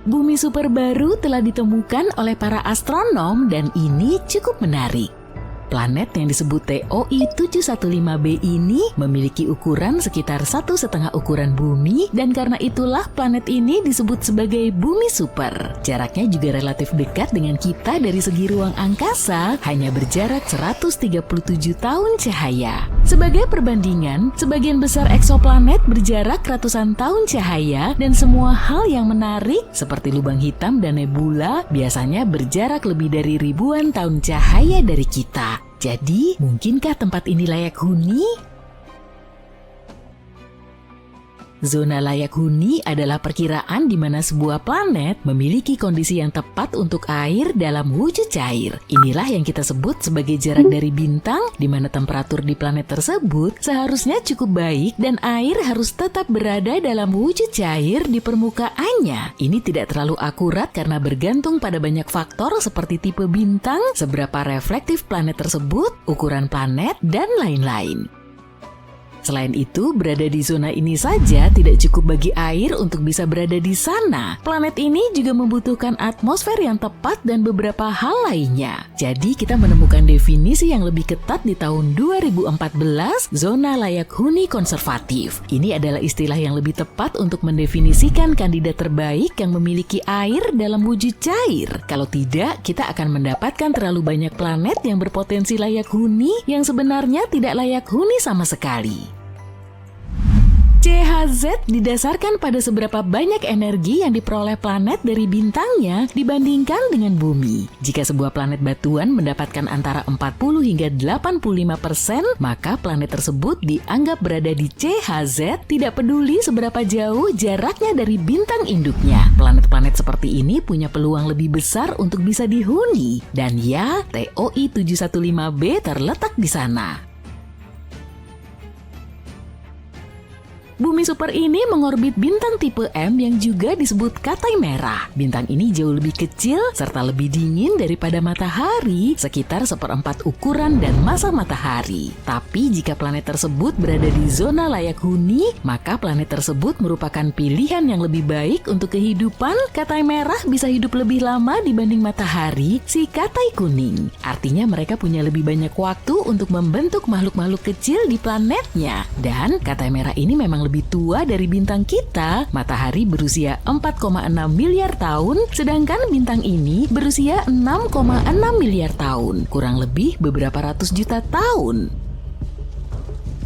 Bumi super baru telah ditemukan oleh para astronom dan ini cukup menarik. Planet yang disebut TOI 715b ini memiliki ukuran sekitar 1,5 ukuran bumi dan karena itulah planet ini disebut sebagai bumi super. Jaraknya juga relatif dekat dengan kita dari segi ruang angkasa, hanya berjarak 137 tahun cahaya. Sebagai perbandingan, sebagian besar eksoplanet berjarak ratusan tahun cahaya dan semua hal yang menarik seperti lubang hitam dan nebula biasanya berjarak lebih dari ribuan tahun cahaya dari kita. Jadi, mungkinkah tempat ini layak huni? Zona layak huni adalah perkiraan di mana sebuah planet memiliki kondisi yang tepat untuk air dalam wujud cair. Inilah yang kita sebut sebagai jarak dari bintang, di mana temperatur di planet tersebut seharusnya cukup baik dan air harus tetap berada dalam wujud cair di permukaannya. Ini tidak terlalu akurat karena bergantung pada banyak faktor seperti tipe bintang, seberapa reflektif planet tersebut, ukuran planet, dan lain-lain. Selain itu, berada di zona ini saja tidak cukup bagi air untuk bisa berada di sana. Planet ini juga membutuhkan atmosfer yang tepat dan beberapa hal lainnya. Jadi, kita menemukan definisi yang lebih ketat di tahun 2014, zona layak huni konservatif. Ini adalah istilah yang lebih tepat untuk mendefinisikan kandidat terbaik yang memiliki air dalam wujud cair. Kalau tidak, kita akan mendapatkan terlalu banyak planet yang berpotensi layak huni yang sebenarnya tidak layak huni sama sekali. CHZ didasarkan pada seberapa banyak energi yang diperoleh planet dari bintangnya dibandingkan dengan bumi. Jika sebuah planet batuan mendapatkan antara 40 hingga 85%, maka planet tersebut dianggap berada di CHZ tidak peduli seberapa jauh jaraknya dari bintang induknya. Planet-planet seperti ini punya peluang lebih besar untuk bisa dihuni. Dan ya, TOI 715b terletak di sana. Bumi super ini mengorbit bintang tipe M yang juga disebut Katai Merah. Bintang ini jauh lebih kecil serta lebih dingin daripada matahari, sekitar 1/4 ukuran dan massa matahari. Tapi jika planet tersebut berada di zona layak huni, maka planet tersebut merupakan pilihan yang lebih baik untuk kehidupan. Katai Merah bisa hidup lebih lama dibanding matahari, si Katai Kuning. Artinya mereka punya lebih banyak waktu untuk membentuk makhluk-makhluk kecil di planetnya. Dan Katai Merah ini memang lebih tua dari bintang kita. Matahari berusia 4,6 miliar tahun, sedangkan bintang ini berusia 6,6 miliar tahun, kurang lebih beberapa ratus juta tahun.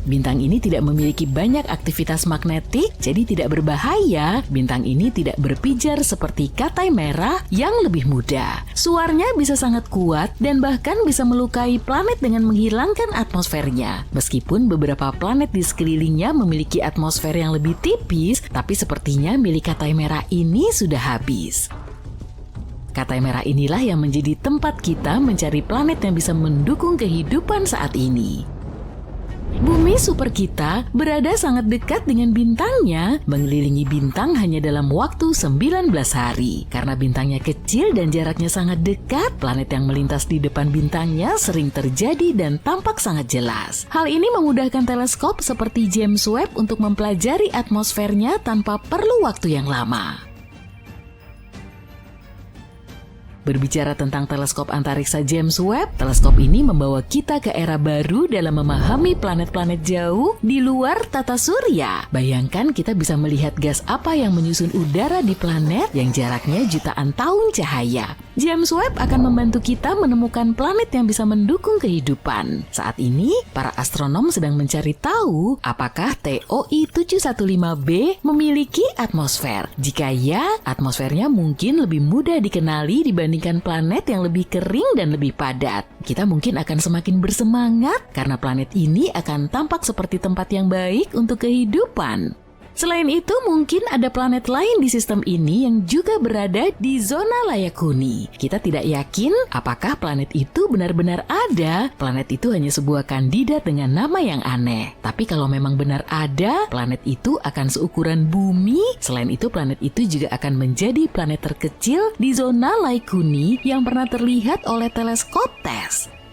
Bintang ini tidak memiliki banyak aktivitas magnetik, jadi tidak berbahaya. Bintang ini tidak berpijar seperti Katai Merah yang lebih muda. Suaranya bisa sangat kuat dan bahkan bisa melukai planet dengan menghilangkan atmosfernya. Meskipun beberapa planet di sekelilingnya memiliki atmosfer yang lebih tipis, tapi sepertinya milik Katai Merah ini sudah habis. Katai Merah inilah yang menjadi tempat kita mencari planet yang bisa mendukung kehidupan saat ini. Bumi super kita berada sangat dekat dengan bintangnya, mengelilingi bintang hanya dalam waktu 19 hari. Karena bintangnya kecil dan jaraknya sangat dekat, planet yang melintas di depan bintangnya sering terjadi dan tampak sangat jelas. Hal ini memudahkan teleskop seperti James Webb untuk mempelajari atmosfernya tanpa perlu waktu yang lama. Berbicara tentang teleskop antariksa James Webb, teleskop ini membawa kita ke era baru dalam memahami planet-planet jauh di luar tata surya. Bayangkan kita bisa melihat gas apa yang menyusun udara di planet yang jaraknya jutaan tahun cahaya. James Webb akan membantu kita menemukan planet yang bisa mendukung kehidupan. Saat ini, para astronom sedang mencari tahu apakah TOI 715b memiliki atmosfer. Jika ya, atmosfernya mungkin lebih mudah dikenali dibandingkan planet yang lebih kering dan lebih padat. Kita mungkin akan semakin bersemangat karena planet ini akan tampak seperti tempat yang baik untuk kehidupan. Selain itu, mungkin ada planet lain di sistem ini yang juga berada di zona layak huni. Kita tidak yakin apakah planet itu benar-benar ada. Planet itu hanya sebuah kandidat dengan nama yang aneh. Tapi kalau memang benar ada, planet itu akan seukuran bumi. Selain itu, planet itu juga akan menjadi planet terkecil di zona layak huni yang pernah terlihat oleh teleskop TESS.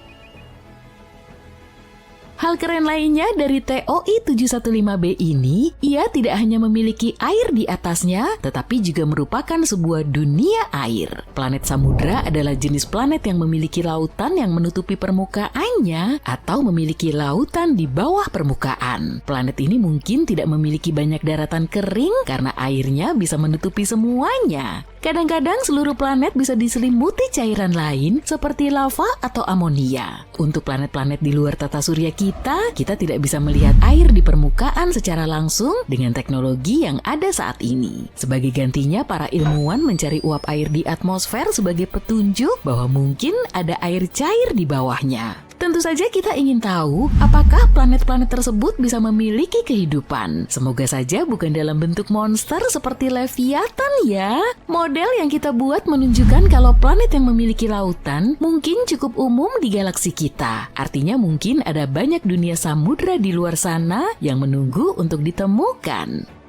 Hal keren lainnya dari TOI 715b ini, ia tidak hanya memiliki air di atasnya, tetapi juga merupakan sebuah dunia air. Planet Samudra adalah jenis planet yang memiliki lautan yang menutupi permukaannya atau memiliki lautan di bawah permukaan. Planet ini mungkin tidak memiliki banyak daratan kering karena airnya bisa menutupi semuanya. Kadang-kadang seluruh planet bisa diselimuti cairan lain seperti lava atau amonia. Untuk planet-planet di luar tata surya kita tidak bisa melihat air di permukaan secara langsung dengan teknologi yang ada saat ini. Sebagai gantinya, para ilmuwan mencari uap air di atmosfer sebagai petunjuk bahwa mungkin ada air cair di bawahnya. Tentu saja kita ingin tahu apakah planet-planet tersebut bisa memiliki kehidupan. Semoga saja bukan dalam bentuk monster seperti Leviathan ya. Model yang kita buat menunjukkan kalau planet yang memiliki lautan mungkin cukup umum di galaksi kita. Artinya mungkin ada banyak dunia samudra di luar sana yang menunggu untuk ditemukan.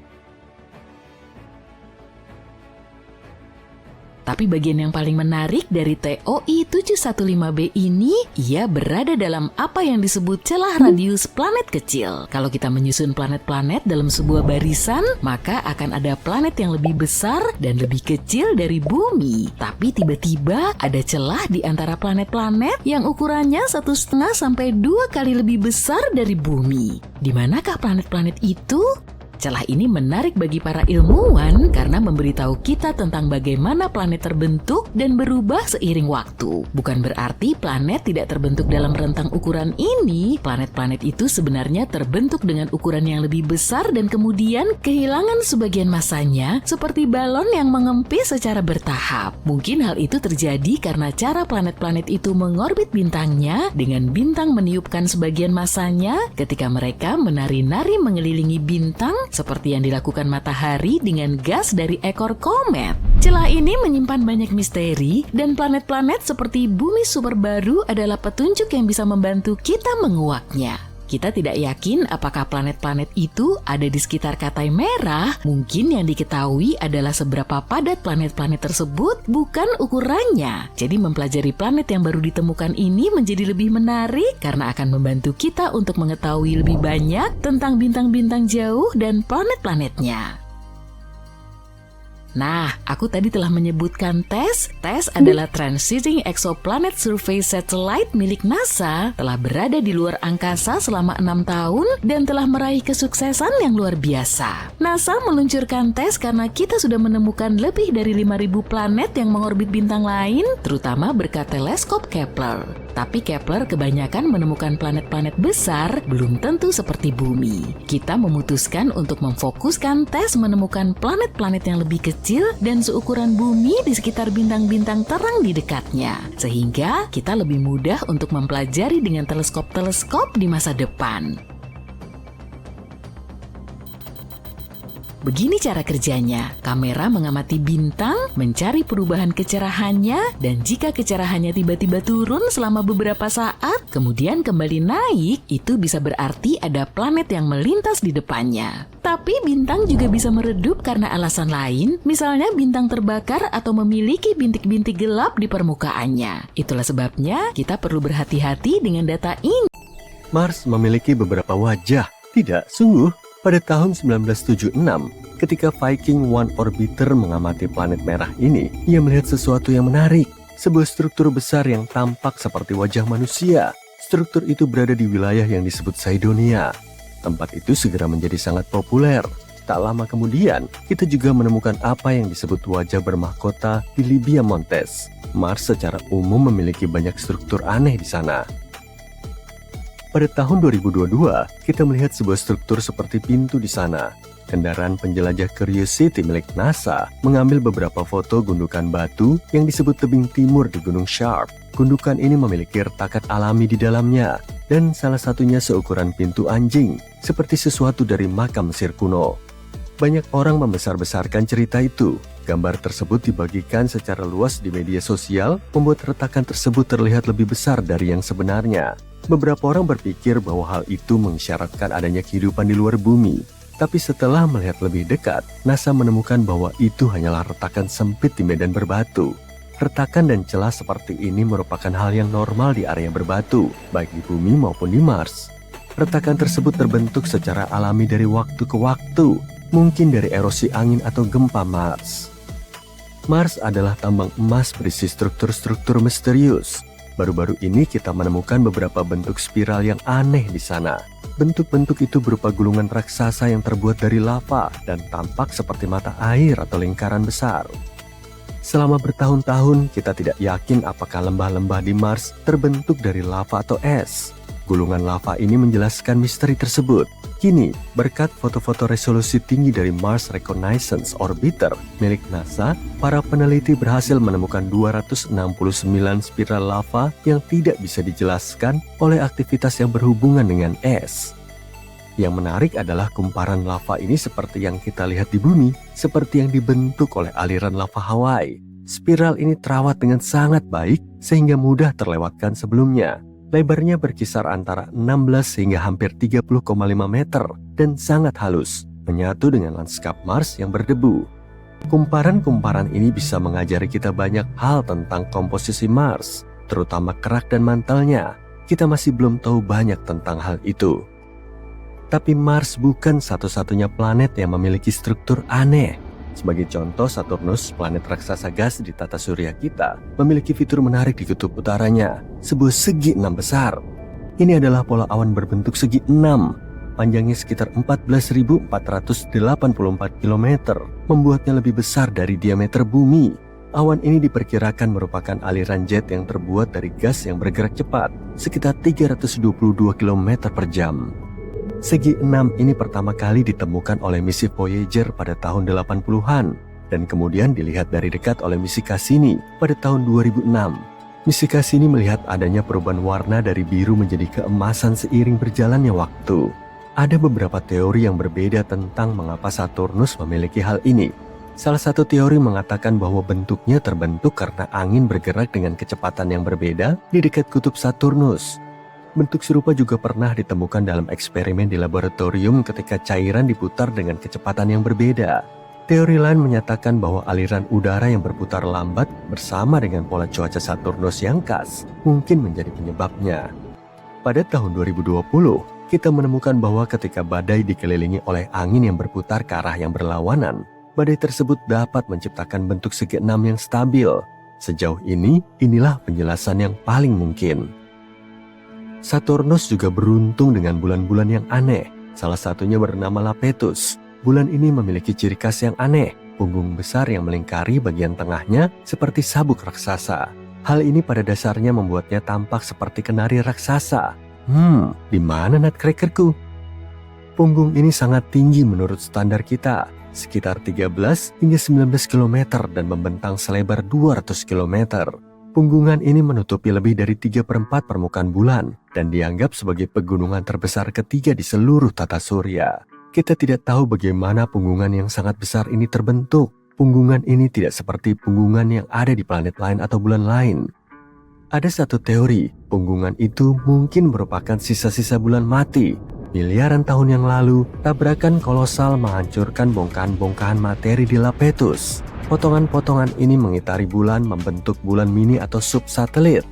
Tapi bagian yang paling menarik dari TOI 715b ini, ia berada dalam apa yang disebut celah radius planet kecil. Kalau kita menyusun planet-planet dalam sebuah barisan, maka akan ada planet yang lebih besar dan lebih kecil dari bumi. Tapi tiba-tiba ada celah di antara planet-planet yang ukurannya 1,5 sampai 2 kali lebih besar dari bumi. Di manakah planet-planet itu? Celah ini menarik bagi para ilmuwan karena memberitahu kita tentang bagaimana planet terbentuk dan berubah seiring waktu. Bukan berarti planet tidak terbentuk dalam rentang ukuran ini. Planet-planet itu sebenarnya terbentuk dengan ukuran yang lebih besar dan kemudian kehilangan sebagian masanya seperti balon yang mengempis secara bertahap. Mungkin hal itu terjadi karena cara planet-planet itu mengorbit bintangnya dengan bintang meniupkan sebagian masanya ketika mereka menari-nari mengelilingi bintang seperti yang dilakukan matahari dengan gas dari ekor komet. Celah ini menyimpan banyak misteri dan planet-planet seperti bumi super baru adalah petunjuk yang bisa membantu kita menguaknya. Kita tidak yakin apakah planet-planet itu ada di sekitar Katai Merah. Mungkin yang diketahui adalah seberapa padat planet-planet tersebut, bukan ukurannya. Jadi mempelajari planet yang baru ditemukan ini menjadi lebih menarik karena akan membantu kita untuk mengetahui lebih banyak tentang bintang-bintang jauh dan planet-planetnya. Nah, aku tadi telah menyebutkan TESS. TESS adalah Transiting Exoplanet Survey Satellite milik NASA, telah berada di luar angkasa selama 6 tahun dan telah meraih kesuksesan yang luar biasa. NASA meluncurkan TESS karena kita sudah menemukan lebih dari 5.000 planet yang mengorbit bintang lain, terutama berkat teleskop Kepler. Tapi Kepler kebanyakan menemukan planet-planet besar, belum tentu seperti bumi. Kita memutuskan untuk memfokuskan TESS menemukan planet-planet yang lebih kecil dan seukuran bumi di sekitar bintang-bintang terang di dekatnya. Sehingga kita lebih mudah untuk mempelajari dengan teleskop-teleskop di masa depan. Begini cara kerjanya. Kamera mengamati bintang, mencari perubahan kecerahannya, dan jika kecerahannya tiba-tiba turun selama beberapa saat, kemudian kembali naik, itu bisa berarti ada planet yang melintas di depannya. Tapi bintang juga bisa meredup karena alasan lain, misalnya bintang terbakar atau memiliki bintik-bintik gelap di permukaannya. Itulah sebabnya kita perlu berhati-hati dengan data ini. Mars memiliki beberapa wajah. Tidak, sungguh. Pada tahun 1976, ketika Viking 1 orbiter mengamati planet merah ini, ia melihat sesuatu yang menarik. Sebuah struktur besar yang tampak seperti wajah manusia. Struktur itu berada di wilayah yang disebut Cydonia. Tempat itu segera menjadi sangat populer. Tak lama kemudian, kita juga menemukan apa yang disebut wajah bermahkota di Libya Montes. Mars secara umum memiliki banyak struktur aneh di sana. Pada tahun 2022, kita melihat sebuah struktur seperti pintu di sana. Kendaraan penjelajah Curiosity milik NASA mengambil beberapa foto gundukan batu yang disebut tebing timur di Gunung Sharp. Gundukan ini memiliki retakan alami di dalamnya, dan salah satunya seukuran pintu anjing, seperti sesuatu dari makam Mesir kuno. Banyak orang membesar-besarkan cerita itu. Gambar tersebut dibagikan secara luas di media sosial, membuat retakan tersebut terlihat lebih besar dari yang sebenarnya. Beberapa orang berpikir bahwa hal itu mengisyaratkan adanya kehidupan di luar bumi. Tapi setelah melihat lebih dekat, NASA menemukan bahwa itu hanyalah retakan sempit di medan berbatu. Retakan dan celah seperti ini merupakan hal yang normal di area berbatu, baik di bumi maupun di Mars. Retakan tersebut terbentuk secara alami dari waktu ke waktu, mungkin dari erosi angin atau gempa Mars. Mars adalah tambang emas berisi struktur-struktur misterius. Baru-baru ini kita menemukan beberapa bentuk spiral yang aneh di sana. Bentuk-bentuk itu berupa gulungan raksasa yang terbuat dari lava dan tampak seperti mata air atau lingkaran besar. Selama bertahun-tahun, kita tidak yakin apakah lembah-lembah di Mars terbentuk dari lava atau es. Gulungan lava ini menjelaskan misteri tersebut. Kini, berkat foto-foto resolusi tinggi dari Mars Reconnaissance Orbiter milik NASA, para peneliti berhasil menemukan 269 spiral lava yang tidak bisa dijelaskan oleh aktivitas yang berhubungan dengan es. Yang menarik adalah kumparan lava ini seperti yang kita lihat di bumi, seperti yang dibentuk oleh aliran lava Hawaii. Spiral ini terawat dengan sangat baik sehingga mudah terlewatkan sebelumnya. Lebarnya berkisar antara 16 hingga hampir 30,5 meter dan sangat halus, menyatu dengan lanskap Mars yang berdebu. Kumparan-kumparan ini bisa mengajari kita banyak hal tentang komposisi Mars, terutama kerak dan mantelnya. Kita masih belum tahu banyak tentang hal itu. Tapi Mars bukan satu-satunya planet yang memiliki struktur aneh. Sebagai contoh, Saturnus, planet raksasa gas di tata surya kita, memiliki fitur menarik di kutub utaranya, sebuah segi 6 besar. Ini adalah pola awan berbentuk segi 6, panjangnya sekitar 14.484 km, membuatnya lebih besar dari diameter bumi. Awan ini diperkirakan merupakan aliran jet yang terbuat dari gas yang bergerak cepat, sekitar 322 km per jam. Segi 6 ini pertama kali ditemukan oleh misi Voyager pada tahun 80-an dan kemudian dilihat dari dekat oleh misi Cassini pada tahun 2006. Misi Cassini melihat adanya perubahan warna dari biru menjadi keemasan seiring berjalannya waktu. Ada beberapa teori yang berbeda tentang mengapa Saturnus memiliki hal ini. Salah satu teori mengatakan bahwa bentuknya terbentuk karena angin bergerak dengan kecepatan yang berbeda di dekat kutub Saturnus. Bentuk serupa juga pernah ditemukan dalam eksperimen di laboratorium ketika cairan diputar dengan kecepatan yang berbeda. Teori lain menyatakan bahwa aliran udara yang berputar lambat bersama dengan pola cuaca Saturnus yang khas mungkin menjadi penyebabnya. Pada tahun 2020, kita menemukan bahwa ketika badai dikelilingi oleh angin yang berputar ke arah yang berlawanan, badai tersebut dapat menciptakan bentuk segi 6 yang stabil. Sejauh ini, inilah penjelasan yang paling mungkin. Saturnus juga beruntung dengan bulan-bulan yang aneh. Salah satunya bernama Lapetus. Bulan ini memiliki ciri khas yang aneh, punggung besar yang melingkari bagian tengahnya seperti sabuk raksasa. Hal ini pada dasarnya membuatnya tampak seperti kenari raksasa. Di mana nutcrackerku? Punggung ini sangat tinggi menurut standar kita, sekitar 13 hingga 19 km dan membentang selebar 200 km. Punggungan ini menutupi lebih dari 3/4 permukaan bulan dan dianggap sebagai pegunungan terbesar ketiga di seluruh tata surya. Kita tidak tahu bagaimana punggungan yang sangat besar ini terbentuk. Punggungan ini tidak seperti punggungan yang ada di planet lain atau bulan lain. Ada satu teori, punggungan itu mungkin merupakan sisa-sisa bulan mati. Miliaran tahun yang lalu, tabrakan kolosal menghancurkan bongkahan-bongkahan materi di Lapetus. Potongan-potongan ini mengitari bulan membentuk bulan mini atau subsatelit.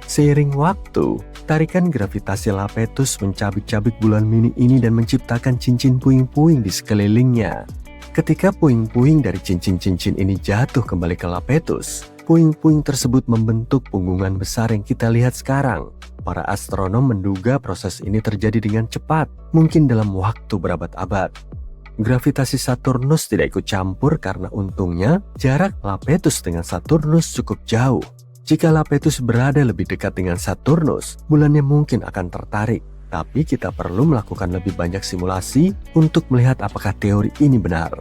Seiring waktu, tarikan gravitasi Lapetus mencabik-cabik bulan mini ini dan menciptakan cincin puing-puing di sekelilingnya. Ketika puing-puing dari cincin-cincin ini jatuh kembali ke Lapetus, puing-puing tersebut membentuk punggungan besar yang kita lihat sekarang. Para astronom menduga proses ini terjadi dengan cepat, mungkin dalam waktu berabad-abad. Gravitasi Saturnus tidak ikut campur karena untungnya jarak Lapetus dengan Saturnus cukup jauh. Jika Lapetus berada lebih dekat dengan Saturnus, bulannya mungkin akan tertarik. Tapi kita perlu melakukan lebih banyak simulasi untuk melihat apakah teori ini benar.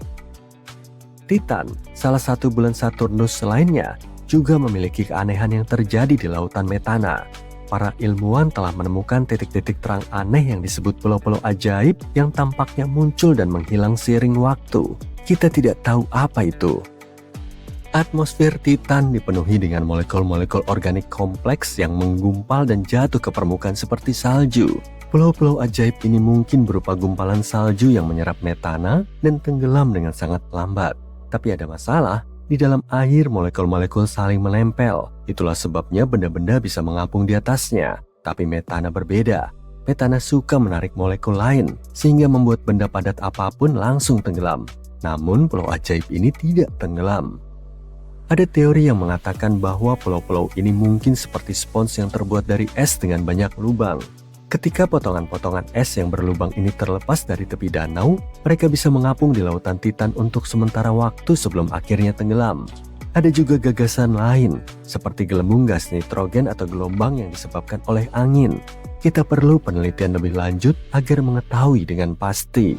Titan, salah satu bulan Saturnus lainnya, juga memiliki keanehan yang terjadi di lautan metana. Para ilmuwan telah menemukan titik-titik terang aneh yang disebut pulau-pulau ajaib yang tampaknya muncul dan menghilang seiring waktu. Kita tidak tahu apa itu. Atmosfer Titan dipenuhi dengan molekul-molekul organik kompleks yang menggumpal dan jatuh ke permukaan seperti salju. Pulau-pulau ajaib ini mungkin berupa gumpalan salju yang menyerap metana dan tenggelam dengan sangat lambat. Tapi ada masalah. Di dalam air, molekul-molekul saling menempel. Itulah sebabnya benda-benda bisa mengapung di atasnya. Tapi metana berbeda. petana suka menarik molekul lain sehingga membuat benda padat apapun langsung tenggelam. Namun pulau ajaib ini tidak tenggelam. Ada teori yang mengatakan bahwa pulau-pulau ini mungkin seperti spons yang terbuat dari es dengan banyak lubang. Ketika potongan-potongan es yang berlubang ini terlepas dari tepi danau, mereka bisa mengapung di lautan Titan untuk sementara waktu sebelum akhirnya tenggelam. Ada juga gagasan lain, seperti gelembung gas nitrogen atau gelombang yang disebabkan oleh angin. Kita perlu penelitian lebih lanjut agar mengetahui dengan pasti.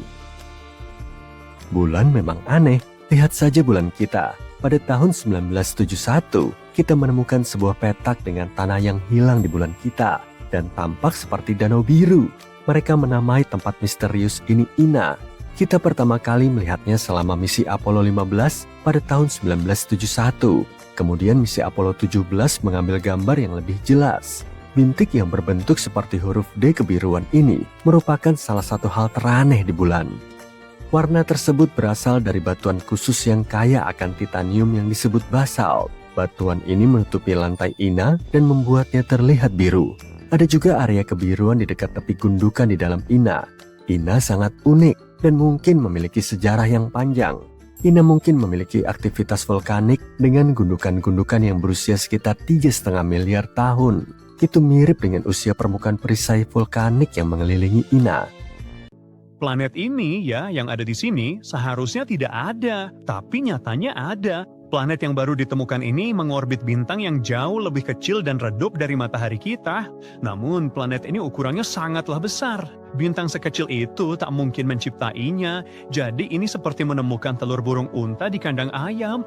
Bulan memang aneh, lihat saja bulan kita. Pada tahun 1971, kita menemukan sebuah petak dengan tanah yang hilang di bulan kita dan tampak seperti danau biru. Mereka menamai tempat misterius ini Ina. Kita pertama kali melihatnya selama misi Apollo 15 pada tahun 1971. Kemudian misi Apollo 17 mengambil gambar yang lebih jelas. Bintik yang berbentuk seperti huruf D kebiruan ini merupakan salah satu hal teraneh di bulan. Warna tersebut berasal dari batuan khusus yang kaya akan titanium yang disebut basalt. Batuan ini menutupi lantai Ina dan membuatnya terlihat biru. Ada juga area kebiruan di dekat tepi gundukan di dalam Ina. Ina sangat unik dan mungkin memiliki sejarah yang panjang. Ina mungkin memiliki aktivitas vulkanik dengan gundukan-gundukan yang berusia sekitar 3,5 miliar tahun. Itu mirip dengan usia permukaan perisai vulkanik yang mengelilingi Ina. Planet ini ya yang ada di sini seharusnya tidak ada, tapi nyatanya ada. Planet yang baru ditemukan ini mengorbit bintang yang jauh lebih kecil dan redup dari matahari kita. Namun planet ini ukurannya sangatlah besar. Bintang sekecil itu tak mungkin menciptainya, jadi ini seperti menemukan telur burung unta di kandang ayam.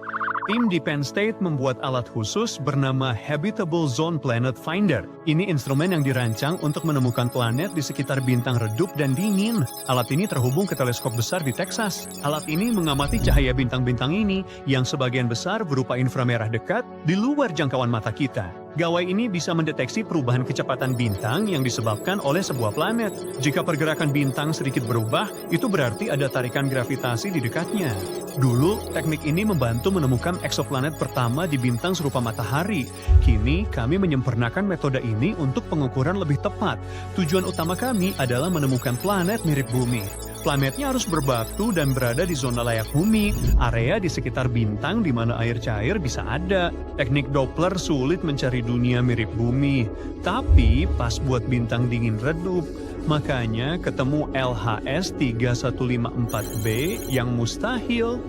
Tim di Penn State membuat alat khusus bernama Habitable Zone Planet Finder. Ini instrumen yang dirancang untuk menemukan planet di sekitar bintang redup dan dingin. Alat ini terhubung ke teleskop besar di Texas. Alat ini mengamati cahaya bintang-bintang ini yang sebagian besar berupa inframerah dekat di luar jangkauan mata kita. Gawai ini bisa mendeteksi perubahan kecepatan bintang yang disebabkan oleh sebuah planet. Jika pergerakan bintang sedikit berubah, itu berarti ada tarikan gravitasi di dekatnya. Dulu, teknik ini membantu menemukan eksoplanet pertama di bintang serupa matahari. Kini, kami menyempurnakan metode ini untuk pengukuran lebih tepat. Tujuan utama kami adalah menemukan planet mirip bumi. Planetnya harus berbatu dan berada di zona layak bumi, area di sekitar bintang di mana air cair bisa ada. Teknik Doppler sulit mencari dunia mirip bumi, tapi pas buat bintang dingin redup. Makanya ketemu LHS 3154b yang mustahil.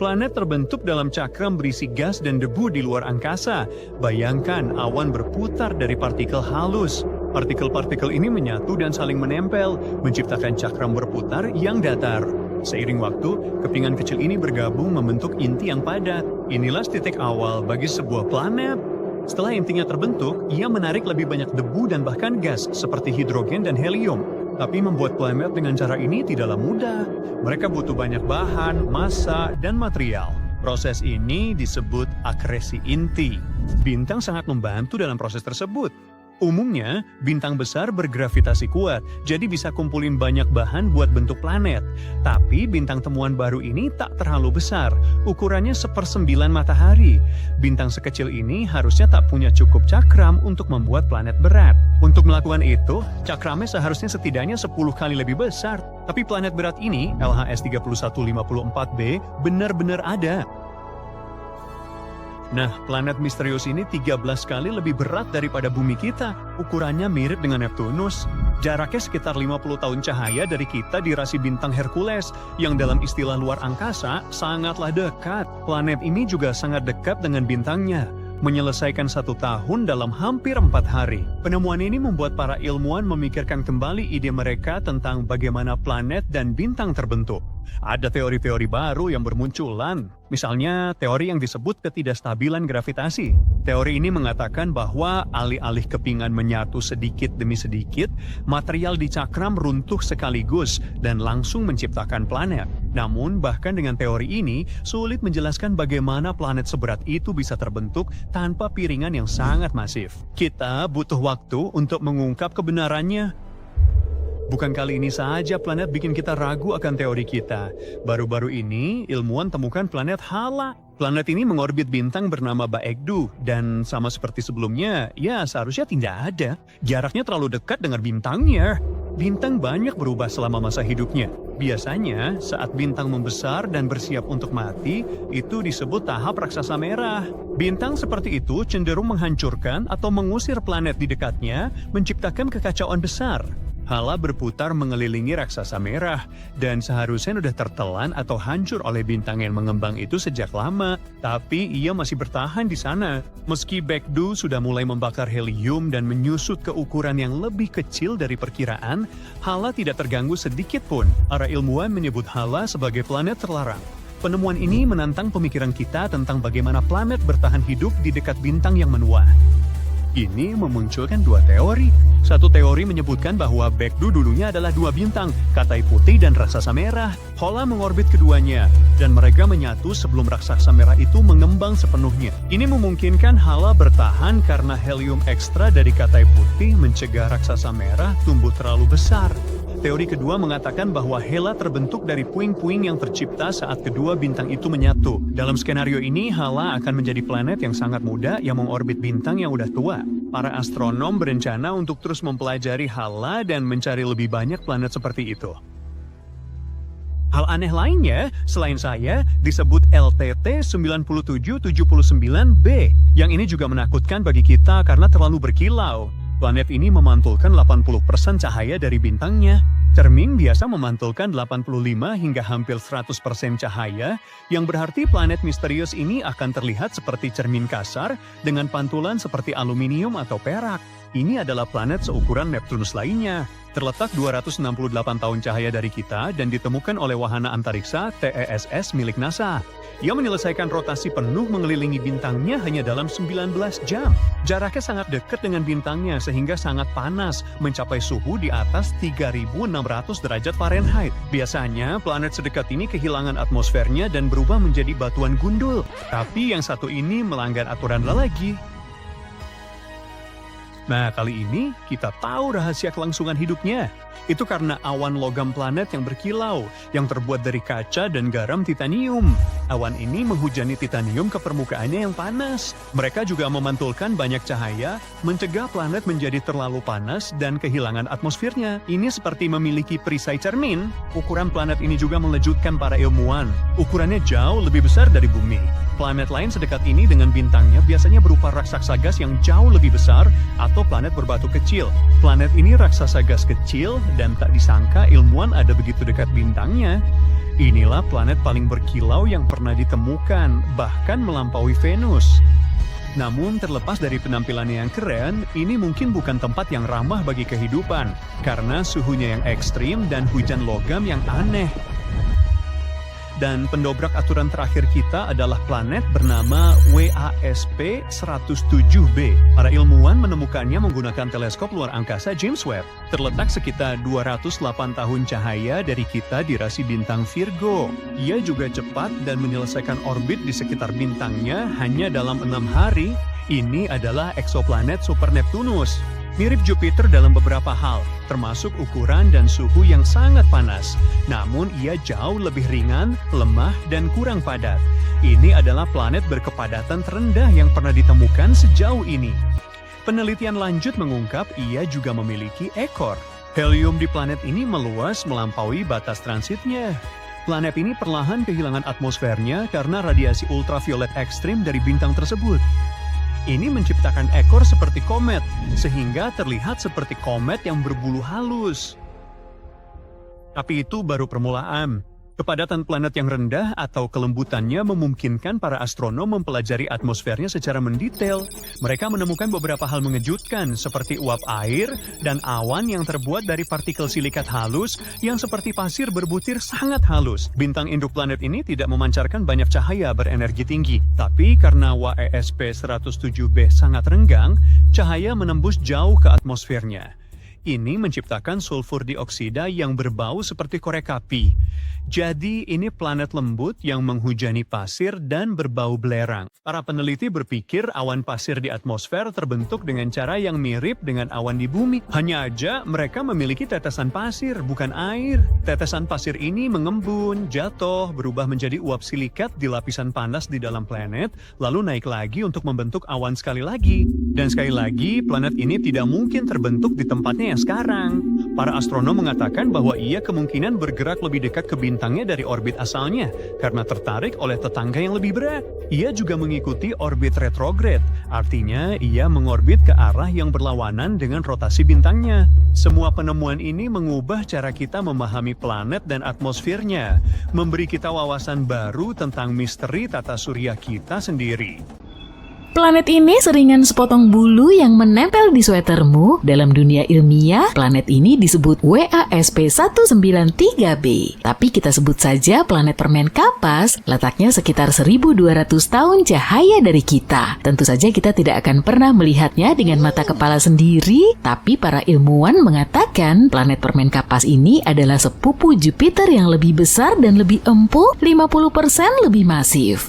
Planet terbentuk dalam cakram berisi gas dan debu di luar angkasa. Bayangkan awan berputar dari partikel halus. Partikel-partikel ini menyatu dan saling menempel, menciptakan cakram berputar yang datar. Seiring waktu, kepingan kecil ini bergabung membentuk inti yang padat. Inilah titik awal bagi sebuah planet. Setelah intinya terbentuk, ia menarik lebih banyak debu dan bahkan gas seperti hidrogen dan helium. Tapi membuat planet dengan cara ini tidaklah mudah. Mereka butuh banyak bahan, massa, dan material. Proses ini disebut akresi inti. Bintang sangat membantu dalam proses tersebut. Umumnya, bintang besar bergravitasi kuat, jadi bisa kumpulin banyak bahan buat bentuk planet. Tapi bintang temuan baru ini tak terlalu besar, ukurannya 1/9 matahari. Bintang sekecil ini harusnya tak punya cukup cakram untuk membuat planet berat. Untuk melakukan itu, cakramnya seharusnya setidaknya 10 kali lebih besar. Tapi planet berat ini, LHS 3154b, benar-benar ada. Nah, planet misterius ini 13 kali lebih berat daripada bumi kita. Ukurannya mirip dengan Neptunus. Jaraknya sekitar 50 tahun cahaya dari kita di rasi bintang Hercules, yang dalam istilah luar angkasa sangatlah dekat. Planet ini juga sangat dekat dengan bintangnya, menyelesaikan 1 tahun dalam hampir 4 hari. Penemuan ini membuat para ilmuwan memikirkan kembali ide mereka tentang bagaimana planet dan bintang terbentuk. Ada teori-teori baru yang bermunculan, misalnya teori yang disebut ketidakstabilan gravitasi. Teori ini mengatakan bahwa alih-alih kepingan menyatu sedikit demi sedikit, material di cakram runtuh sekaligus dan langsung menciptakan planet. Namun, bahkan dengan teori ini, sulit menjelaskan bagaimana planet seberat itu bisa terbentuk tanpa piringan yang sangat masif. Kita butuh waktu untuk mengungkap kebenarannya. Bukan kali ini saja planet bikin kita ragu akan teori kita. Baru-baru ini, ilmuwan temukan planet Hala. Planet ini mengorbit bintang bernama Baekdu, dan sama seperti sebelumnya, ya seharusnya tidak ada. Jaraknya terlalu dekat dengan bintangnya. Bintang banyak berubah selama masa hidupnya. Biasanya, saat bintang membesar dan bersiap untuk mati, itu disebut tahap raksasa merah. Bintang seperti itu cenderung menghancurkan atau mengusir planet di dekatnya, menciptakan kekacauan besar. Hala berputar mengelilingi raksasa merah, dan seharusnya sudah tertelan atau hancur oleh bintang yang mengembang itu sejak lama. Tapi ia masih bertahan di sana. Meski Baekdu sudah mulai membakar helium dan menyusut ke ukuran yang lebih kecil dari perkiraan, Hala tidak terganggu sedikit pun. Para ilmuwan menyebut Hala sebagai planet terlarang. Penemuan ini menantang pemikiran kita tentang bagaimana planet bertahan hidup di dekat bintang yang menua. Ini memunculkan dua teori. Satu teori menyebutkan bahwa Baekdu dulunya adalah dua bintang, Katai Putih dan raksasa merah. Hala mengorbit keduanya, dan mereka menyatu sebelum raksasa merah itu mengembang sepenuhnya. Ini memungkinkan Hala bertahan karena helium ekstra dari Katai Putih mencegah raksasa merah tumbuh terlalu besar. Teori kedua mengatakan bahwa Hala terbentuk dari puing-puing yang tercipta saat kedua bintang itu menyatu. Dalam skenario ini, Hala akan menjadi planet yang sangat muda yang mengorbit bintang yang udah tua. Para astronom berencana untuk terus mempelajari Hala dan mencari lebih banyak planet seperti itu. Hal aneh lainnya, selain saya, disebut LTT 9779b. Yang ini juga menakutkan bagi kita karena terlalu berkilau. Planet ini memantulkan 80% cahaya dari bintangnya. Cermin biasa memantulkan 85 hingga hampir 100% cahaya, yang berarti planet misterius ini akan terlihat seperti cermin kasar dengan pantulan seperti aluminium atau perak. Ini adalah planet seukuran Neptunus lainnya. Terletak 268 tahun cahaya dari kita dan ditemukan oleh wahana antariksa TESS milik NASA. Ia menyelesaikan rotasi penuh mengelilingi bintangnya hanya dalam 19 jam. Jaraknya sangat dekat dengan bintangnya sehingga sangat panas, mencapai suhu di atas 3.600 derajat Fahrenheit. Biasanya, planet sedekat ini kehilangan atmosfernya dan berubah menjadi batuan gundul. Tapi yang satu ini melanggar aturan lagi. Nah, kali ini kita tahu rahasia kelangsungan hidupnya. Itu karena awan logam planet yang berkilau, yang terbuat dari kaca dan garam titanium. Awan ini menghujani titanium ke permukaannya yang panas. Mereka juga memantulkan banyak cahaya, mencegah planet menjadi terlalu panas dan kehilangan atmosfernya. Ini seperti memiliki perisai cermin. Ukuran planet ini juga mengejutkan para ilmuwan. Ukurannya jauh lebih besar dari bumi. Planet lain sedekat ini dengan bintangnya biasanya berupa raksasa gas yang jauh lebih besar atau planet berbatu kecil. Planet ini raksasa gas kecil dan tak disangka ilmuwan ada begitu dekat bintangnya. Inilah planet paling berkilau yang pernah ditemukan, bahkan melampaui Venus. Namun terlepas dari penampilannya yang keren, ini mungkin bukan tempat yang ramah bagi kehidupan karena suhunya yang ekstrim dan hujan logam yang aneh. Dan pendobrak aturan terakhir kita adalah planet bernama WASP-107b. Para ilmuwan menemukannya menggunakan teleskop luar angkasa James Webb. Terletak sekitar 208 tahun cahaya dari kita di rasi bintang Virgo. Ia juga cepat dan menyelesaikan orbit di sekitar bintangnya hanya dalam 6 hari. Ini adalah eksoplanet super Neptunus. Mirip Jupiter dalam beberapa hal, termasuk ukuran dan suhu yang sangat panas. Namun ia jauh lebih ringan, lemah, dan kurang padat. Ini adalah planet berkepadatan terendah yang pernah ditemukan sejauh ini. Penelitian lanjut mengungkap ia juga memiliki ekor. Helium di planet ini meluas melampaui batas transitnya. Planet ini perlahan kehilangan atmosfernya karena radiasi ultraviolet ekstrim dari bintang tersebut. Ini menciptakan ekor seperti komet, sehingga terlihat seperti komet yang berbulu halus. Tapi itu baru permulaan. Kepadatan planet yang rendah atau kelembutannya memungkinkan para astronom mempelajari atmosfernya secara mendetail. Mereka menemukan beberapa hal mengejutkan seperti uap air dan awan yang terbuat dari partikel silikat halus yang seperti pasir berbutir sangat halus. Bintang induk planet ini tidak memancarkan banyak cahaya berenergi tinggi, tapi karena WASP-107b sangat renggang, cahaya menembus jauh ke atmosfernya. ini menciptakan sulfur dioksida yang berbau seperti korek api. Jadi ini planet lembut yang menghujani pasir dan berbau belerang. Para peneliti berpikir awan pasir di atmosfer terbentuk dengan cara yang mirip dengan awan di bumi. Hanya aja mereka memiliki tetesan pasir, bukan air. Tetesan pasir ini mengembun, jatuh, berubah menjadi uap silikat di lapisan panas di dalam planet, lalu naik lagi untuk membentuk awan sekali lagi. Dan sekali lagi, planet ini tidak mungkin terbentuk di tempatnya yang sekarang. Para astronom mengatakan bahwa ia kemungkinan bergerak lebih dekat ke bintangnya dari orbit asalnya, karena tertarik oleh tetangga yang lebih berat. Ia juga mengikuti orbit retrograde, artinya ia mengorbit ke arah yang berlawanan dengan rotasi bintangnya. Semua penemuan ini mengubah cara kita memahami planet dan atmosfernya, memberi kita wawasan baru tentang misteri tata surya kita sendiri. Planet ini seringan sepotong bulu yang menempel di sweatermu. Dalam dunia ilmiah, planet ini disebut WASP-193b. Tapi kita sebut saja planet permen kapas, letaknya sekitar 1200 tahun cahaya dari kita. Tentu saja kita tidak akan pernah melihatnya dengan mata kepala sendiri, tapi para ilmuwan mengatakan planet permen kapas ini adalah sepupu Jupiter yang lebih besar dan lebih empuk, 50% lebih masif.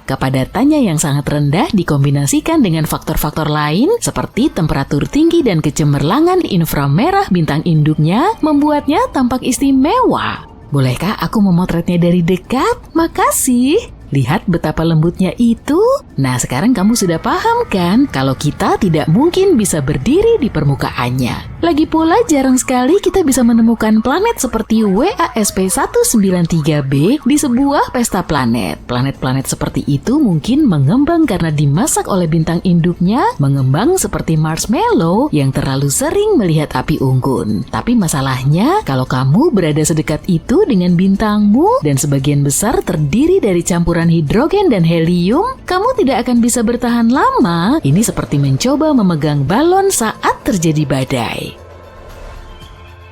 Kepadatannya yang sangat rendah dikombinasikan dengan faktor-faktor lain seperti temperatur tinggi dan kecemerlangan inframerah bintang induknya membuatnya tampak istimewa. Bolehkah aku memotretnya dari dekat? Makasih. Lihat betapa lembutnya itu. Nah, sekarang kamu sudah paham kan kalau kita tidak mungkin bisa berdiri di permukaannya. Lagi pula jarang sekali kita bisa menemukan planet seperti WASP-193b di sebuah pesta planet. Planet-planet seperti itu mungkin mengembang karena dimasak oleh bintang induknya, mengembang seperti marshmallow yang terlalu sering melihat api unggun. Tapi masalahnya, kalau kamu berada sedekat itu dengan bintangmu dan sebagian besar terdiri dari campuran hidrogen dan helium, kamu tidak akan bisa bertahan lama. Ini seperti mencoba memegang balon saat terjadi badai.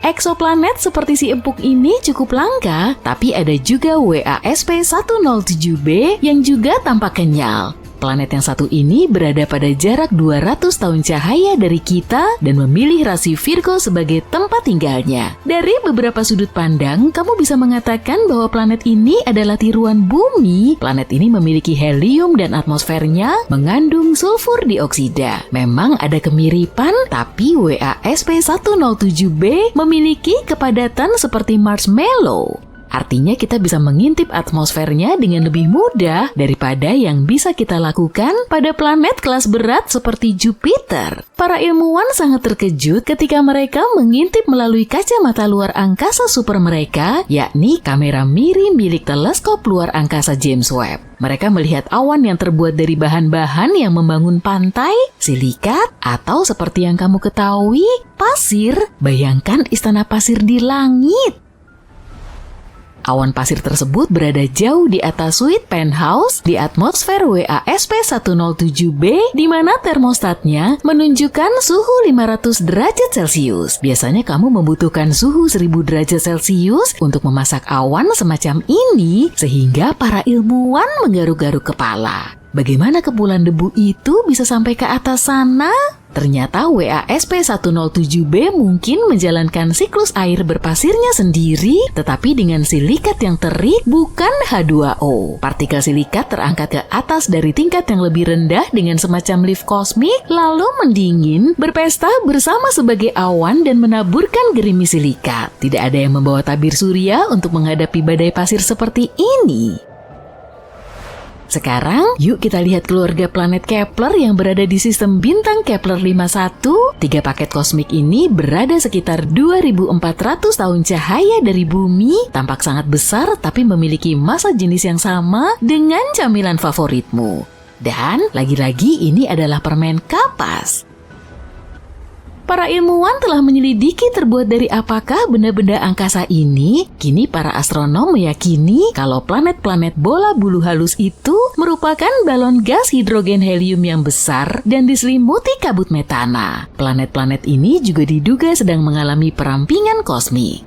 Eksoplanet seperti si empuk ini cukup langka, tapi ada juga WASP-107b yang juga tampak kenyal. Planet yang satu ini berada pada jarak 200 tahun cahaya dari kita dan memilih rasi Virgo sebagai tempat tinggalnya. Dari beberapa sudut pandang, kamu bisa mengatakan bahwa planet ini adalah tiruan bumi. Planet ini memiliki helium dan atmosfernya mengandung sulfur dioksida. Memang ada kemiripan, tapi WASP-107b memiliki kepadatan seperti marshmallow. Artinya kita bisa mengintip atmosfernya dengan lebih mudah daripada yang bisa kita lakukan pada planet kelas berat seperti Jupiter. Para ilmuwan sangat terkejut ketika mereka mengintip melalui kacamata luar angkasa super mereka, yakni kamera miring milik teleskop luar angkasa James Webb. Mereka melihat awan yang terbuat dari bahan-bahan yang membangun pantai, silikat, atau seperti yang kamu ketahui, pasir. Bayangkan istana pasir di langit. Awan pasir tersebut berada jauh di atas suite penthouse di atmosfer WASP-107b di mana termostatnya menunjukkan suhu 500 derajat Celcius. Biasanya kamu membutuhkan suhu 1000 derajat Celcius untuk memasak awan semacam ini sehingga para ilmuwan menggaruk-garuk kepala. Bagaimana kepulan debu itu bisa sampai ke atas sana? Ternyata WASP-107b mungkin menjalankan siklus air berpasirnya sendiri, tetapi dengan silikat yang terik, bukan H2O. Partikel silikat terangkat ke atas dari tingkat yang lebih rendah dengan semacam lift kosmik, lalu mendingin, berpesta bersama sebagai awan dan menaburkan gerimis silikat. Tidak ada yang membawa tabir surya untuk menghadapi badai pasir seperti ini. Sekarang, yuk kita lihat keluarga planet Kepler yang berada di sistem bintang Kepler 51. 3 paket kosmik ini berada sekitar 2400 tahun cahaya dari bumi, tampak sangat besar tapi memiliki massa jenis yang sama dengan camilan favoritmu. Dan lagi-lagi ini adalah permen kapas. Para ilmuwan telah menyelidiki terbuat dari apakah benda-benda angkasa ini. Kini para astronom meyakini kalau planet-planet bola bulu halus itu merupakan balon gas hidrogen helium yang besar dan diselimuti kabut metana. Planet-planet ini juga diduga sedang mengalami perampingan kosmik.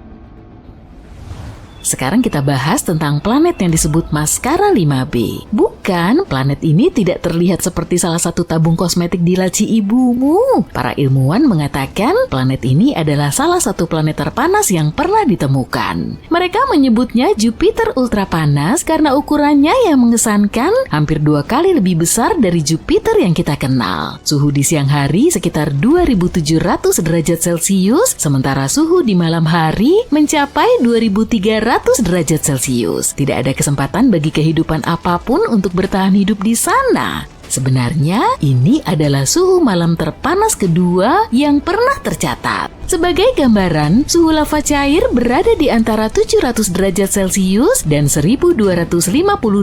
Sekarang kita bahas tentang planet yang disebut Mascara 5b. Bukan, planet ini tidak terlihat seperti salah satu tabung kosmetik di laci ibumu. Para ilmuwan mengatakan planet ini adalah salah satu planet terpanas yang pernah ditemukan. Mereka menyebutnya Jupiter ultrapanas karena ukurannya yang mengesankan hampir 2 kali lebih besar dari Jupiter yang kita kenal. Suhu di siang hari sekitar 2700 derajat Celcius, sementara suhu di malam hari mencapai 2300 derajat Celcius. Tidak ada kesempatan bagi kehidupan apapun untuk bertahan hidup di sana. Sebenarnya, ini adalah suhu malam terpanas kedua yang pernah tercatat. Sebagai gambaran, suhu lava cair berada di antara 700 derajat Celcius dan 1250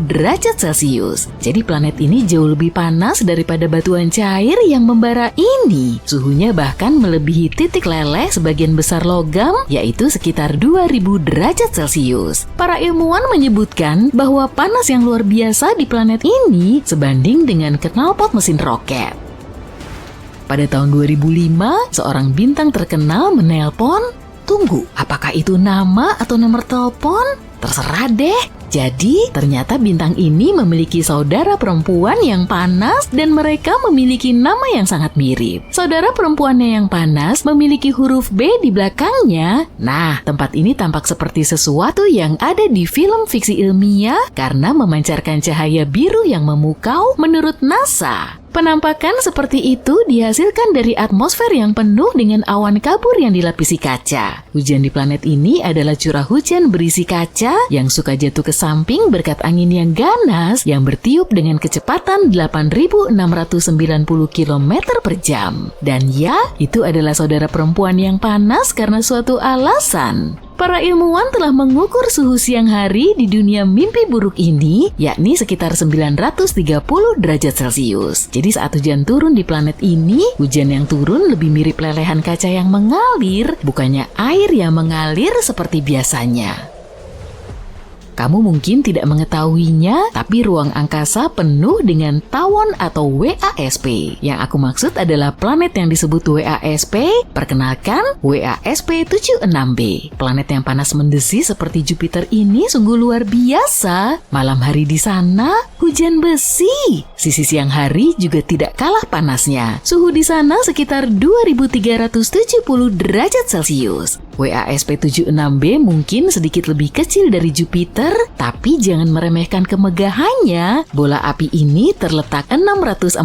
derajat Celcius. Jadi planet ini jauh lebih panas daripada batuan cair yang membara ini. Suhunya bahkan melebihi titik leleh sebagian besar logam, yaitu sekitar 2000 derajat Celcius. Para ilmuwan menyebutkan bahwa panas yang luar biasa di planet ini sebanding dengan knalpot mesin roket. Pada tahun 2005, seorang bintang terkenal menelpon. Tunggu, apakah itu nama atau nomor telepon? Terserah deh. Jadi, ternyata bintang ini memiliki saudara perempuan yang panas dan mereka memiliki nama yang sangat mirip. Saudara perempuannya yang panas memiliki huruf B di belakangnya. Nah, tempat ini tampak seperti sesuatu yang ada di film fiksi ilmiah karena memancarkan cahaya biru yang memukau menurut NASA. Penampakan seperti itu dihasilkan dari atmosfer yang penuh dengan awan kabur yang dilapisi kaca. Hujan di planet ini adalah curah hujan berisi kaca yang suka jatuh ke samping berkat angin yang ganas yang bertiup dengan kecepatan 8.690 km per jam. Dan ya, itu adalah saudara perempuan yang panas karena suatu alasan. Para ilmuwan telah mengukur suhu siang hari di dunia mimpi buruk ini, yakni sekitar 930 derajat Celcius. Jadi saat hujan turun di planet ini, hujan yang turun lebih mirip lelehan kaca yang mengalir, bukannya air yang mengalir seperti biasanya. Kamu mungkin tidak mengetahuinya, tapi ruang angkasa penuh dengan tawon atau WASP. Yang aku maksud adalah planet yang disebut WASP. Perkenalkan, WASP 76b. Planet yang panas mendesis seperti Jupiter ini sungguh luar biasa. Malam hari di sana, hujan besi. Sisi siang hari juga tidak kalah panasnya. Suhu di sana sekitar 2370 derajat Celcius. WASP 76b mungkin sedikit lebih kecil dari Jupiter, tapi jangan meremehkan kemegahannya. Bola api ini terletak 640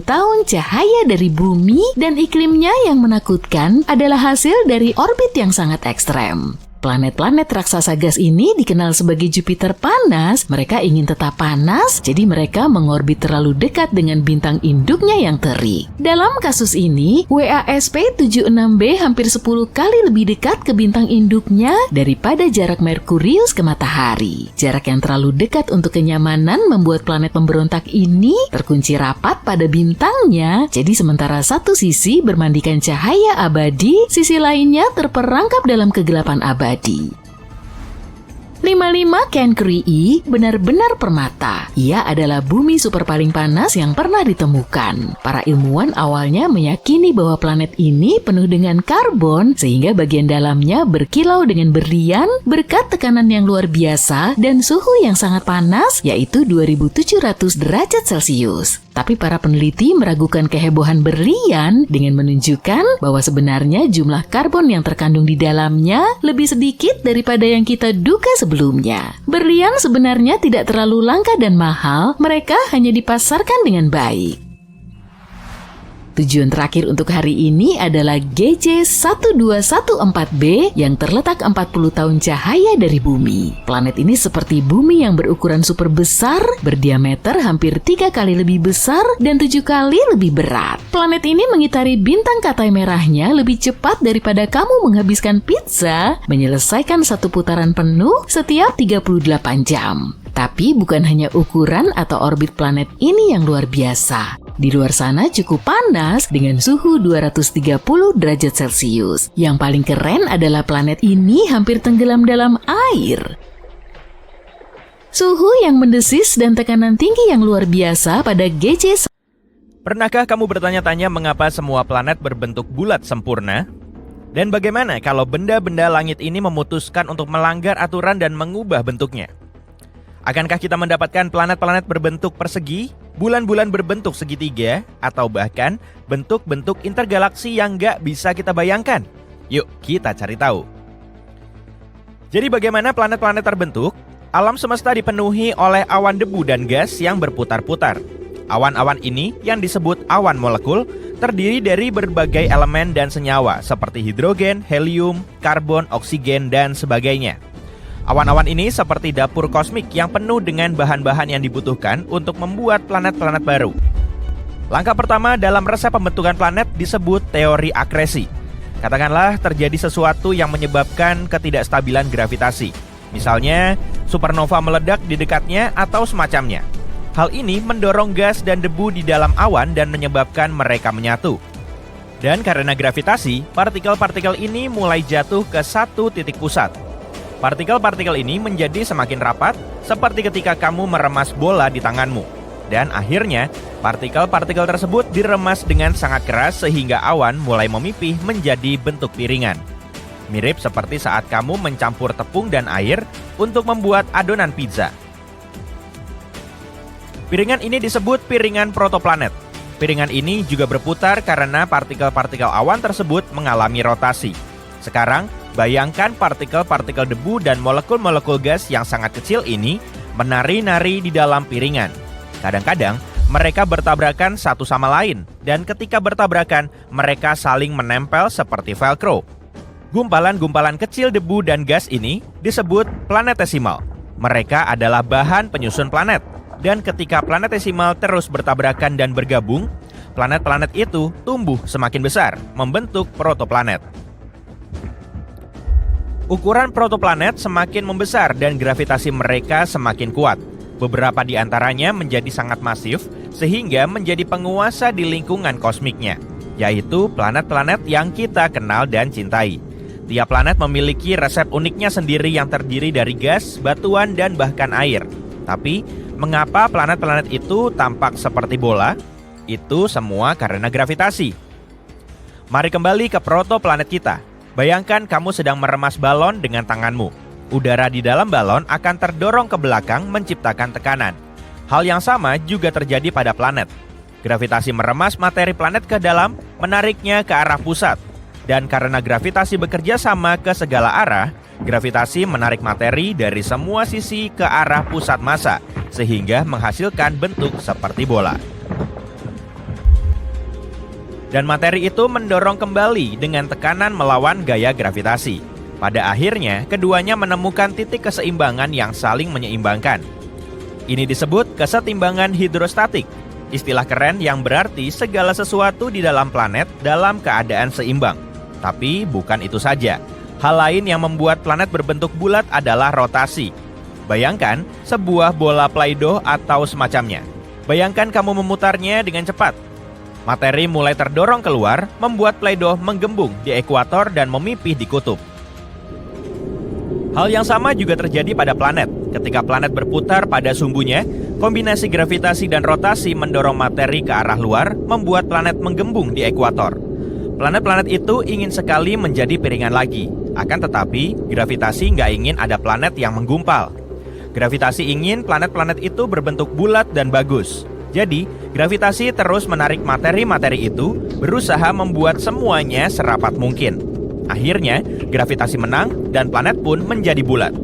tahun cahaya dari bumi dan iklimnya yang menakutkan adalah hasil dari orbit yang sangat ekstrem. Planet-planet raksasa gas ini dikenal sebagai Jupiter panas. Mereka ingin tetap panas, jadi mereka mengorbit terlalu dekat dengan bintang induknya yang terik. Dalam kasus ini, WASP 76b hampir 10 kali lebih dekat ke bintang induknya daripada jarak Merkurius ke matahari. Jarak yang terlalu dekat untuk kenyamanan membuat planet pemberontak ini terkunci rapat pada bintangnya. Jadi sementara satu sisi bermandikan cahaya abadi, sisi lainnya terperangkap dalam kegelapan abadi. 55 Cancri benar-benar permata. Ia adalah bumi super paling panas yang pernah ditemukan. Para ilmuwan awalnya meyakini bahwa planet ini penuh dengan karbon sehingga bagian dalamnya berkilau dengan berlian berkat tekanan yang luar biasa dan suhu yang sangat panas yaitu 2700 derajat Celcius. Tapi para peneliti meragukan kehebohan berlian dengan menunjukkan bahwa sebenarnya jumlah karbon yang terkandung di dalamnya lebih sedikit daripada yang kita duga sebelumnya. Berlian sebenarnya tidak terlalu langka dan mahal, mereka hanya dipasarkan dengan baik. Tujuan terakhir untuk hari ini adalah GC1214b yang terletak 40 tahun cahaya dari bumi. Planet ini seperti bumi yang berukuran super besar, berdiameter hampir 3 kali lebih besar dan 7 kali lebih berat. Planet ini mengitari bintang Katai merahnya lebih cepat daripada kamu menghabiskan pizza, menyelesaikan satu putaran penuh setiap 38 jam. Tapi bukan hanya ukuran atau orbit planet ini yang luar biasa. Di luar sana cukup panas dengan suhu 230 derajat Celcius. Yang paling keren adalah planet ini hampir tenggelam dalam air. Suhu yang mendesis dan tekanan tinggi yang luar biasa pada GC. Pernahkah kamu bertanya-tanya mengapa semua planet berbentuk bulat sempurna? Dan bagaimana kalau benda-benda langit ini memutuskan untuk melanggar aturan dan mengubah bentuknya? Akankah kita mendapatkan planet-planet berbentuk persegi, bulan-bulan berbentuk segitiga, atau bahkan bentuk-bentuk intergalaksi yang nggak bisa kita bayangkan? Yuk, kita cari tahu. Jadi bagaimana planet-planet terbentuk? Alam semesta dipenuhi oleh awan debu dan gas yang berputar-putar. Awan-awan ini yang disebut awan molekul terdiri dari berbagai elemen dan senyawa seperti hidrogen, helium, karbon, oksigen, dan sebagainya. Awan-awan ini seperti dapur kosmik yang penuh dengan bahan-bahan yang dibutuhkan untuk membuat planet-planet baru. Langkah pertama dalam resep pembentukan planet disebut teori akresi. Katakanlah terjadi sesuatu yang menyebabkan ketidakstabilan gravitasi. Misalnya, supernova meledak di dekatnya atau semacamnya. Hal ini mendorong gas dan debu di dalam awan dan menyebabkan mereka menyatu. Dan karena gravitasi, partikel-partikel ini mulai jatuh ke satu titik pusat. Partikel-partikel ini menjadi semakin rapat, seperti ketika kamu meremas bola di tanganmu. Dan akhirnya, partikel-partikel tersebut diremas dengan sangat keras sehingga awan mulai memipih menjadi bentuk piringan. Mirip seperti saat kamu mencampur tepung dan air untuk membuat adonan pizza. Piringan ini disebut piringan protoplanet. Piringan ini juga berputar karena partikel-partikel awan tersebut mengalami rotasi. Sekarang, bayangkan partikel-partikel debu dan molekul-molekul gas yang sangat kecil ini menari-nari di dalam piringan. Kadang-kadang, mereka bertabrakan satu sama lain, dan ketika bertabrakan, mereka saling menempel seperti velcro. Gumpalan-gumpalan kecil debu dan gas ini disebut planetesimal. Mereka adalah bahan penyusun planet. Dan ketika planetesimal terus bertabrakan dan bergabung, planet-planet itu tumbuh semakin besar, membentuk protoplanet. Ukuran protoplanet semakin membesar dan gravitasi mereka semakin kuat. Beberapa di antaranya menjadi sangat masif, sehingga menjadi penguasa di lingkungan kosmiknya, yaitu planet-planet yang kita kenal dan cintai. Tiap planet memiliki resep uniknya sendiri yang terdiri dari gas, batuan, dan bahkan air. Tapi, mengapa planet-planet itu tampak seperti bola? Itu semua karena gravitasi. Mari kembali ke protoplanet kita. Bayangkan kamu sedang meremas balon dengan tanganmu. Udara di dalam balon akan terdorong ke belakang menciptakan tekanan. Hal yang sama juga terjadi pada planet. Gravitasi meremas materi planet ke dalam, menariknya ke arah pusat. Dan karena gravitasi bekerja sama ke segala arah, gravitasi menarik materi dari semua sisi ke arah pusat massa, sehingga menghasilkan bentuk seperti bola. Dan materi itu mendorong kembali dengan tekanan melawan gaya gravitasi. Pada akhirnya, keduanya menemukan titik keseimbangan yang saling menyeimbangkan. Ini disebut kesetimbangan hidrostatik, istilah keren yang berarti segala sesuatu di dalam planet dalam keadaan seimbang. Tapi bukan itu saja. Hal lain yang membuat planet berbentuk bulat adalah rotasi. Bayangkan sebuah bola Play-Doh atau semacamnya. Bayangkan kamu memutarnya dengan cepat. Materi mulai terdorong keluar, membuat Play-Doh menggembung di ekuator dan memipih di kutub. Hal yang sama juga terjadi pada planet. Ketika planet berputar pada sumbunya, kombinasi gravitasi dan rotasi mendorong materi ke arah luar, membuat planet menggembung di ekuator. Planet-planet itu ingin sekali menjadi piringan lagi. Akan tetapi, gravitasi nggak ingin ada planet yang menggumpal. Gravitasi ingin planet-planet itu berbentuk bulat dan bagus. Jadi, gravitasi terus menarik materi-materi itu, berusaha membuat semuanya serapat mungkin. Akhirnya, gravitasi menang dan planet pun menjadi bulat.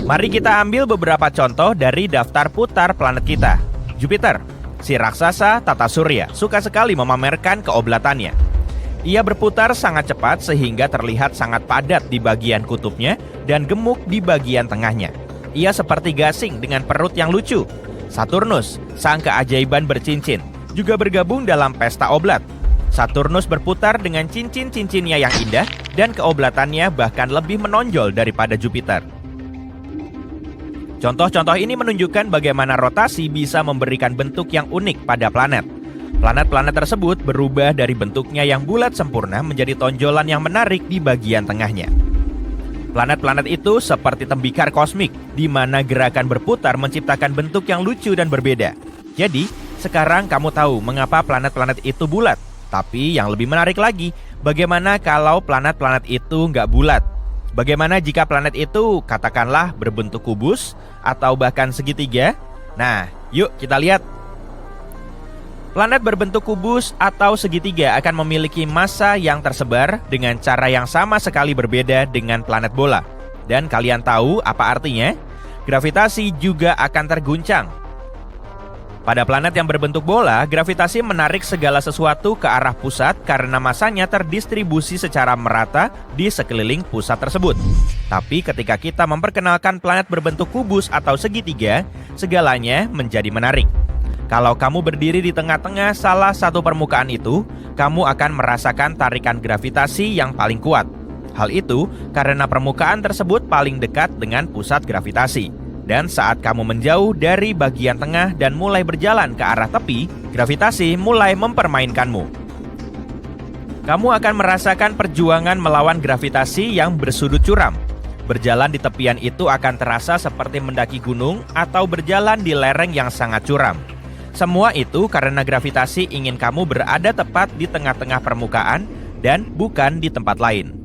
Mari kita ambil beberapa contoh dari daftar putar planet kita. Jupiter, si raksasa tata surya, suka sekali memamerkan keoblatannya. Ia berputar sangat cepat sehingga terlihat sangat padat di bagian kutubnya dan gemuk di bagian tengahnya. Ia seperti gasing dengan perut yang lucu. Saturnus, sang keajaiban bercincin, juga bergabung dalam pesta oblat. Saturnus berputar dengan cincin-cincinnya yang indah dan keoblatannya bahkan lebih menonjol daripada Jupiter. Contoh-contoh ini menunjukkan bagaimana rotasi bisa memberikan bentuk yang unik pada planet. Planet-planet tersebut berubah dari bentuknya yang bulat sempurna menjadi tonjolan yang menarik di bagian tengahnya. Planet-planet itu seperti tembikar kosmik, di mana gerakan berputar menciptakan bentuk yang lucu dan berbeda. Jadi, sekarang kamu tahu mengapa planet-planet itu bulat. Tapi yang lebih menarik lagi, bagaimana kalau planet-planet itu nggak bulat? Bagaimana jika planet itu katakanlah berbentuk kubus atau bahkan segitiga? Nah, yuk kita lihat. Planet berbentuk kubus atau segitiga akan memiliki massa yang tersebar dengan cara yang sama sekali berbeda dengan planet bola. Dan kalian tahu apa artinya? Gravitasi juga akan terguncang. Pada planet yang berbentuk bola, gravitasi menarik segala sesuatu ke arah pusat karena masanya terdistribusi secara merata di sekeliling pusat tersebut. Tapi ketika kita memperkenalkan planet berbentuk kubus atau segitiga, segalanya menjadi menarik. Kalau kamu berdiri di tengah-tengah salah satu permukaan itu, kamu akan merasakan tarikan gravitasi yang paling kuat. Hal itu karena permukaan tersebut paling dekat dengan pusat gravitasi. Dan saat kamu menjauh dari bagian tengah dan mulai berjalan ke arah tepi, gravitasi mulai mempermainkanmu. Kamu akan merasakan perjuangan melawan gravitasi yang bersudut curam. Berjalan di tepian itu akan terasa seperti mendaki gunung atau berjalan di lereng yang sangat curam. Semua itu karena gravitasi ingin kamu berada tepat di tengah-tengah permukaan dan bukan di tempat lain.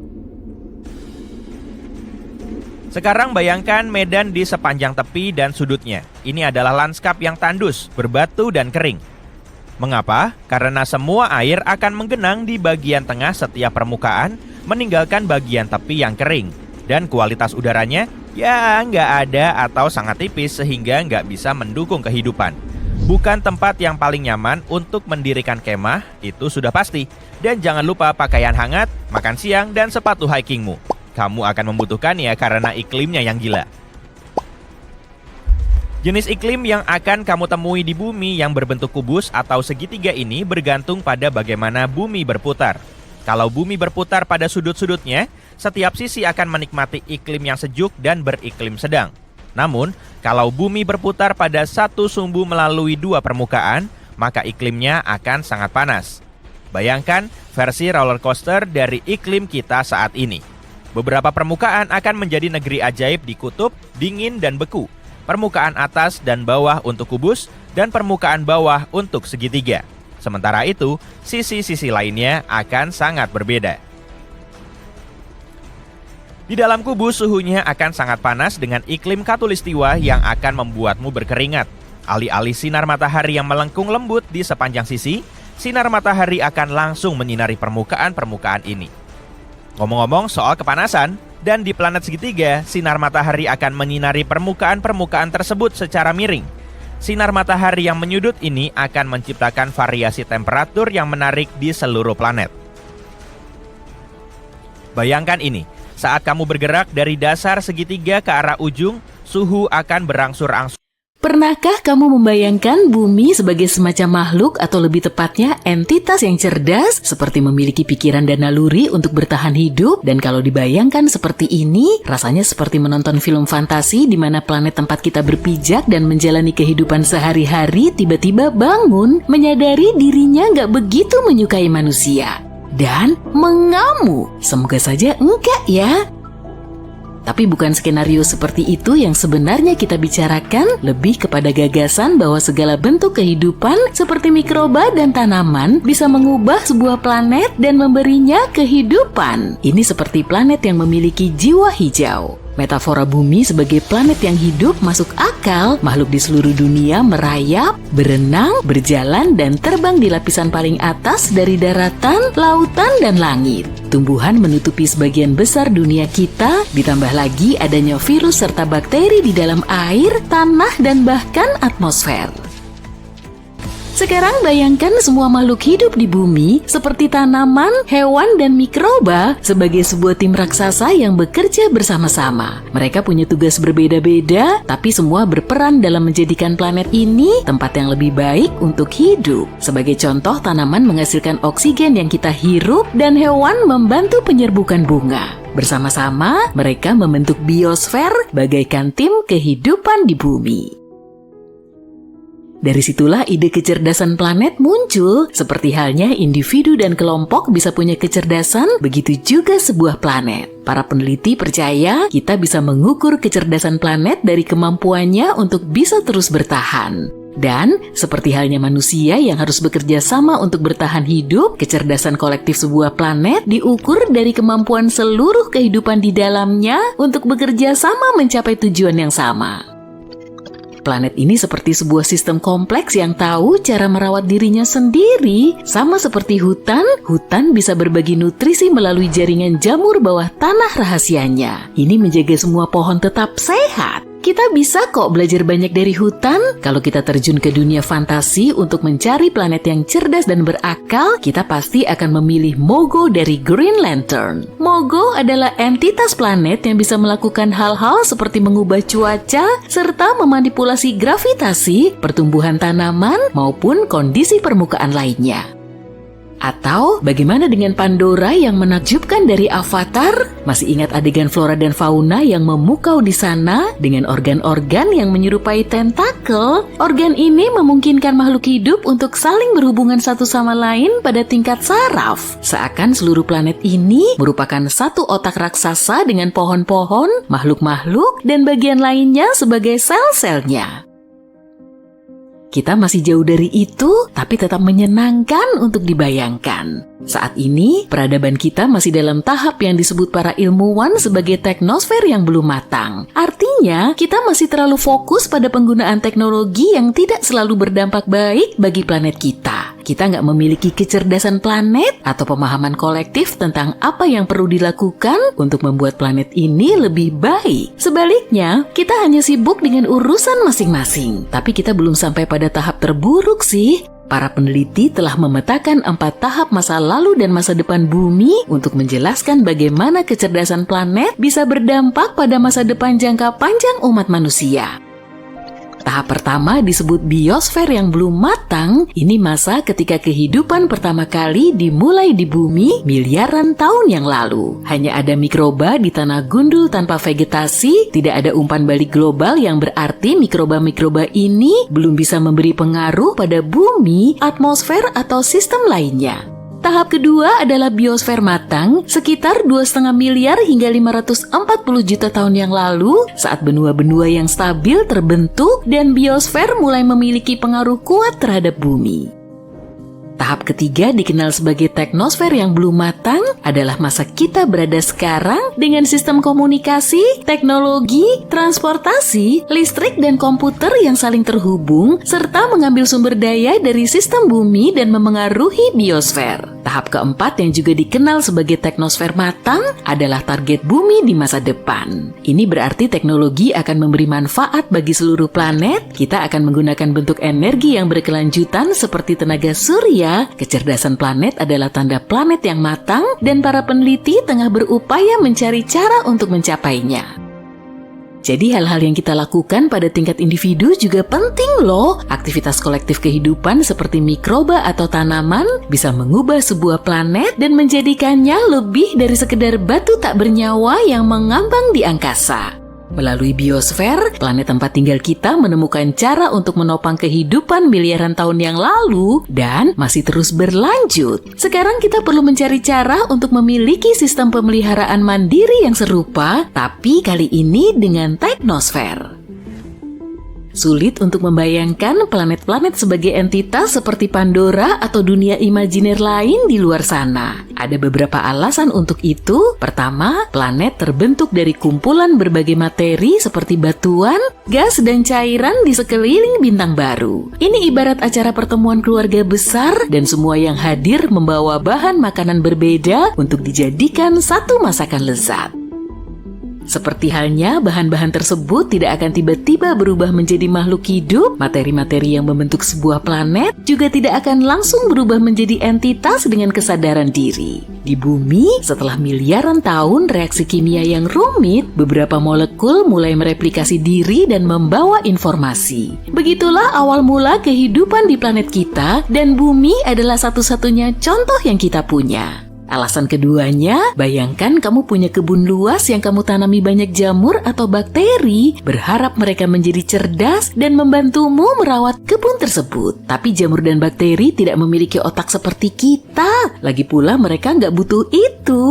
Sekarang bayangkan medan di sepanjang tepi dan sudutnya. Ini adalah lanskap yang tandus, berbatu dan kering. Mengapa? Karena semua air akan menggenang di bagian tengah setiap permukaan, meninggalkan bagian tepi yang kering. Dan kualitas udaranya, ya nggak ada atau sangat tipis sehingga nggak bisa mendukung kehidupan. Bukan tempat yang paling nyaman untuk mendirikan kemah, itu sudah pasti. Dan jangan lupa pakaian hangat, makan siang, dan sepatu hikingmu. Kamu akan membutuhkannya karena iklimnya yang gila. Jenis iklim yang akan kamu temui di bumi yang berbentuk kubus atau segitiga ini bergantung pada bagaimana bumi berputar. Kalau bumi berputar pada sudut-sudutnya, setiap sisi akan menikmati iklim yang sejuk dan beriklim sedang. Namun, kalau bumi berputar pada satu sumbu melalui dua permukaan, maka iklimnya akan sangat panas. Bayangkan versi roller coaster dari iklim kita saat ini. Beberapa permukaan akan menjadi negeri ajaib di kutub, dingin dan beku. Permukaan atas dan bawah untuk kubus, dan permukaan bawah untuk segitiga. Sementara itu, sisi-sisi lainnya akan sangat berbeda. Di dalam kubus, suhunya akan sangat panas dengan iklim khatulistiwa yang akan membuatmu berkeringat. Alih-alih sinar matahari yang melengkung lembut di sepanjang sisi, sinar matahari akan langsung menyinari permukaan-permukaan ini. Ngomong-ngomong soal kepanasan, dan di planet segitiga, sinar matahari akan menyinari permukaan-permukaan tersebut secara miring. Sinar matahari yang menyudut ini akan menciptakan variasi temperatur yang menarik di seluruh planet. Bayangkan ini, saat kamu bergerak dari dasar segitiga ke arah ujung, suhu akan berangsur-angsur. Pernahkah kamu membayangkan bumi sebagai semacam makhluk atau lebih tepatnya entitas yang cerdas seperti memiliki pikiran dan naluri untuk bertahan hidup? Dan kalau dibayangkan seperti ini, rasanya seperti menonton film fantasi di mana planet tempat kita berpijak dan menjalani kehidupan sehari-hari tiba-tiba bangun menyadari dirinya nggak begitu menyukai manusia dan mengamuk. Semoga saja enggak ya. Tapi bukan skenario seperti itu yang sebenarnya kita bicarakan, lebih kepada gagasan bahwa segala bentuk kehidupan seperti mikroba dan tanaman bisa mengubah sebuah planet dan memberinya kehidupan. Ini seperti planet yang memiliki jiwa hijau. Metafora bumi sebagai planet yang hidup masuk akal. Makhluk di seluruh dunia merayap, berenang, berjalan, dan terbang di lapisan paling atas dari daratan, lautan, dan langit. Tumbuhan menutupi sebagian besar dunia kita, ditambah lagi adanya virus serta bakteri di dalam air, tanah, dan bahkan atmosfer. Sekarang bayangkan semua makhluk hidup di bumi seperti tanaman, hewan, dan mikroba sebagai sebuah tim raksasa yang bekerja bersama-sama. Mereka punya tugas berbeda-beda, tapi semua berperan dalam menjadikan planet ini tempat yang lebih baik untuk hidup. Sebagai contoh, tanaman menghasilkan oksigen yang kita hirup dan hewan membantu penyerbukan bunga. Bersama-sama, mereka membentuk biosfer bagaikan tim kehidupan di bumi. Dari situlah ide kecerdasan planet muncul, seperti halnya individu dan kelompok bisa punya kecerdasan, begitu juga sebuah planet. Para peneliti percaya kita bisa mengukur kecerdasan planet dari kemampuannya untuk bisa terus bertahan. Dan seperti halnya manusia yang harus bekerja sama untuk bertahan hidup, kecerdasan kolektif sebuah planet diukur dari kemampuan seluruh kehidupan di dalamnya untuk bekerja sama mencapai tujuan yang sama. Planet ini seperti sebuah sistem kompleks yang tahu cara merawat dirinya sendiri. Sama seperti hutan bisa berbagi nutrisi melalui jaringan jamur bawah tanah rahasianya. Ini menjaga semua pohon tetap sehat. Kita bisa kok belajar banyak dari hutan. Kalau kita terjun ke dunia fantasi untuk mencari planet yang cerdas dan berakal, kita pasti akan memilih Mogo dari Green Lantern. Mogo adalah entitas planet yang bisa melakukan hal-hal seperti mengubah cuaca, serta memanipulasi gravitasi, pertumbuhan tanaman, maupun kondisi permukaan lainnya. Atau bagaimana dengan Pandora yang menakjubkan dari Avatar? Masih ingat adegan flora dan fauna yang memukau di sana dengan organ-organ yang menyerupai tentakel? Organ ini memungkinkan makhluk hidup untuk saling berhubungan satu sama lain pada tingkat saraf. Seakan seluruh planet ini merupakan satu otak raksasa dengan pohon-pohon, makhluk-makhluk, dan bagian lainnya sebagai sel-selnya. Kita masih jauh dari itu, tapi tetap menyenangkan untuk dibayangkan. Saat ini, peradaban kita masih dalam tahap yang disebut para ilmuwan sebagai teknosfer yang belum matang. Artinya, kita masih terlalu fokus pada penggunaan teknologi yang tidak selalu berdampak baik bagi planet kita. Kita nggak memiliki kecerdasan planet atau pemahaman kolektif tentang apa yang perlu dilakukan untuk membuat planet ini lebih baik. Sebaliknya, kita hanya sibuk dengan urusan masing-masing. Tapi kita belum sampai pada tahap terburuk sih. Para peneliti telah memetakan 4 tahap masa lalu dan masa depan bumi untuk menjelaskan bagaimana kecerdasan planet bisa berdampak pada masa depan jangka panjang umat manusia. Tahap pertama disebut biosfer yang belum matang. Ini masa ketika kehidupan pertama kali dimulai di bumi miliaran tahun yang lalu. Hanya ada mikroba di tanah gundul tanpa vegetasi, tidak ada umpan balik global yang berarti mikroba-mikroba ini belum bisa memberi pengaruh pada bumi, atmosfer, atau sistem lainnya. Tahap kedua adalah biosfer matang, sekitar 2,5 miliar hingga 540 juta tahun yang lalu, saat benua-benua yang stabil terbentuk dan biosfer mulai memiliki pengaruh kuat terhadap bumi. Tahap ketiga dikenal sebagai teknosfer yang belum matang adalah masa kita berada sekarang dengan sistem komunikasi, teknologi, transportasi, listrik, dan komputer yang saling terhubung serta mengambil sumber daya dari sistem bumi dan memengaruhi biosfer. Tahap keempat yang juga dikenal sebagai teknosfer matang adalah target bumi di masa depan. Ini berarti teknologi akan memberi manfaat bagi seluruh planet. Kita akan menggunakan bentuk energi yang berkelanjutan seperti tenaga surya. Kecerdasan planet adalah tanda planet yang matang dan para peneliti tengah berupaya mencari cara untuk mencapainya. Jadi hal-hal yang kita lakukan pada tingkat individu juga penting loh. Aktivitas kolektif kehidupan seperti mikroba atau tanaman bisa mengubah sebuah planet dan menjadikannya lebih dari sekedar batu tak bernyawa yang mengambang di angkasa. Melalui biosfer, planet tempat tinggal kita menemukan cara untuk menopang kehidupan miliaran tahun yang lalu dan masih terus berlanjut. Sekarang kita perlu mencari cara untuk memiliki sistem pemeliharaan mandiri yang serupa, tapi kali ini dengan teknosfer. Sulit untuk membayangkan planet-planet sebagai entitas seperti Pandora atau dunia imajiner lain di luar sana. Ada beberapa alasan untuk itu. Pertama, planet terbentuk dari kumpulan berbagai materi seperti batuan, gas, dan cairan di sekeliling bintang baru. Ini ibarat acara pertemuan keluarga besar dan semua yang hadir membawa bahan makanan berbeda untuk dijadikan satu masakan lezat. Seperti halnya bahan-bahan tersebut tidak akan tiba-tiba berubah menjadi makhluk hidup, materi-materi yang membentuk sebuah planet juga tidak akan langsung berubah menjadi entitas dengan kesadaran diri. Di bumi, setelah miliaran tahun reaksi kimia yang rumit, beberapa molekul mulai mereplikasi diri dan membawa informasi. Begitulah awal mula kehidupan di planet kita, dan bumi adalah satu-satunya contoh yang kita punya. Alasan keduanya, bayangkan kamu punya kebun luas yang kamu tanami banyak jamur atau bakteri, berharap mereka menjadi cerdas dan membantumu merawat kebun tersebut. Tapi jamur dan bakteri tidak memiliki otak seperti kita. Lagi pula mereka nggak butuh itu.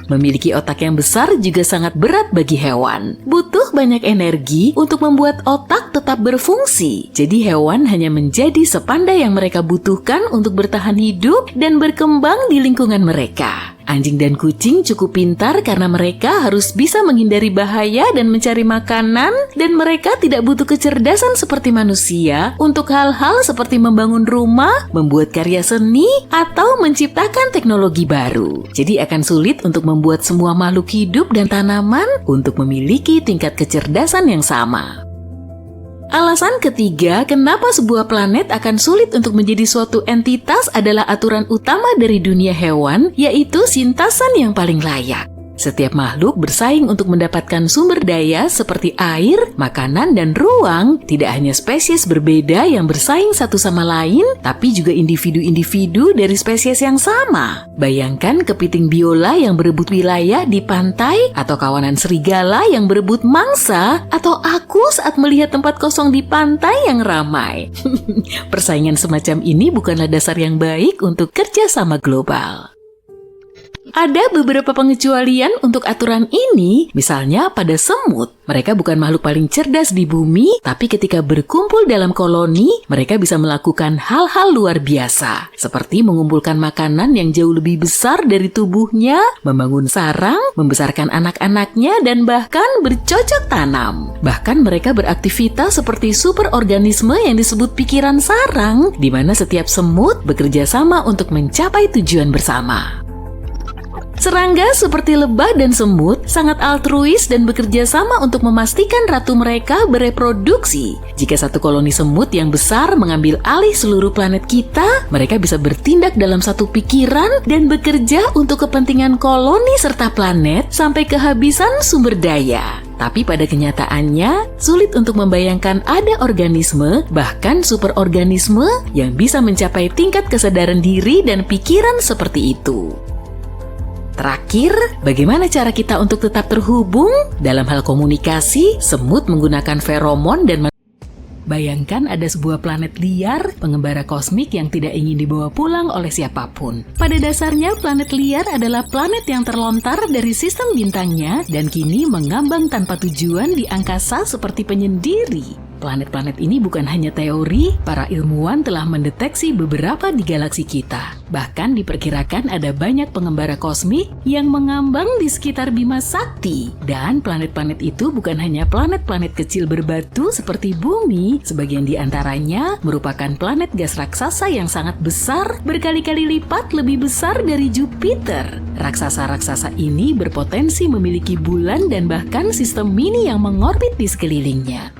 Memiliki otak yang besar juga sangat berat bagi hewan. Butuh banyak energi untuk membuat otak tetap berfungsi. Jadi hewan hanya menjadi sepandai yang mereka butuhkan untuk bertahan hidup dan berkembang di lingkungan mereka. Anjing dan kucing cukup pintar karena mereka harus bisa menghindari bahaya dan mencari makanan, dan mereka tidak butuh kecerdasan seperti manusia untuk hal-hal seperti membangun rumah, membuat karya seni, atau menciptakan teknologi baru. Jadi akan sulit untuk membuat semua makhluk hidup dan tanaman untuk memiliki tingkat kecerdasan yang sama. Alasan ketiga, kenapa sebuah planet akan sulit untuk menjadi suatu entitas adalah aturan utama dari dunia hewan, yaitu sintasan yang paling layak. Setiap makhluk bersaing untuk mendapatkan sumber daya seperti air, makanan, dan ruang. Tidak hanya spesies berbeda yang bersaing satu sama lain, tapi juga individu-individu dari spesies yang sama. Bayangkan kepiting biola yang berebut wilayah di pantai, atau kawanan serigala yang berebut mangsa, atau aku saat melihat tempat kosong di pantai yang ramai. Persaingan semacam ini bukanlah dasar yang baik untuk kerjasama global. Ada beberapa pengecualian untuk aturan ini, misalnya pada semut. Mereka bukan makhluk paling cerdas di bumi, tapi ketika berkumpul dalam koloni, mereka bisa melakukan hal-hal luar biasa, seperti mengumpulkan makanan yang jauh lebih besar dari tubuhnya, membangun sarang, membesarkan anak-anaknya, dan bahkan bercocok tanam. Bahkan mereka beraktivitas seperti superorganisme yang disebut pikiran sarang, di mana setiap semut bekerja sama untuk mencapai tujuan bersama. Serangga seperti lebah dan semut sangat altruis dan bekerja sama untuk memastikan ratu mereka bereproduksi. Jika satu koloni semut yang besar mengambil alih seluruh planet kita, mereka bisa bertindak dalam satu pikiran dan bekerja untuk kepentingan koloni serta planet sampai kehabisan sumber daya. Tapi pada kenyataannya, sulit untuk membayangkan ada organisme, bahkan superorganisme, yang bisa mencapai tingkat kesadaran diri dan pikiran seperti itu. Terakhir, bagaimana cara kita untuk tetap terhubung? Dalam hal komunikasi, semut menggunakan feromon dan bayangkan ada sebuah planet liar, pengembara kosmik yang tidak ingin dibawa pulang oleh siapapun. Pada dasarnya, planet liar adalah planet yang terlontar dari sistem bintangnya dan kini mengambang tanpa tujuan di angkasa seperti penyendiri. Planet-planet ini bukan hanya teori, para ilmuwan telah mendeteksi beberapa di galaksi kita. Bahkan diperkirakan ada banyak pengembara kosmik yang mengambang di sekitar Bima Sakti. Dan planet-planet itu bukan hanya planet-planet kecil berbatu seperti Bumi, sebagian di antaranya merupakan planet gas raksasa yang sangat besar, berkali-kali lipat lebih besar dari Jupiter. Raksasa-raksasa ini berpotensi memiliki bulan dan bahkan sistem mini yang mengorbit di sekelilingnya.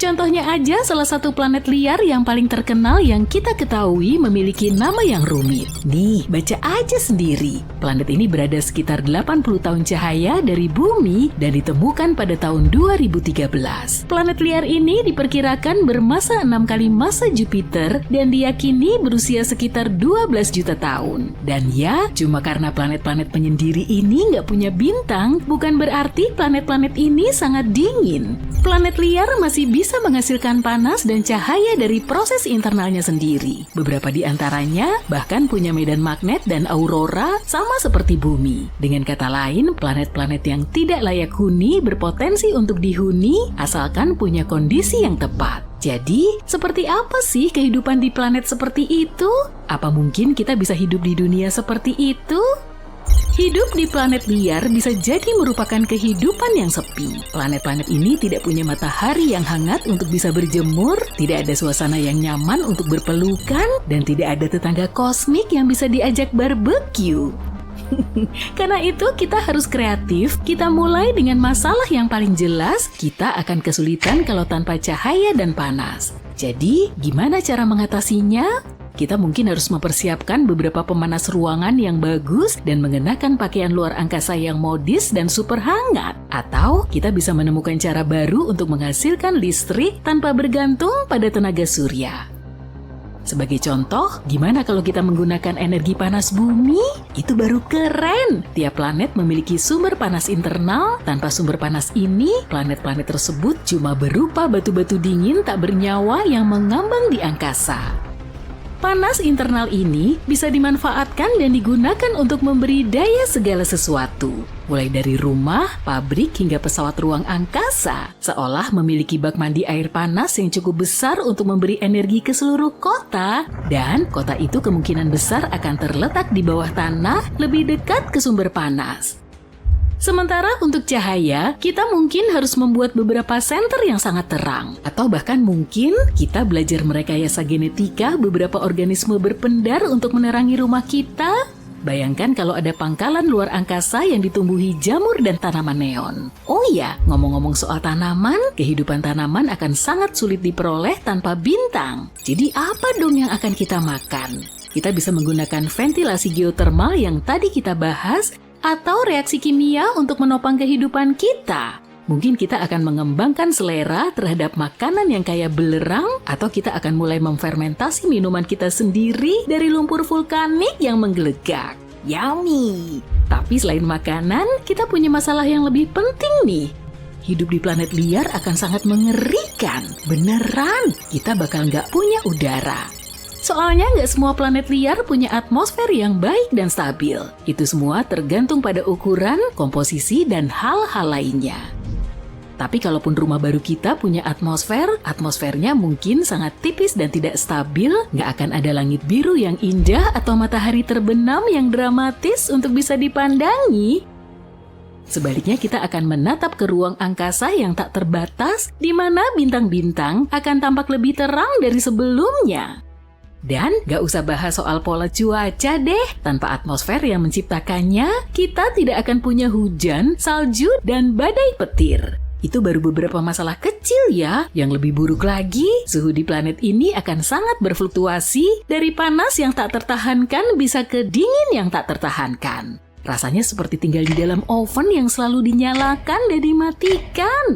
Contohnya aja salah satu planet liar yang paling terkenal yang kita ketahui memiliki nama yang rumit. Nih, baca aja sendiri. Planet ini berada sekitar 80 tahun cahaya dari Bumi dan ditemukan pada tahun 2013. Planet liar ini diperkirakan bermasa 6 kali masa Jupiter dan diyakini berusia sekitar 12 juta tahun. Dan ya, cuma karena planet-planet penyendiri ini nggak punya bintang, bukan berarti planet-planet ini sangat dingin. Planet liar masih bisa menghasilkan panas dan cahaya dari proses internalnya sendiri. Beberapa di antaranya bahkan punya medan magnet dan aurora sama seperti Bumi. Dengan kata lain, planet-planet yang tidak layak huni berpotensi untuk dihuni asalkan punya kondisi yang tepat. Jadi, seperti apa sih kehidupan di planet seperti itu? Apa mungkin kita bisa hidup di dunia seperti itu? Hidup di planet liar bisa jadi merupakan kehidupan yang sepi. Planet-planet ini tidak punya matahari yang hangat untuk bisa berjemur, tidak ada suasana yang nyaman untuk berpelukan, dan tidak ada tetangga kosmik yang bisa diajak barbecue. Karena itu kita harus kreatif, kita mulai dengan masalah yang paling jelas, kita akan kesulitan kalau tanpa cahaya dan panas. Jadi, gimana cara mengatasinya? Kita mungkin harus mempersiapkan beberapa pemanas ruangan yang bagus dan mengenakan pakaian luar angkasa yang modis dan super hangat. Atau kita bisa menemukan cara baru untuk menghasilkan listrik tanpa bergantung pada tenaga surya. Sebagai contoh, gimana kalau kita menggunakan energi panas bumi? Itu baru keren! Tiap planet memiliki sumber panas internal. Tanpa sumber panas ini, planet-planet tersebut cuma berupa batu-batu dingin tak bernyawa yang mengambang di angkasa. Panas internal ini bisa dimanfaatkan dan digunakan untuk memberi daya segala sesuatu. Mulai dari rumah, pabrik, hingga pesawat ruang angkasa. Seolah memiliki bak mandi air panas yang cukup besar untuk memberi energi ke seluruh kota. Dan kota itu kemungkinan besar akan terletak di bawah tanah lebih dekat ke sumber panas. Sementara untuk cahaya, kita mungkin harus membuat beberapa senter yang sangat terang. Atau bahkan mungkin kita belajar merekayasa genetika beberapa organisme berpendar untuk menerangi rumah kita. Bayangkan kalau ada pangkalan luar angkasa yang ditumbuhi jamur dan tanaman neon. Oh iya, ngomong-ngomong soal tanaman, kehidupan tanaman akan sangat sulit diperoleh tanpa bintang. Jadi apa dong yang akan kita makan? Kita bisa menggunakan ventilasi geotermal yang tadi kita bahas, atau reaksi kimia untuk menopang kehidupan kita. Mungkin kita akan mengembangkan selera terhadap makanan yang kaya belerang, atau kita akan mulai memfermentasi minuman kita sendiri dari lumpur vulkanik yang menggelegak. Yummy! Tapi selain makanan, kita punya masalah yang lebih penting nih. Hidup di planet liar akan sangat mengerikan. Beneran, kita bakal nggak punya udara. Soalnya nggak semua planet liar punya atmosfer yang baik dan stabil. Itu semua tergantung pada ukuran, komposisi, dan hal-hal lainnya. Tapi kalaupun rumah baru kita punya atmosfernya mungkin sangat tipis dan tidak stabil, nggak akan ada langit biru yang indah atau matahari terbenam yang dramatis untuk bisa dipandangi. Sebaliknya kita akan menatap ke ruang angkasa yang tak terbatas, di mana bintang-bintang akan tampak lebih terang dari sebelumnya. Dan gak usah bahas soal pola cuaca deh. Tanpa atmosfer yang menciptakannya, kita tidak akan punya hujan, salju, dan badai petir. Itu baru beberapa masalah kecil ya. Yang lebih buruk lagi, suhu di planet ini akan sangat berfluktuasi dari panas yang tak tertahankan bisa ke dingin yang tak tertahankan. Rasanya seperti tinggal di dalam oven yang selalu dinyalakan dan dimatikan.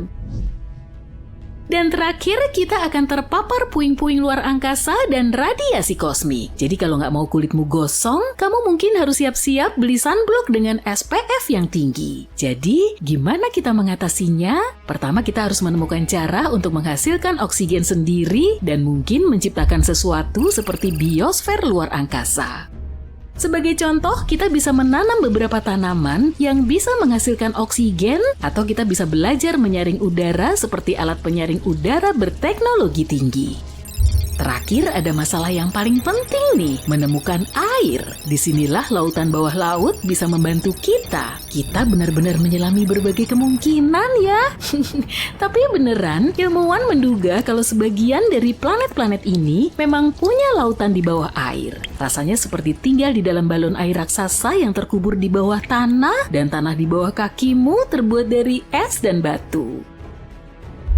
Dan terakhir, kita akan terpapar puing-puing luar angkasa dan radiasi kosmik. Jadi kalau nggak mau kulitmu gosong, kamu mungkin harus siap-siap beli sunblock dengan SPF yang tinggi. Jadi, gimana kita mengatasinya? Pertama, kita harus menemukan cara untuk menghasilkan oksigen sendiri dan mungkin menciptakan sesuatu seperti biosfer luar angkasa. Sebagai contoh, kita bisa menanam beberapa tanaman yang bisa menghasilkan oksigen, atau kita bisa belajar menyaring udara seperti alat penyaring udara berteknologi tinggi. Terakhir, ada masalah yang paling penting nih, menemukan air. Disinilah lautan bawah laut bisa membantu kita. Kita benar-benar menyelami berbagai kemungkinan ya. Tapi beneran, ilmuwan menduga kalau sebagian dari planet-planet ini memang punya lautan di bawah air. Rasanya seperti tinggal di dalam balon air raksasa yang terkubur di bawah tanah, dan tanah di bawah kakimu terbuat dari es dan batu.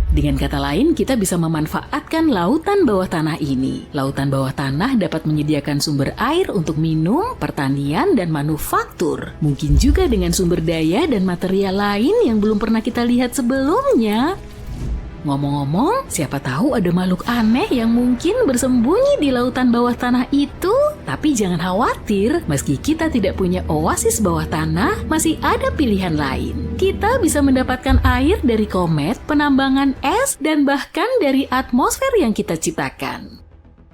Dengan kata lain, kita bisa memanfaatkan lautan bawah tanah ini. Lautan bawah tanah dapat menyediakan sumber air untuk minum, pertanian, dan manufaktur. Mungkin juga dengan sumber daya dan material lain yang belum pernah kita lihat sebelumnya. Ngomong-ngomong, siapa tahu ada makhluk aneh yang mungkin bersembunyi di lautan bawah tanah itu. Tapi jangan khawatir, meski kita tidak punya oasis bawah tanah, masih ada pilihan lain. Kita bisa mendapatkan air dari komet, penambangan es, dan bahkan dari atmosfer yang kita ciptakan.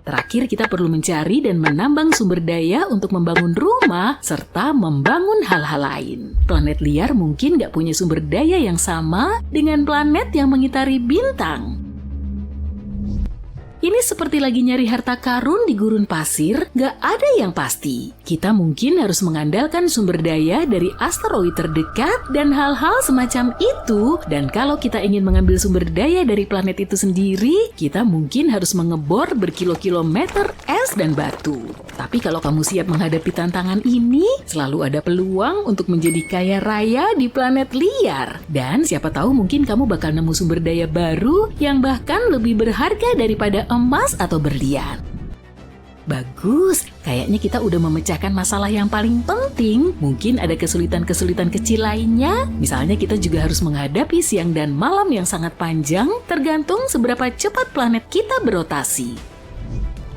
Terakhir, kita perlu mencari dan menambang sumber daya untuk membangun rumah serta membangun hal-hal lain. Planet liar mungkin nggak punya sumber daya yang sama dengan planet yang mengitari bintang. Ini seperti lagi nyari harta karun di gurun pasir, gak ada yang pasti. Kita mungkin harus mengandalkan sumber daya dari asteroid terdekat dan hal-hal semacam itu. Dan kalau kita ingin mengambil sumber daya dari planet itu sendiri, kita mungkin harus mengebor berkilo-kilometer es dan batu. Tapi kalau kamu siap menghadapi tantangan ini, selalu ada peluang untuk menjadi kaya raya di planet liar. Dan siapa tahu mungkin kamu bakal nemu sumber daya baru yang bahkan lebih berharga daripada emas atau berlian. Bagus, kayaknya kita udah memecahkan masalah yang paling penting. Mungkin ada kesulitan-kesulitan kecil lainnya. Misalnya kita juga harus menghadapi siang dan malam yang sangat panjang, tergantung seberapa cepat planet kita berotasi.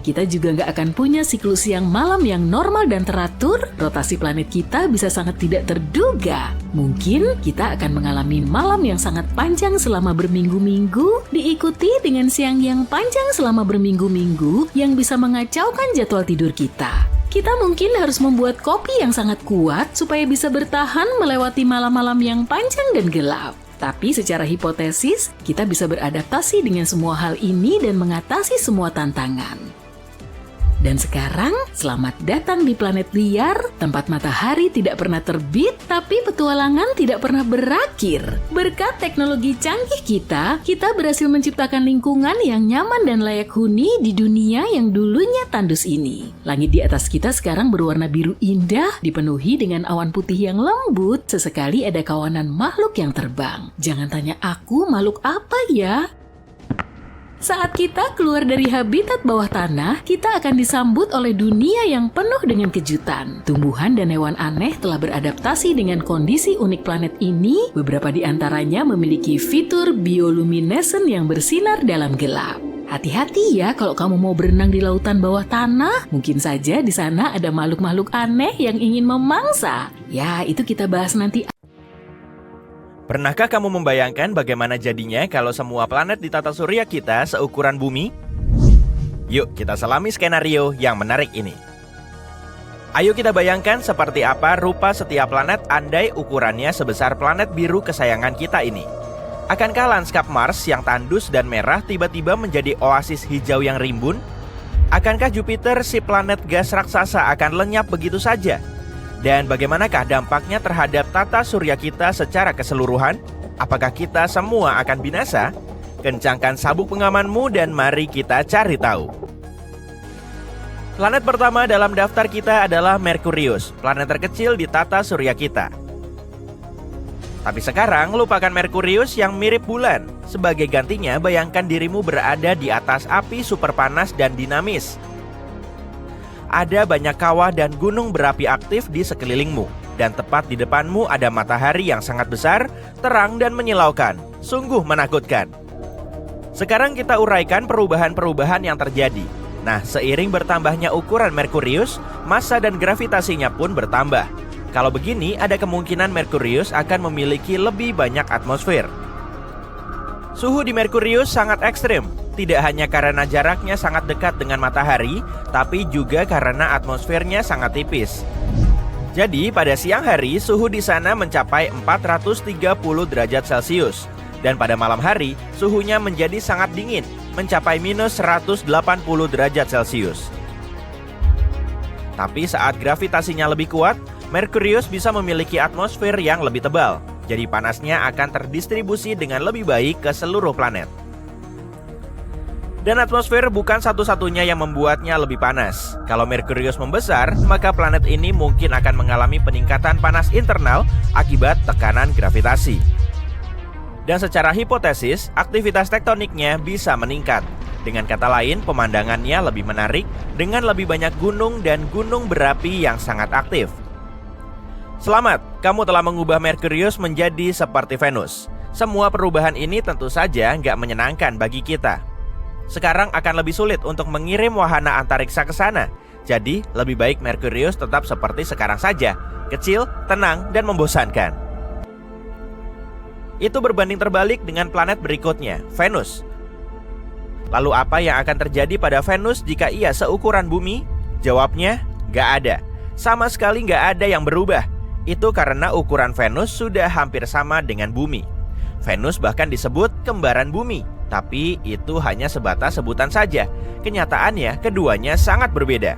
kita juga nggak akan punya siklus siang malam yang normal dan teratur. Rotasi planet kita bisa sangat tidak terduga. Mungkin kita akan mengalami malam yang sangat panjang selama berminggu-minggu, diikuti dengan siang yang panjang selama berminggu-minggu yang bisa mengacaukan jadwal tidur kita. Kita mungkin harus membuat kopi yang sangat kuat supaya bisa bertahan melewati malam-malam yang panjang dan gelap. Tapi secara hipotesis, kita bisa beradaptasi dengan semua hal ini dan mengatasi semua tantangan. Dan sekarang, selamat datang di planet liar, tempat matahari tidak pernah terbit, tapi petualangan tidak pernah berakhir. Berkat teknologi canggih kita berhasil menciptakan lingkungan yang nyaman dan layak huni di dunia yang dulunya tandus ini. Langit di atas kita sekarang berwarna biru indah, dipenuhi dengan awan putih yang lembut, sesekali ada kawanan makhluk yang terbang. Jangan tanya aku makhluk apa ya? Saat kita keluar dari habitat bawah tanah, kita akan disambut oleh dunia yang penuh dengan kejutan. Tumbuhan dan hewan aneh telah beradaptasi dengan kondisi unik planet ini. Beberapa di antaranya memiliki fitur bioluminescent yang bersinar dalam gelap. Hati-hati ya kalau kamu mau berenang di lautan bawah tanah. Mungkin saja di sana ada makhluk-makhluk aneh yang ingin memangsa. Ya, itu kita bahas nanti. Pernahkah kamu membayangkan bagaimana jadinya kalau semua planet di tata surya kita seukuran bumi? Yuk kita selami skenario yang menarik ini. Ayo kita bayangkan seperti apa rupa setiap planet andai ukurannya sebesar planet biru kesayangan kita ini. Akankah lanskap Mars yang tandus dan merah tiba-tiba menjadi oasis hijau yang rimbun? Akankah Jupiter, si planet gas raksasa, akan lenyap begitu saja? Dan bagaimanakah dampaknya terhadap tata surya kita secara keseluruhan? Apakah kita semua akan binasa? Kencangkan sabuk pengamanmu dan mari kita cari tahu. Planet pertama dalam daftar kita adalah Merkurius, planet terkecil di tata surya kita. Tapi sekarang lupakan Merkurius yang mirip bulan. Sebagai gantinya, bayangkan dirimu berada di atas api super panas dan dinamis. Ada banyak kawah dan gunung berapi aktif di sekelilingmu. Dan tepat di depanmu ada matahari yang sangat besar, terang dan menyilaukan. Sungguh menakutkan. Sekarang kita uraikan perubahan-perubahan yang terjadi. Nah, seiring bertambahnya ukuran Merkurius, massa dan gravitasinya pun bertambah. Kalau begini, ada kemungkinan Merkurius akan memiliki lebih banyak atmosfer. Suhu di Merkurius sangat ekstrim. Tidak hanya karena jaraknya sangat dekat dengan matahari, tapi juga karena atmosfernya sangat tipis. Jadi, pada siang hari, suhu di sana mencapai 430 derajat Celcius. Dan pada malam hari, suhunya menjadi sangat dingin, mencapai minus 180 derajat Celcius. Tapi saat gravitasinya lebih kuat, Merkurius bisa memiliki atmosfer yang lebih tebal. Jadi panasnya akan terdistribusi dengan lebih baik ke seluruh planet. Dan atmosfer bukan satu-satunya yang membuatnya lebih panas. Kalau Merkurius membesar, maka planet ini mungkin akan mengalami peningkatan panas internal akibat tekanan gravitasi. Dan secara hipotesis, aktivitas tektoniknya bisa meningkat. Dengan kata lain, pemandangannya lebih menarik dengan lebih banyak gunung dan gunung berapi yang sangat aktif. Selamat, kamu telah mengubah Merkurius menjadi seperti Venus. Semua perubahan ini tentu saja nggak menyenangkan bagi kita. Sekarang akan lebih sulit untuk mengirim wahana antariksa ke sana. Jadi, lebih baik Merkurius tetap seperti sekarang saja, kecil, tenang, dan membosankan. Itu berbanding terbalik dengan planet berikutnya, Venus. Lalu apa yang akan terjadi pada Venus jika ia seukuran bumi? Jawabnya, nggak ada. Sama sekali nggak ada yang berubah. Itu karena ukuran Venus sudah hampir sama dengan bumi. Venus bahkan disebut kembaran bumi. Tapi itu hanya sebatas sebutan saja. Kenyataannya keduanya sangat berbeda.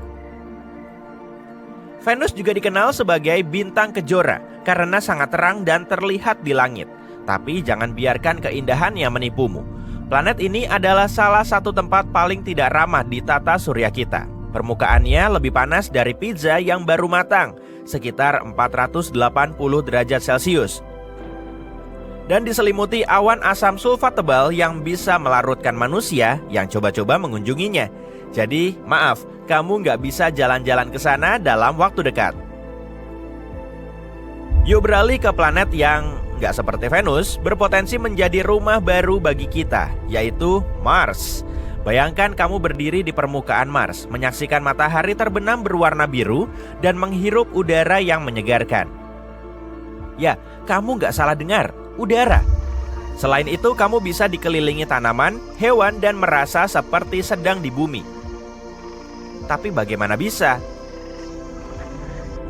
Venus juga dikenal sebagai bintang kejora karena sangat terang dan terlihat di langit. Tapi jangan biarkan keindahannya menipumu. Planet ini adalah salah satu tempat paling tidak ramah di tata surya kita. Permukaannya lebih panas dari pizza yang baru matang, sekitar 480 derajat Celcius. Dan diselimuti awan asam sulfat tebal yang bisa melarutkan manusia yang coba-coba mengunjunginya. Jadi, maaf, kamu nggak bisa jalan-jalan ke sana dalam waktu dekat. Yuk beralih ke planet yang nggak seperti Venus, berpotensi menjadi rumah baru bagi kita, yaitu Mars. Bayangkan kamu berdiri di permukaan Mars, menyaksikan matahari terbenam berwarna biru dan menghirup udara yang menyegarkan. Ya, kamu nggak salah dengar, udara. Selain itu, kamu bisa dikelilingi tanaman, hewan, dan merasa seperti sedang di bumi. Tapi bagaimana bisa?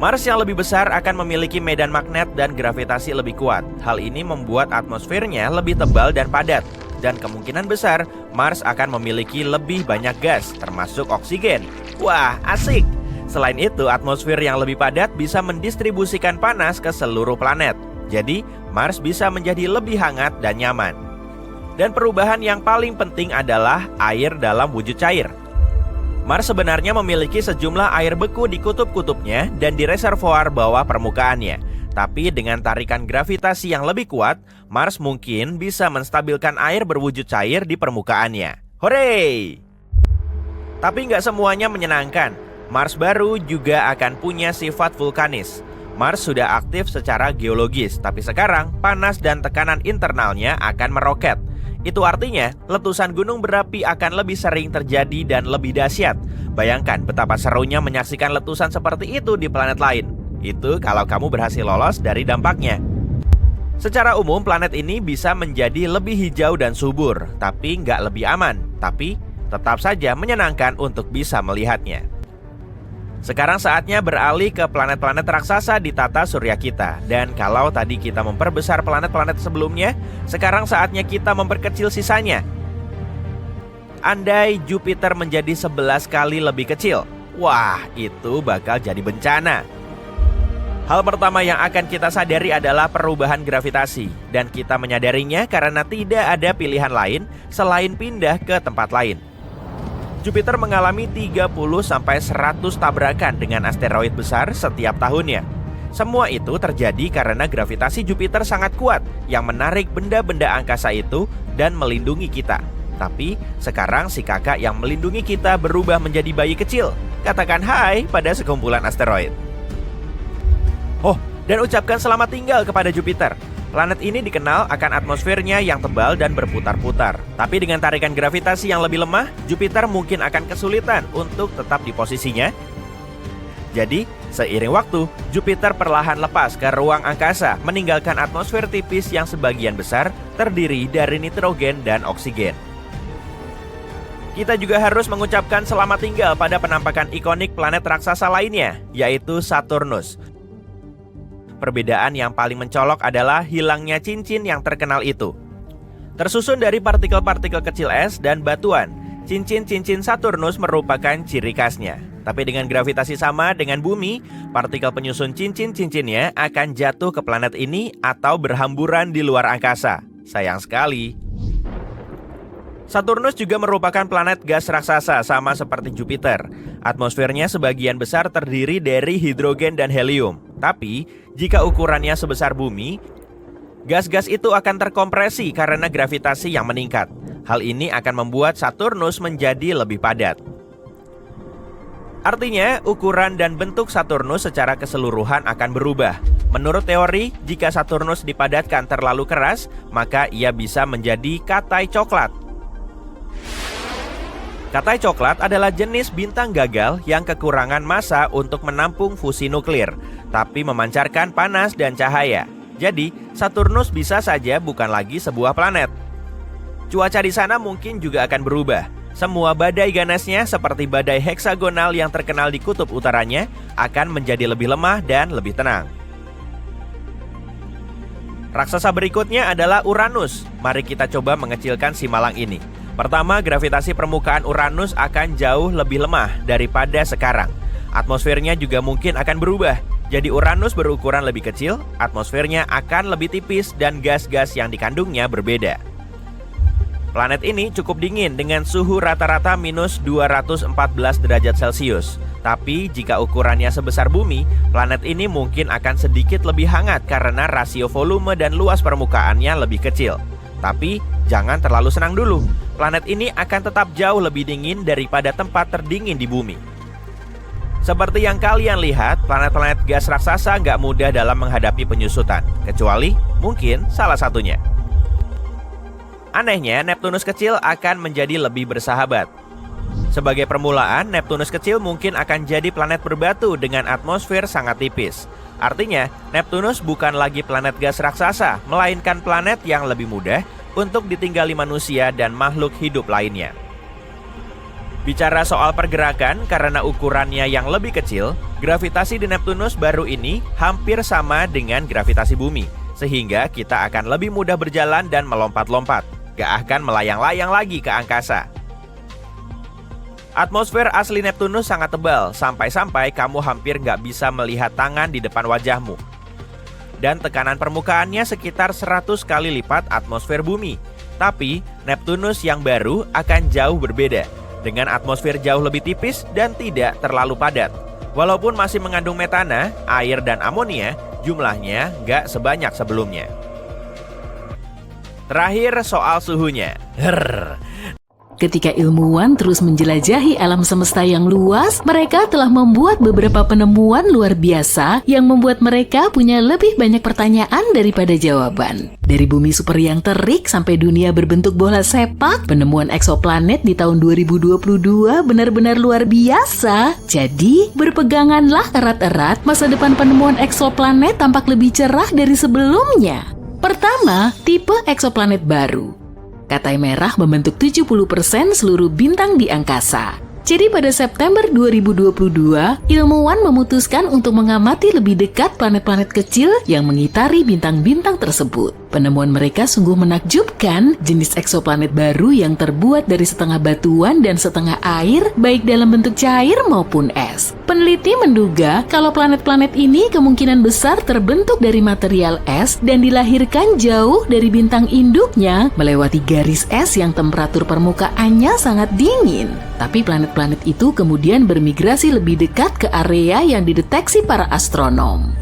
Mars yang lebih besar akan memiliki medan magnet dan gravitasi lebih kuat. Hal ini membuat atmosfernya lebih tebal dan padat. Dan kemungkinan besar Mars akan memiliki lebih banyak gas, termasuk oksigen. Wah, asik! Selain itu, atmosfer yang lebih padat bisa mendistribusikan panas ke seluruh planet. Jadi, Mars bisa menjadi lebih hangat dan nyaman. Dan perubahan yang paling penting adalah air dalam wujud cair. Mars sebenarnya memiliki sejumlah air beku di kutub-kutubnya dan di reservoir bawah permukaannya. Tapi dengan tarikan gravitasi yang lebih kuat, Mars mungkin bisa menstabilkan air berwujud cair di permukaannya. Hore! Tapi nggak semuanya menyenangkan. Mars baru juga akan punya sifat vulkanis. Mars sudah aktif secara geologis, tapi sekarang panas dan tekanan internalnya akan meroket. Itu artinya letusan gunung berapi akan lebih sering terjadi dan lebih dahsyat. Bayangkan betapa serunya menyaksikan letusan seperti itu di planet lain. Itu kalau kamu berhasil lolos dari dampaknya. Secara umum planet ini bisa menjadi lebih hijau dan subur, tapi nggak lebih aman. Tapi tetap saja menyenangkan untuk bisa melihatnya. Sekarang saatnya beralih ke planet-planet raksasa di tata surya kita. Dan kalau tadi kita memperbesar planet-planet sebelumnya, sekarang saatnya kita memperkecil sisanya. Andai Jupiter menjadi 11 kali lebih kecil, wah, itu bakal jadi bencana. Hal pertama yang akan kita sadari adalah perubahan gravitasi. Dan kita menyadarinya karena tidak ada pilihan lain selain pindah ke tempat lain. Jupiter mengalami 30-100 tabrakan dengan asteroid besar setiap tahunnya. Semua itu terjadi karena gravitasi Jupiter sangat kuat yang menarik benda-benda angkasa itu dan melindungi kita. Tapi sekarang si kakak yang melindungi kita berubah menjadi bayi kecil. Katakan hai pada sekumpulan asteroid. Oh, dan ucapkan selamat tinggal kepada Jupiter. Planet ini dikenal akan atmosfernya yang tebal dan berputar-putar. Tapi dengan tarikan gravitasi yang lebih lemah, Jupiter mungkin akan kesulitan untuk tetap di posisinya. Jadi, seiring waktu, Jupiter perlahan lepas ke ruang angkasa, meninggalkan atmosfer tipis yang sebagian besar terdiri dari nitrogen dan oksigen. Kita juga harus mengucapkan selamat tinggal pada penampakan ikonik planet raksasa lainnya, yaitu Saturnus. Perbedaan yang paling mencolok adalah hilangnya cincin yang terkenal itu. Tersusun dari partikel-partikel kecil es dan batuan, cincin-cincin Saturnus merupakan ciri khasnya. Tapi dengan gravitasi sama dengan bumi, partikel penyusun cincin-cincinnya akan jatuh ke planet ini atau berhamburan di luar angkasa. Sayang sekali. Saturnus juga merupakan planet gas raksasa sama seperti Jupiter. Atmosfernya sebagian besar terdiri dari hidrogen dan helium. Tapi, jika ukurannya sebesar bumi, gas-gas itu akan terkompresi karena gravitasi yang meningkat. Hal ini akan membuat Saturnus menjadi lebih padat. Artinya, ukuran dan bentuk Saturnus secara keseluruhan akan berubah. Menurut teori, jika Saturnus dipadatkan terlalu keras, maka ia bisa menjadi katai coklat. Katai coklat adalah jenis bintang gagal yang kekurangan massa untuk menampung fusi nuklir, tapi memancarkan panas dan cahaya. Jadi, Saturnus bisa saja bukan lagi sebuah planet. Cuaca di sana mungkin juga akan berubah. Semua badai ganasnya seperti badai heksagonal yang terkenal di kutub utaranya akan menjadi lebih lemah dan lebih tenang. Raksasa berikutnya adalah Uranus. Mari kita coba mengecilkan si malang ini. Pertama, gravitasi permukaan Uranus akan jauh lebih lemah daripada sekarang. Atmosfernya juga mungkin akan berubah. Jadi Uranus berukuran lebih kecil, atmosfernya akan lebih tipis dan gas-gas yang dikandungnya berbeda. Planet ini cukup dingin dengan suhu rata-rata minus 214 derajat Celcius. Tapi jika ukurannya sebesar bumi, planet ini mungkin akan sedikit lebih hangat karena rasio volume dan luas permukaannya lebih kecil. Tapi jangan terlalu senang dulu. Planet ini akan tetap jauh lebih dingin daripada tempat terdingin di bumi. Seperti yang kalian lihat, planet-planet gas raksasa nggak mudah dalam menghadapi penyusutan. Kecuali mungkin salah satunya. Anehnya, Neptunus kecil akan menjadi lebih bersahabat. Sebagai permulaan, Neptunus kecil mungkin akan jadi planet berbatu dengan atmosfer sangat tipis. Artinya, Neptunus bukan lagi planet gas raksasa, melainkan planet yang lebih mudah untuk ditinggali manusia dan makhluk hidup lainnya. Bicara soal pergerakan, karena ukurannya yang lebih kecil, gravitasi di Neptunus baru ini hampir sama dengan gravitasi bumi, sehingga kita akan lebih mudah berjalan dan melompat-lompat, gak akan melayang-layang lagi ke angkasa. Atmosfer asli Neptunus sangat tebal, sampai-sampai kamu hampir gak bisa melihat tangan di depan wajahmu. Dan tekanan permukaannya sekitar 100 kali lipat atmosfer bumi. Tapi, Neptunus yang baru akan jauh berbeda, dengan atmosfer jauh lebih tipis dan tidak terlalu padat. Walaupun masih mengandung metana, air dan amonia, jumlahnya gak sebanyak sebelumnya. Terakhir soal suhunya. Ketika ilmuwan terus menjelajahi alam semesta yang luas, mereka telah membuat beberapa penemuan luar biasa yang membuat mereka punya lebih banyak pertanyaan daripada jawaban. Dari bumi super yang terik sampai dunia berbentuk bola sepak, penemuan eksoplanet di tahun 2022 benar-benar luar biasa. Jadi, berpeganganlah erat-erat, masa depan penemuan eksoplanet tampak lebih cerah dari sebelumnya. Pertama, tipe eksoplanet baru. Katai merah membentuk 70% seluruh bintang di angkasa. Jadi pada September 2022, ilmuwan memutuskan untuk mengamati lebih dekat planet-planet kecil yang mengitari bintang-bintang tersebut. Penemuan mereka sungguh menakjubkan, jenis eksoplanet baru yang terbuat dari setengah batuan dan setengah air, baik dalam bentuk cair maupun es. Peneliti menduga kalau planet-planet ini kemungkinan besar terbentuk dari material es dan dilahirkan jauh dari bintang induknya melewati garis es yang temperatur permukaannya sangat dingin. Tapi planet-planet itu kemudian bermigrasi lebih dekat ke area yang dideteksi para astronom.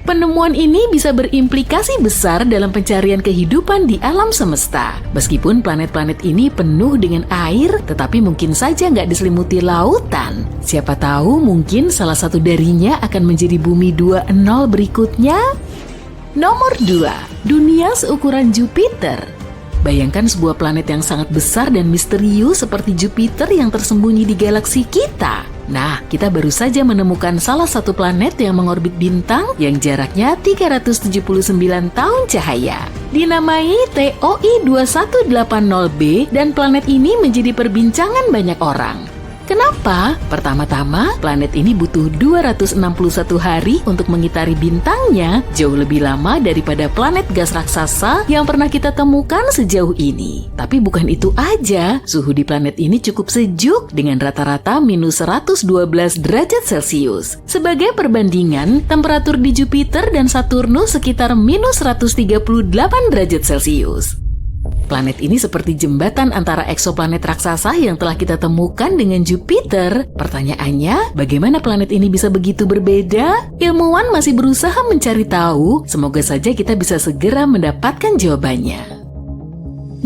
Penemuan ini bisa berimplikasi besar dalam pencarian kehidupan di alam semesta. Meskipun planet-planet ini penuh dengan air, tetapi mungkin saja nggak diselimuti lautan. Siapa tahu mungkin salah satu darinya akan menjadi bumi 2.0 berikutnya. Nomor 2, dunia seukuran Jupiter. Bayangkan sebuah planet yang sangat besar dan misterius seperti Jupiter yang tersembunyi di galaksi kita. Nah, kita baru saja menemukan salah satu planet yang mengorbit bintang yang jaraknya 379 tahun cahaya. Dinamai TOI 2180b dan planet ini menjadi perbincangan banyak orang. Kenapa? Pertama-tama, planet ini butuh 261 hari untuk mengitari bintangnya, jauh lebih lama daripada planet gas raksasa yang pernah kita temukan sejauh ini. Tapi bukan itu aja, suhu di planet ini cukup sejuk dengan rata-rata minus 112 derajat Celcius. Sebagai perbandingan, temperatur di Jupiter dan Saturnus sekitar minus 138 derajat Celcius. Planet ini seperti jembatan antara eksoplanet raksasa yang telah kita temukan dengan Jupiter. Pertanyaannya, bagaimana planet ini bisa begitu berbeda? Ilmuwan masih berusaha mencari tahu, semoga saja kita bisa segera mendapatkan jawabannya.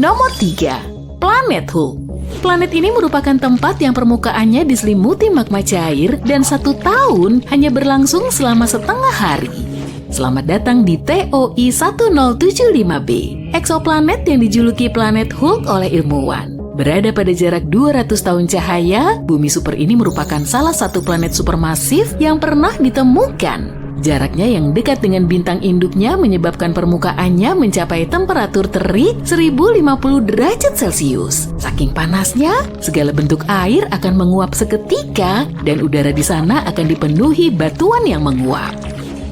Nomor 3, planet Hulk. Planet ini merupakan tempat yang permukaannya diselimuti magma cair dan 1 tahun hanya berlangsung selama setengah hari. Selamat datang di TOI 1075b, eksoplanet yang dijuluki planet Hulk oleh ilmuwan. Berada pada jarak 200 tahun cahaya, bumi super ini merupakan salah satu planet supermasif yang pernah ditemukan. Jaraknya yang dekat dengan bintang induknya menyebabkan permukaannya mencapai temperatur terik 1050 derajat Celcius. Saking panasnya, segala bentuk air akan menguap seketika dan udara di sana akan dipenuhi batuan yang menguap.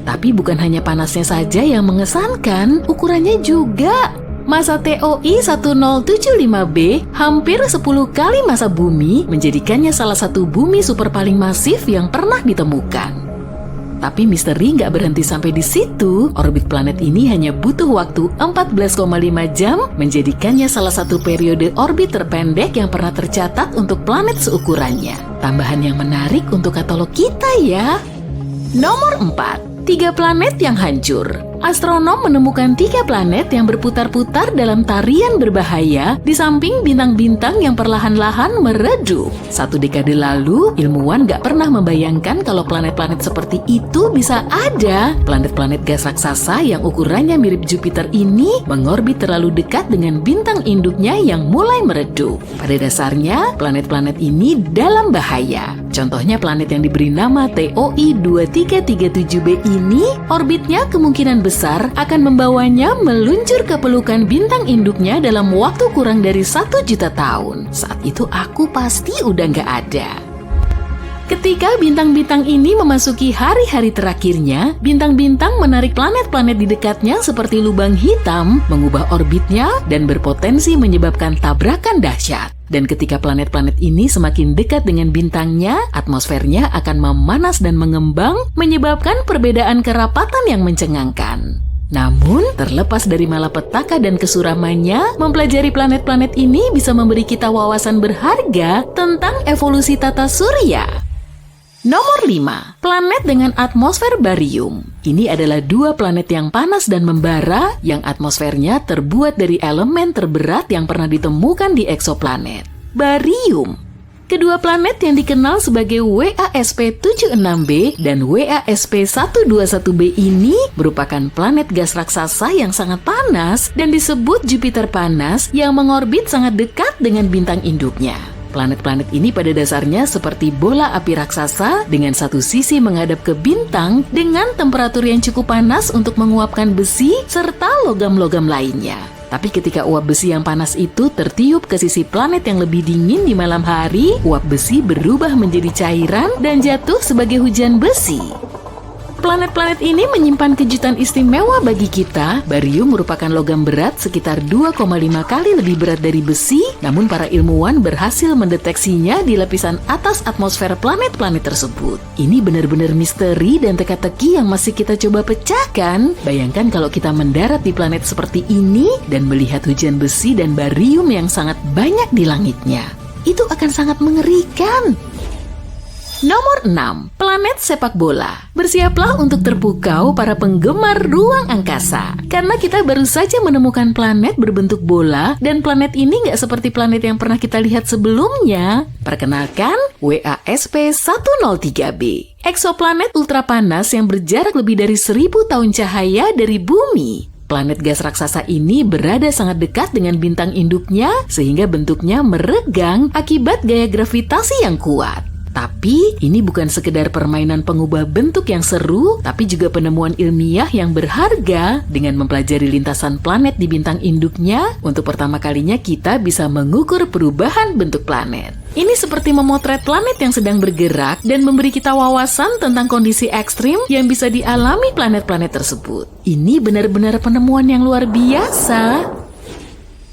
Tapi bukan hanya panasnya saja yang mengesankan, ukurannya juga. Masa TOI 1075b hampir 10 kali masa bumi, menjadikannya salah satu bumi super paling masif yang pernah ditemukan. Tapi misteri nggak berhenti sampai di situ. Orbit planet ini hanya butuh waktu 14,5 jam, menjadikannya salah satu periode orbit terpendek yang pernah tercatat untuk planet seukurannya. Tambahan yang menarik untuk katalog kita ya. Nomor 4, 3 planet yang hancur. Astronom menemukan 3 planet yang berputar-putar dalam tarian berbahaya di samping bintang-bintang yang perlahan-lahan meredup. 1 dekade lalu, ilmuwan gak pernah membayangkan kalau planet-planet seperti itu bisa ada. Planet-planet gas raksasa yang ukurannya mirip Jupiter ini mengorbit terlalu dekat dengan bintang induknya yang mulai meredup. Pada dasarnya, planet-planet ini dalam bahaya. Contohnya planet yang diberi nama TOI 2337b ini, orbitnya kemungkinan besar akan membawanya meluncur ke pelukan bintang induknya dalam waktu kurang dari 1 juta tahun. Saat itu aku pasti udah nggak ada. Ketika bintang-bintang ini memasuki hari-hari terakhirnya, bintang-bintang menarik planet-planet di dekatnya seperti lubang hitam, mengubah orbitnya, dan berpotensi menyebabkan tabrakan dahsyat. Dan ketika planet-planet ini semakin dekat dengan bintangnya, atmosfernya akan memanas dan mengembang, menyebabkan perbedaan kerapatan yang mencengangkan. Namun, terlepas dari malapetaka dan kesuramannya, mempelajari planet-planet ini bisa memberi kita wawasan berharga tentang evolusi tata surya. Nomor 5, planet dengan atmosfer barium. Ini adalah 2 planet yang panas dan membara yang atmosfernya terbuat dari elemen terberat yang pernah ditemukan di eksoplanet, barium. Kedua planet yang dikenal sebagai WASP-76b dan WASP-121b ini merupakan planet gas raksasa yang sangat panas dan disebut Jupiter panas yang mengorbit sangat dekat dengan bintang induknya. Planet-planet ini pada dasarnya seperti bola api raksasa dengan satu sisi menghadap ke bintang dengan temperatur yang cukup panas untuk menguapkan besi serta logam-logam lainnya. Tapi ketika uap besi yang panas itu tertiup ke sisi planet yang lebih dingin di malam hari, uap besi berubah menjadi cairan dan jatuh sebagai hujan besi. Planet-planet ini menyimpan kejutan istimewa bagi kita. Barium merupakan logam berat sekitar 2,5 kali lebih berat dari besi, namun para ilmuwan berhasil mendeteksinya di lapisan atas atmosfer planet-planet tersebut. Ini benar-benar misteri dan teka-teki yang masih kita coba pecahkan. Bayangkan kalau kita mendarat di planet seperti ini dan melihat hujan besi dan barium yang sangat banyak di langitnya. Itu akan sangat mengerikan. Nomor 6, planet sepak bola. Bersiaplah untuk terpukau para penggemar ruang angkasa. Karena kita baru saja menemukan planet berbentuk bola dan planet ini nggak seperti planet yang pernah kita lihat sebelumnya. Perkenalkan, WASP-103b. Eksoplanet ultrapanas yang berjarak lebih dari 1000 tahun cahaya dari bumi. Planet gas raksasa ini berada sangat dekat dengan bintang induknya sehingga bentuknya meregang akibat gaya gravitasi yang kuat. Tapi ini bukan sekedar permainan pengubah bentuk yang seru, tapi juga penemuan ilmiah yang berharga. Dengan mempelajari lintasan planet di bintang induknya, untuk pertama kalinya kita bisa mengukur perubahan bentuk planet. Ini seperti memotret planet yang sedang bergerak dan memberi kita wawasan tentang kondisi ekstrim yang bisa dialami planet-planet tersebut. Ini benar-benar penemuan yang luar biasa.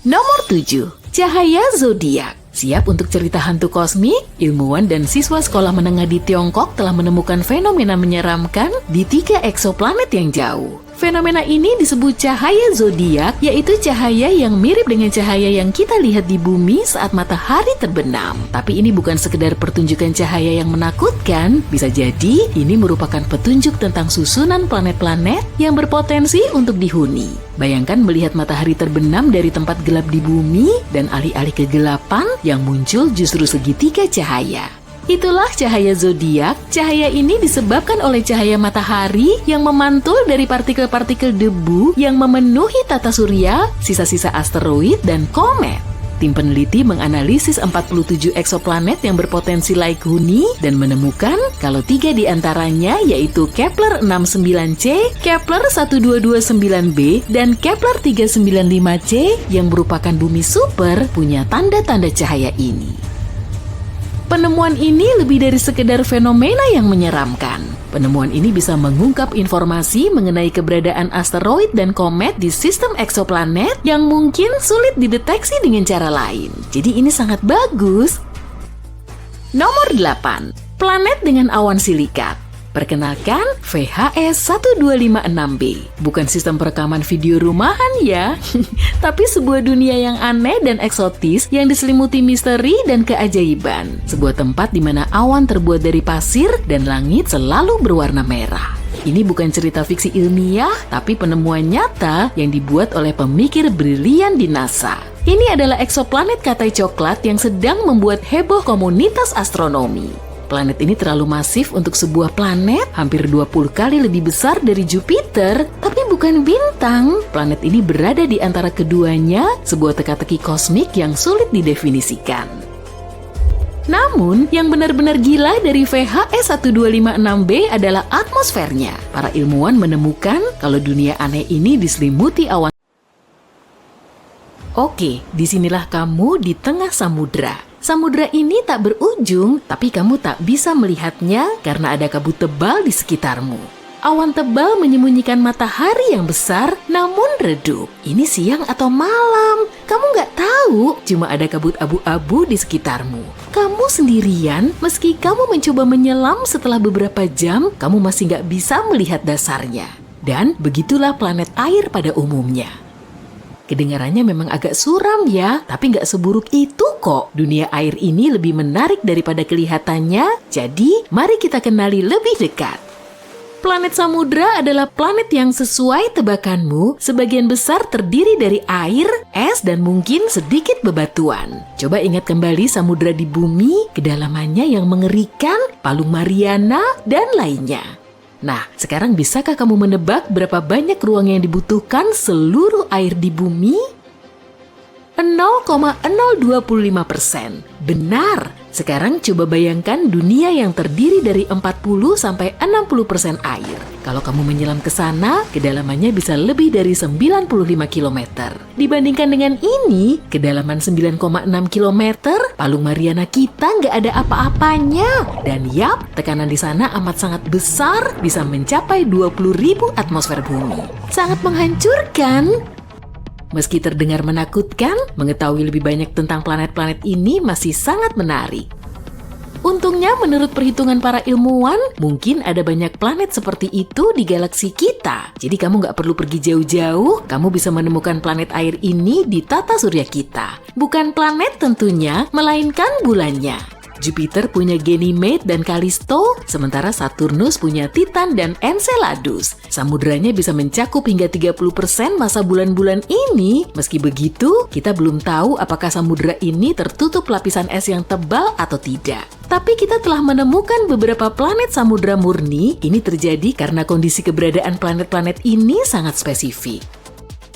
Nomor 7, cahaya zodiak. Siap untuk cerita hantu kosmik? Ilmuwan dan siswa sekolah menengah di Tiongkok telah menemukan fenomena menyeramkan di 3 eksoplanet yang jauh. Fenomena ini disebut cahaya zodiak, yaitu cahaya yang mirip dengan cahaya yang kita lihat di bumi saat matahari terbenam. Tapi ini bukan sekedar pertunjukan cahaya yang menakutkan, bisa jadi ini merupakan petunjuk tentang susunan planet-planet yang berpotensi untuk dihuni. Bayangkan melihat matahari terbenam dari tempat gelap di bumi dan alih-alih kegelapan yang muncul justru segitiga cahaya. Itulah cahaya zodiak. Cahaya ini disebabkan oleh cahaya matahari yang memantul dari partikel-partikel debu yang memenuhi tata surya, sisa-sisa asteroid, dan komet. Tim peneliti menganalisis 47 eksoplanet yang berpotensi laik huni dan menemukan kalau 3 di antaranya yaitu Kepler 69c, Kepler 1229b, dan Kepler 395c yang merupakan bumi super punya tanda-tanda cahaya ini. Penemuan ini lebih dari sekedar fenomena yang menyeramkan. Penemuan ini bisa mengungkap informasi mengenai keberadaan asteroid dan komet di sistem eksoplanet yang mungkin sulit dideteksi dengan cara lain. Jadi ini sangat bagus. Nomor 8, planet dengan awan silikat. Perkenalkan, VHS-1256b. Bukan sistem perekaman video rumahan ya, tapi sebuah dunia yang aneh dan eksotis yang diselimuti misteri dan keajaiban. Sebuah tempat di mana awan terbuat dari pasir dan langit selalu berwarna merah. Ini bukan cerita fiksi ilmiah, tapi penemuan nyata yang dibuat oleh pemikir brilian di NASA. Ini adalah eksoplanet katai coklat yang sedang membuat heboh komunitas astronomi. Planet ini terlalu masif untuk sebuah planet, hampir 20 kali lebih besar dari Jupiter, tapi bukan bintang. Planet ini berada di antara keduanya, sebuah teka-teki kosmik yang sulit didefinisikan. Namun, yang benar-benar gila dari VHS 1256b adalah atmosfernya. Para ilmuwan menemukan kalau dunia aneh ini diselimuti awan. Oke, disinilah kamu di tengah samudra. Samudra ini tak berujung, tapi kamu tak bisa melihatnya karena ada kabut tebal di sekitarmu. Awan tebal menyembunyikan matahari yang besar, namun redup. Ini siang atau malam? Kamu nggak tahu, cuma ada kabut abu-abu di sekitarmu. Kamu sendirian, meski kamu mencoba menyelam setelah beberapa jam, kamu masih nggak bisa melihat dasarnya. Dan begitulah planet air pada umumnya. Kedengarannya memang agak suram ya, tapi nggak seburuk itu kok. Dunia air ini lebih menarik daripada kelihatannya, jadi mari kita kenali lebih dekat. Planet samudra adalah planet yang sesuai tebakanmu, sebagian besar terdiri dari air, es, dan mungkin sedikit bebatuan. Coba ingat kembali samudra di bumi, kedalamannya yang mengerikan, Palung Mariana, dan lainnya. Nah, sekarang bisakah kamu menebak berapa banyak ruang yang dibutuhkan seluruh air di bumi? 0,025%. Benar. Sekarang coba bayangkan dunia yang terdiri dari 40-60% air. Kalau kamu menyelam ke sana, kedalamannya bisa lebih dari 95 km. Dibandingkan dengan ini, kedalaman 9,6 km, Palung Mariana kita nggak ada apa-apanya. Dan yap, tekanan di sana amat sangat besar, bisa mencapai 20.000 atmosfer bumi. Sangat menghancurkan. Meski terdengar menakutkan, mengetahui lebih banyak tentang planet-planet ini masih sangat menarik. Untungnya menurut perhitungan para ilmuwan, mungkin ada banyak planet seperti itu di galaksi kita. Jadi kamu nggak perlu pergi jauh-jauh, kamu bisa menemukan planet air ini di tata surya kita. Bukan planet tentunya, melainkan bulannya. Jupiter punya Ganymede dan Callisto, sementara Saturnus punya Titan dan Enceladus. Samudranya bisa mencakup hingga 30% masa bulan-bulan ini. Meski begitu, kita belum tahu apakah samudra ini tertutup lapisan es yang tebal atau tidak. Tapi kita telah menemukan beberapa planet samudra murni. Ini terjadi karena kondisi keberadaan planet-planet ini sangat spesifik.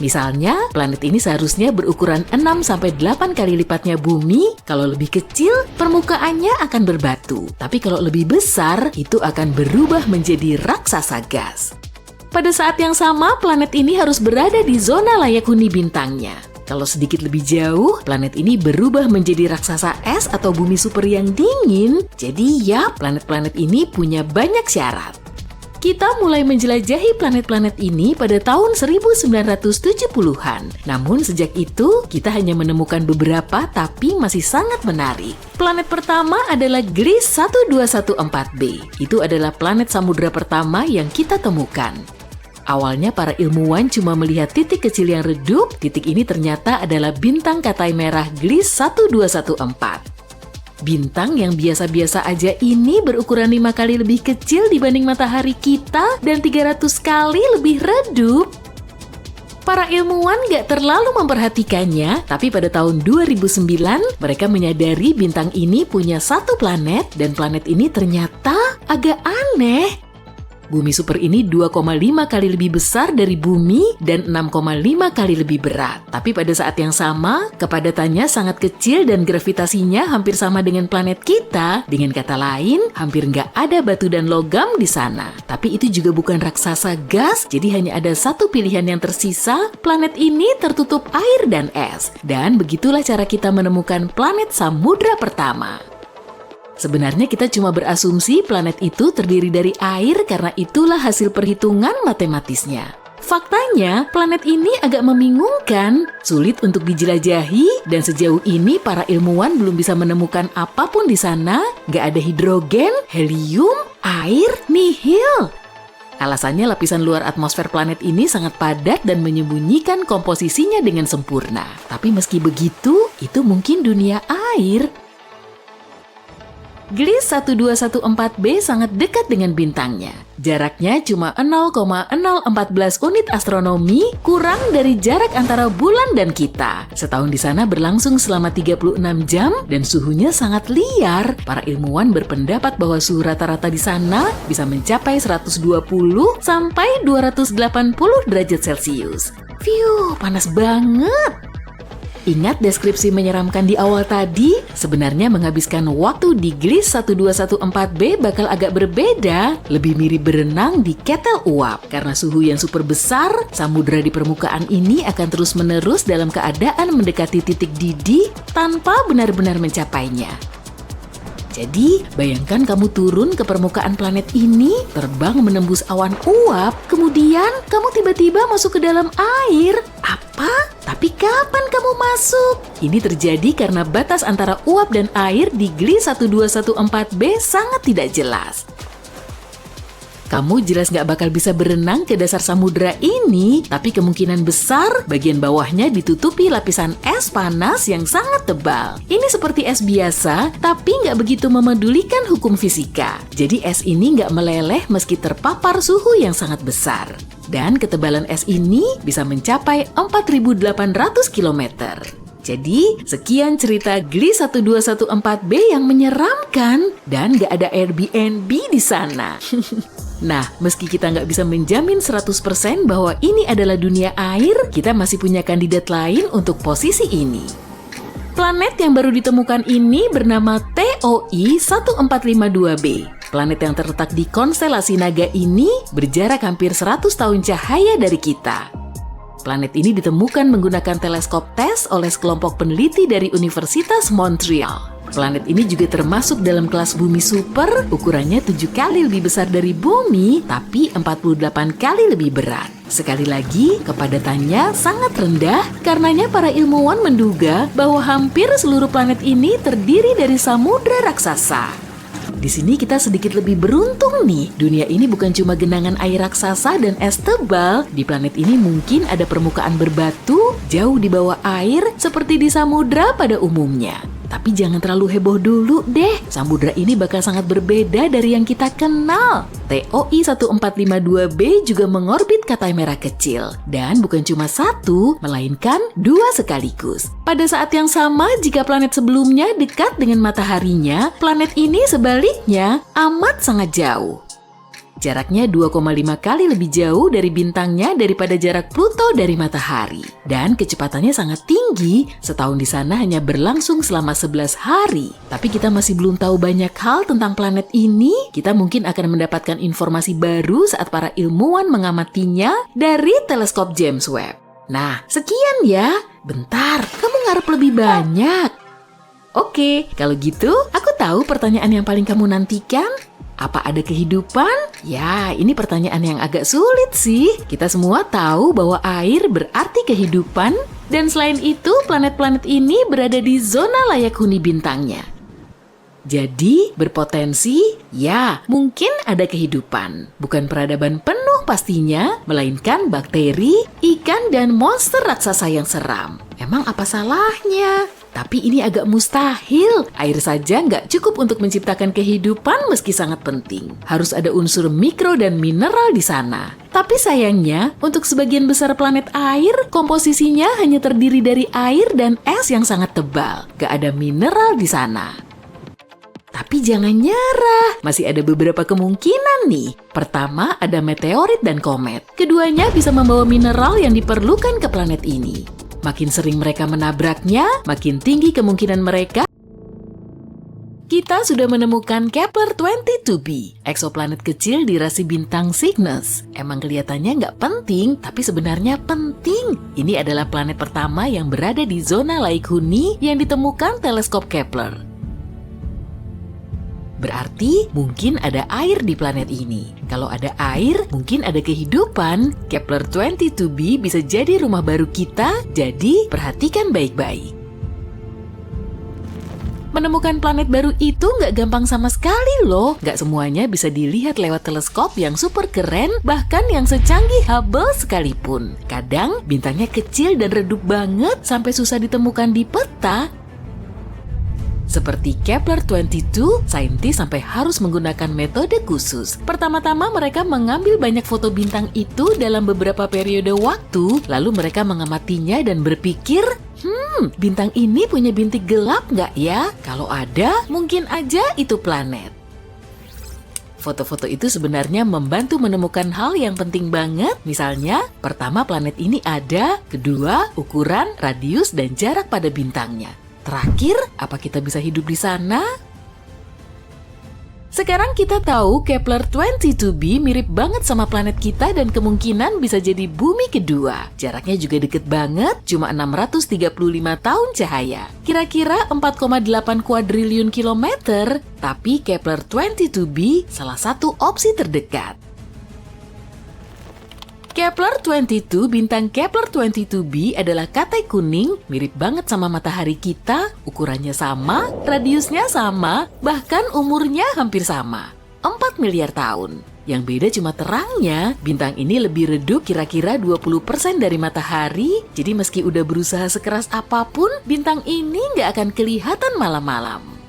Misalnya, planet ini seharusnya berukuran 6-8 kali lipatnya bumi. Kalau lebih kecil, permukaannya akan berbatu. Tapi kalau lebih besar, itu akan berubah menjadi raksasa gas. Pada saat yang sama, planet ini harus berada di zona layak huni bintangnya. Kalau sedikit lebih jauh, planet ini berubah menjadi raksasa es atau bumi super yang dingin. Jadi ya, planet-planet ini punya banyak syarat. Kita mulai menjelajahi planet-planet ini pada tahun 1970-an. Namun sejak itu, kita hanya menemukan beberapa tapi masih sangat menarik. Planet pertama adalah Gliese 1214b. Itu adalah planet samudra pertama yang kita temukan. Awalnya para ilmuwan cuma melihat titik kecil yang redup. Titik ini ternyata adalah bintang katai merah Gliese 1214. Bintang yang biasa-biasa aja ini berukuran 5 kali lebih kecil dibanding matahari kita dan 300 kali lebih redup. Para ilmuwan gak terlalu memperhatikannya, tapi pada tahun 2009 mereka menyadari bintang ini punya satu planet dan planet ini ternyata agak aneh. Bumi super ini 2,5 kali lebih besar dari bumi dan 6,5 kali lebih berat. Tapi pada saat yang sama, kepadatannya sangat kecil dan gravitasinya hampir sama dengan planet kita. Dengan kata lain, hampir nggak ada batu dan logam di sana. Tapi itu juga bukan raksasa gas, jadi hanya ada satu pilihan yang tersisa. Planet ini tertutup air dan es. Dan begitulah cara kita menemukan planet samudra pertama. Sebenarnya kita cuma berasumsi planet itu terdiri dari air karena itulah hasil perhitungan matematisnya. Faktanya, planet ini agak membingungkan, sulit untuk dijelajahi, dan sejauh ini para ilmuwan belum bisa menemukan apapun di sana. Nggak ada hidrogen, helium, air, nihil. Alasannya lapisan luar atmosfer planet ini sangat padat dan menyembunyikan komposisinya dengan sempurna. Tapi meski begitu, itu mungkin dunia air. Gliese 1214b sangat dekat dengan bintangnya. Jaraknya cuma 0,014 unit astronomi, kurang dari jarak antara bulan dan kita. Setahun di sana berlangsung selama 36 jam dan suhunya sangat liar. Para ilmuwan berpendapat bahwa suhu rata-rata di sana bisa mencapai 120 sampai 280 derajat Celcius. Fiuh, panas banget. Ingat deskripsi menyeramkan di awal tadi? Sebenarnya menghabiskan waktu di Gliese 1214b bakal agak berbeda, lebih mirip berenang di ketel uap. Karena suhu yang super besar, samudera di permukaan ini akan terus-menerus dalam keadaan mendekati titik didih tanpa benar-benar mencapainya. Jadi, bayangkan kamu turun ke permukaan planet ini, terbang menembus awan uap, kemudian kamu tiba-tiba masuk ke dalam air. Apa? Tapi kapan kamu masuk? Ini terjadi karena batas antara uap dan air di Gliese 1214b sangat tidak jelas. Kamu jelas nggak bakal bisa berenang ke dasar samudera ini, tapi kemungkinan besar bagian bawahnya ditutupi lapisan es panas yang sangat tebal. Ini seperti es biasa, tapi nggak begitu memedulikan hukum fisika. Jadi es ini nggak meleleh meski terpapar suhu yang sangat besar. Dan ketebalan es ini bisa mencapai 4.800 km. Jadi, sekian cerita Gliese 1214b yang menyeramkan dan nggak ada Airbnb di sana. Nah, meski kita nggak bisa menjamin 100% bahwa ini adalah dunia air, kita masih punya kandidat lain untuk posisi ini. Planet yang baru ditemukan ini bernama TOI 1452b. Planet yang terletak di konstelasi Naga ini berjarak hampir 100 tahun cahaya dari kita. Planet ini ditemukan menggunakan teleskop TESS oleh sekelompok peneliti dari Universitas Montreal. Planet ini juga termasuk dalam kelas bumi super, ukurannya 7 kali lebih besar dari bumi, tapi 48 kali lebih berat. Sekali lagi, kepadatannya sangat rendah, karenanya para ilmuwan menduga bahwa hampir seluruh planet ini terdiri dari samudra raksasa. Di sini kita sedikit lebih beruntung nih. Dunia ini bukan cuma genangan air raksasa dan es tebal. Di planet ini mungkin ada permukaan berbatu jauh di bawah air seperti di samudra pada umumnya. Tapi jangan terlalu heboh dulu deh. Samudra ini bakal sangat berbeda dari yang kita kenal. TOI 1452b juga mengorbit Katai Merah kecil. Dan bukan cuma satu, melainkan 2 sekaligus. Pada saat yang sama, jika planet sebelumnya dekat dengan mataharinya, planet ini sebaliknya amat sangat jauh. Jaraknya 2,5 kali lebih jauh dari bintangnya daripada jarak Pluto dari matahari. Dan kecepatannya sangat tinggi, setahun di sana hanya berlangsung selama 11 hari. Tapi kita masih belum tahu banyak hal tentang planet ini. Kita mungkin akan mendapatkan informasi baru saat para ilmuwan mengamatinya dari teleskop James Webb. Nah, sekian ya. Bentar, kamu ngarep lebih banyak. Oke, kalau gitu aku tahu pertanyaan yang paling kamu nantikan. Apa ada kehidupan? Ya, ini pertanyaan yang agak sulit sih. Kita semua tahu bahwa air berarti kehidupan, dan selain itu planet-planet ini berada di zona layak huni bintangnya. Jadi, berpotensi, ya, mungkin ada kehidupan. Bukan peradaban penuh pastinya, melainkan bakteri, ikan, dan monster raksasa yang seram. Emang apa salahnya? Tapi ini agak mustahil. Air saja nggak cukup untuk menciptakan kehidupan meski sangat penting. Harus ada unsur mikro dan mineral di sana. Tapi sayangnya, untuk sebagian besar planet air, komposisinya hanya terdiri dari air dan es yang sangat tebal. Nggak ada mineral di sana. Tapi jangan nyerah, masih ada beberapa kemungkinan nih. Pertama, ada meteorit dan komet. Keduanya bisa membawa mineral yang diperlukan ke planet ini. Makin sering mereka menabraknya, makin tinggi kemungkinan mereka. Kita sudah menemukan Kepler-22b, eksoplanet kecil di rasi bintang Cygnus. Emang kelihatannya nggak penting, tapi sebenarnya penting. Ini adalah planet pertama yang berada di zona layak huni yang ditemukan teleskop Kepler. Berarti mungkin ada air di planet ini. Kalau ada air, mungkin ada kehidupan. Kepler-22b bisa jadi rumah baru kita, jadi perhatikan baik-baik. Menemukan planet baru itu nggak gampang sama sekali loh. Nggak semuanya bisa dilihat lewat teleskop yang super keren, bahkan yang secanggih Hubble sekalipun. Kadang bintangnya kecil dan redup banget sampai susah ditemukan di peta. Seperti Kepler-22, saintis sampai harus menggunakan metode khusus. Pertama-tama mereka mengambil banyak foto bintang itu dalam beberapa periode waktu, lalu mereka mengamatinya dan berpikir, bintang ini punya bintik gelap nggak ya? Kalau ada, mungkin aja itu planet. Foto-foto itu sebenarnya membantu menemukan hal yang penting banget. Misalnya, pertama planet ini ada, kedua ukuran, radius, dan jarak pada bintangnya. Terakhir, apa kita bisa hidup di sana? Sekarang kita tahu Kepler-22b mirip banget sama planet kita dan kemungkinan bisa jadi bumi kedua. Jaraknya juga deket banget, cuma 635 tahun cahaya. Kira-kira 4,8 kuadriliun kilometer, tapi Kepler-22b salah satu opsi terdekat. Kepler-22, bintang Kepler-22b adalah Katai kuning, mirip banget sama matahari kita, ukurannya sama, radiusnya sama, bahkan umurnya hampir sama, 4 miliar tahun. Yang beda cuma terangnya, bintang ini lebih redup kira-kira 20% dari matahari, jadi meski udah berusaha sekeras apapun, bintang ini nggak akan kelihatan malam-malam.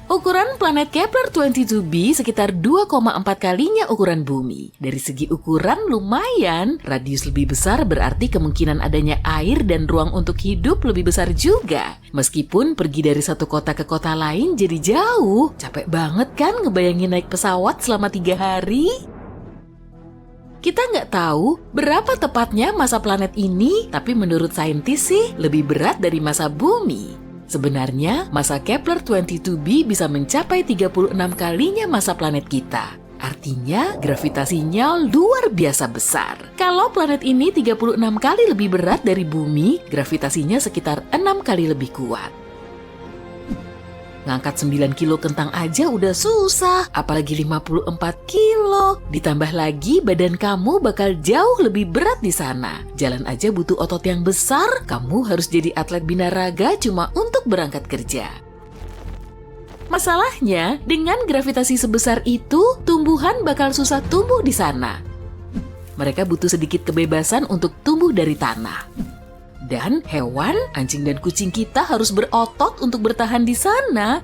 Ukuran planet Kepler-22b sekitar 2,4 kalinya ukuran bumi. Dari segi ukuran lumayan, radius lebih besar berarti kemungkinan adanya air dan ruang untuk hidup lebih besar juga. Meskipun pergi dari satu kota ke kota lain jadi jauh. Capek banget kan ngebayangin naik pesawat selama 3 hari? Kita nggak tahu berapa tepatnya masa planet ini, tapi menurut saintis sih lebih berat dari masa bumi. Sebenarnya, masa Kepler-22b bisa mencapai 36 kalinya masa planet kita. Artinya, gravitasinya luar biasa besar. Kalau planet ini 36 kali lebih berat dari bumi, gravitasinya sekitar 6 kali lebih kuat. Ngangkat 9 kilo kentang aja udah susah, apalagi 54 kilo. Ditambah lagi badan kamu bakal jauh lebih berat di sana. Jalan aja butuh otot yang besar, kamu harus jadi atlet binaraga cuma untuk berangkat kerja. Masalahnya, dengan gravitasi sebesar itu, tumbuhan bakal susah tumbuh di sana. Mereka butuh sedikit kebebasan untuk tumbuh dari tanah. Dan hewan, anjing dan kucing kita harus berotot untuk bertahan di sana.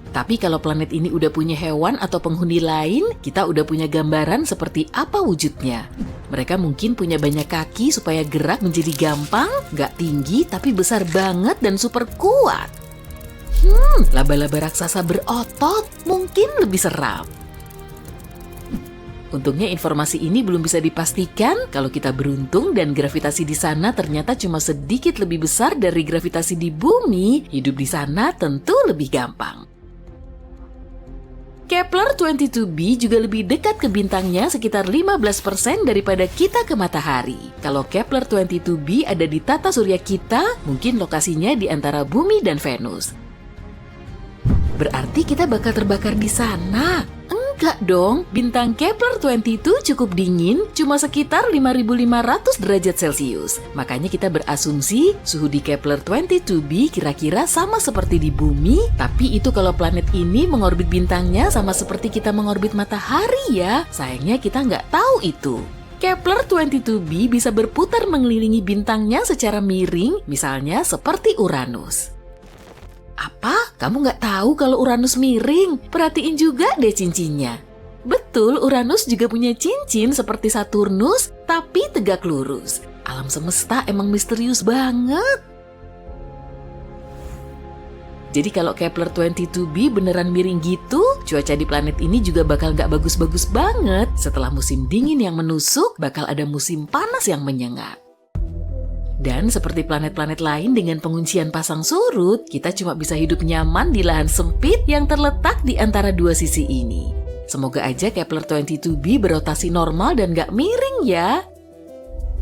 Tapi kalau planet ini udah punya hewan atau penghuni lain, kita udah punya gambaran seperti apa wujudnya. Mereka mungkin punya banyak kaki supaya gerak menjadi gampang, nggak tinggi tapi besar banget dan super kuat. Laba-laba raksasa berotot mungkin lebih seram. Untungnya informasi ini belum bisa dipastikan. Kalau kita beruntung dan gravitasi di sana ternyata cuma sedikit lebih besar dari gravitasi di bumi, hidup di sana tentu lebih gampang. Kepler-22b juga lebih dekat ke bintangnya sekitar 15% daripada kita ke matahari. Kalau Kepler-22b ada di tata surya kita, mungkin lokasinya di antara bumi dan Venus. Berarti kita bakal terbakar di sana. Enggak dong, bintang Kepler-22 cukup dingin, cuma sekitar 5.500 derajat Celcius. Makanya kita berasumsi suhu di Kepler-22b kira-kira sama seperti di bumi, tapi itu kalau planet ini mengorbit bintangnya sama seperti kita mengorbit matahari ya. Sayangnya kita nggak tahu itu. Kepler-22b bisa berputar mengelilingi bintangnya secara miring, misalnya seperti Uranus. Apa? Kamu nggak tahu kalau Uranus miring? Perhatiin juga deh cincinnya. Betul, Uranus juga punya cincin seperti Saturnus, tapi tegak lurus. Alam semesta emang misterius banget. Jadi kalau Kepler-22b beneran miring gitu, cuaca di planet ini juga bakal nggak bagus-bagus banget. Setelah musim dingin yang menusuk, bakal ada musim panas yang menyengat. Dan seperti planet-planet lain dengan penguncian pasang surut, kita cuma bisa hidup nyaman di lahan sempit yang terletak di antara dua sisi ini. Semoga aja Kepler-22b berotasi normal dan gak miring ya.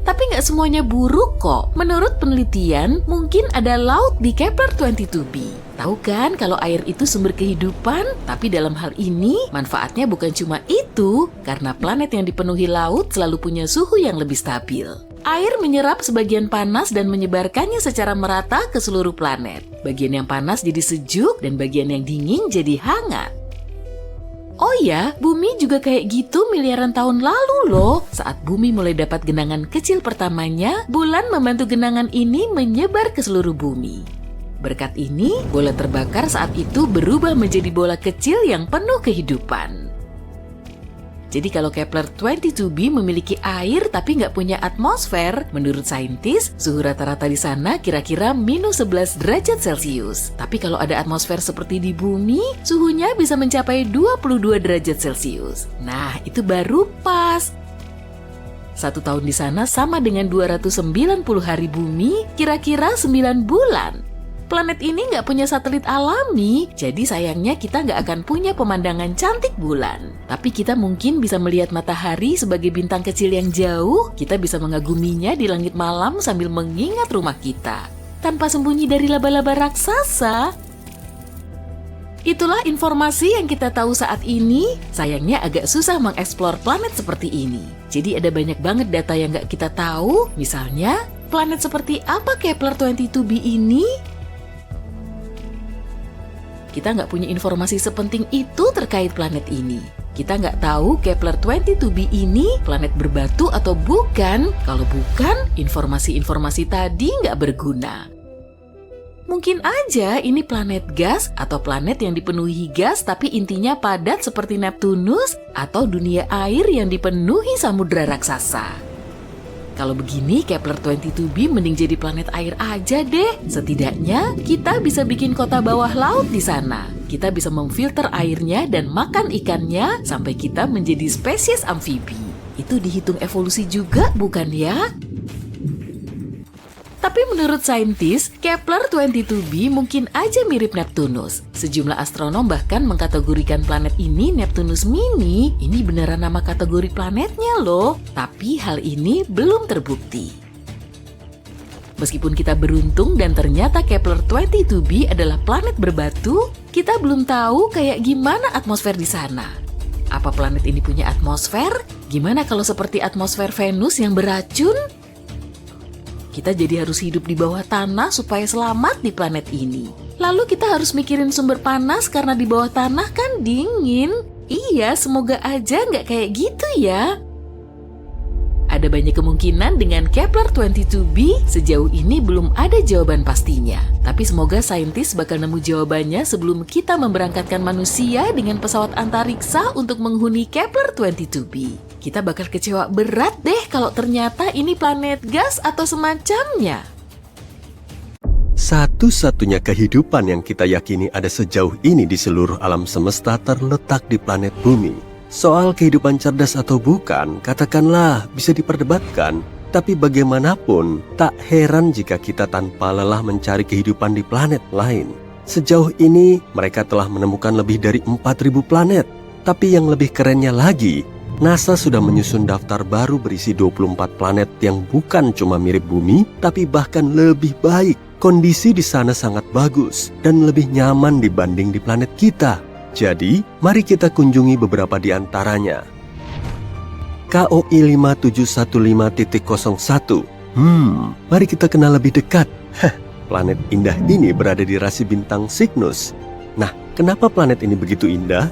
Tapi gak semuanya buruk kok. Menurut penelitian, mungkin ada laut di Kepler-22b. Tahu kan kalau air itu sumber kehidupan? Tapi dalam hal ini, manfaatnya bukan cuma itu, karena planet yang dipenuhi laut selalu punya suhu yang lebih stabil. Air menyerap sebagian panas dan menyebarkannya secara merata ke seluruh planet. Bagian yang panas jadi sejuk dan bagian yang dingin jadi hangat. Oh ya, bumi juga kayak gitu miliaran tahun lalu loh. Saat bumi mulai dapat genangan kecil pertamanya, bulan membantu genangan ini menyebar ke seluruh bumi. Berkat ini, bola terbakar saat itu berubah menjadi bola kecil yang penuh kehidupan. Jadi kalau Kepler-22b memiliki air tapi nggak punya atmosfer, menurut saintis, suhu rata-rata di sana kira-kira minus 11 derajat Celcius. Tapi kalau ada atmosfer seperti di bumi, suhunya bisa mencapai 22 derajat Celcius. Nah, itu baru pas. 1 tahun di sana sama dengan 290 hari bumi, kira-kira 9 bulan. Planet ini nggak punya satelit alami, jadi sayangnya kita nggak akan punya pemandangan cantik bulan. Tapi kita mungkin bisa melihat matahari sebagai bintang kecil yang jauh, kita bisa mengaguminya di langit malam sambil mengingat rumah kita. Tanpa sembunyi dari laba-laba raksasa. Itulah informasi yang kita tahu saat ini, sayangnya agak susah mengeksplor planet seperti ini. Jadi ada banyak banget data yang nggak kita tahu, misalnya, planet seperti apa Kepler-22b ini? Kita nggak punya informasi sepenting itu terkait planet ini. Kita nggak tahu Kepler-22b ini planet berbatu atau bukan. Kalau bukan, informasi-informasi tadi nggak berguna. Mungkin aja ini planet gas atau planet yang dipenuhi gas tapi intinya padat seperti Neptunus atau dunia air yang dipenuhi samudra raksasa. Kalau begini, Kepler-22b mending jadi planet air aja deh. Setidaknya, kita bisa bikin kota bawah laut di sana. Kita bisa memfilter airnya dan makan ikannya sampai kita menjadi spesies amfibi. Itu dihitung evolusi juga, bukan ya? Tapi menurut saintis, Kepler-22b mungkin aja mirip Neptunus. Sejumlah astronom bahkan mengkategorikan planet ini Neptunus Mini. Ini beneran nama kategori planetnya loh. Tapi hal ini belum terbukti. Meskipun kita beruntung dan ternyata Kepler-22b adalah planet berbatu, kita belum tahu kayak gimana atmosfer di sana. Apa planet ini punya atmosfer? Gimana kalau seperti atmosfer Venus yang beracun? Kita jadi harus hidup di bawah tanah supaya selamat di planet ini. Lalu kita harus mikirin sumber panas karena di bawah tanah kan dingin. Iya, semoga aja nggak kayak gitu ya. Ada banyak kemungkinan dengan Kepler-22b, sejauh ini belum ada jawaban pastinya. Tapi semoga saintis bakal nemu jawabannya sebelum kita memberangkatkan manusia dengan pesawat antariksa untuk menghuni Kepler-22b. Kita bakal kecewa berat deh kalau ternyata ini planet gas atau semacamnya. Satu-satunya kehidupan yang kita yakini ada sejauh ini di seluruh alam semesta terletak di planet bumi. Soal kehidupan cerdas atau bukan, katakanlah bisa diperdebatkan. Tapi bagaimanapun, tak heran jika kita tanpa lelah mencari kehidupan di planet lain. Sejauh ini, mereka telah menemukan lebih dari 4.000 planet. Tapi yang lebih kerennya lagi, NASA sudah menyusun daftar baru berisi 24 planet yang bukan cuma mirip bumi, tapi bahkan lebih baik. Kondisi di sana sangat bagus dan lebih nyaman dibanding di planet kita. Jadi, mari kita kunjungi beberapa di antaranya. KOI 5715.01. Mari kita kenal lebih dekat. Planet indah ini berada di rasi bintang Cygnus. Nah, kenapa planet ini begitu indah?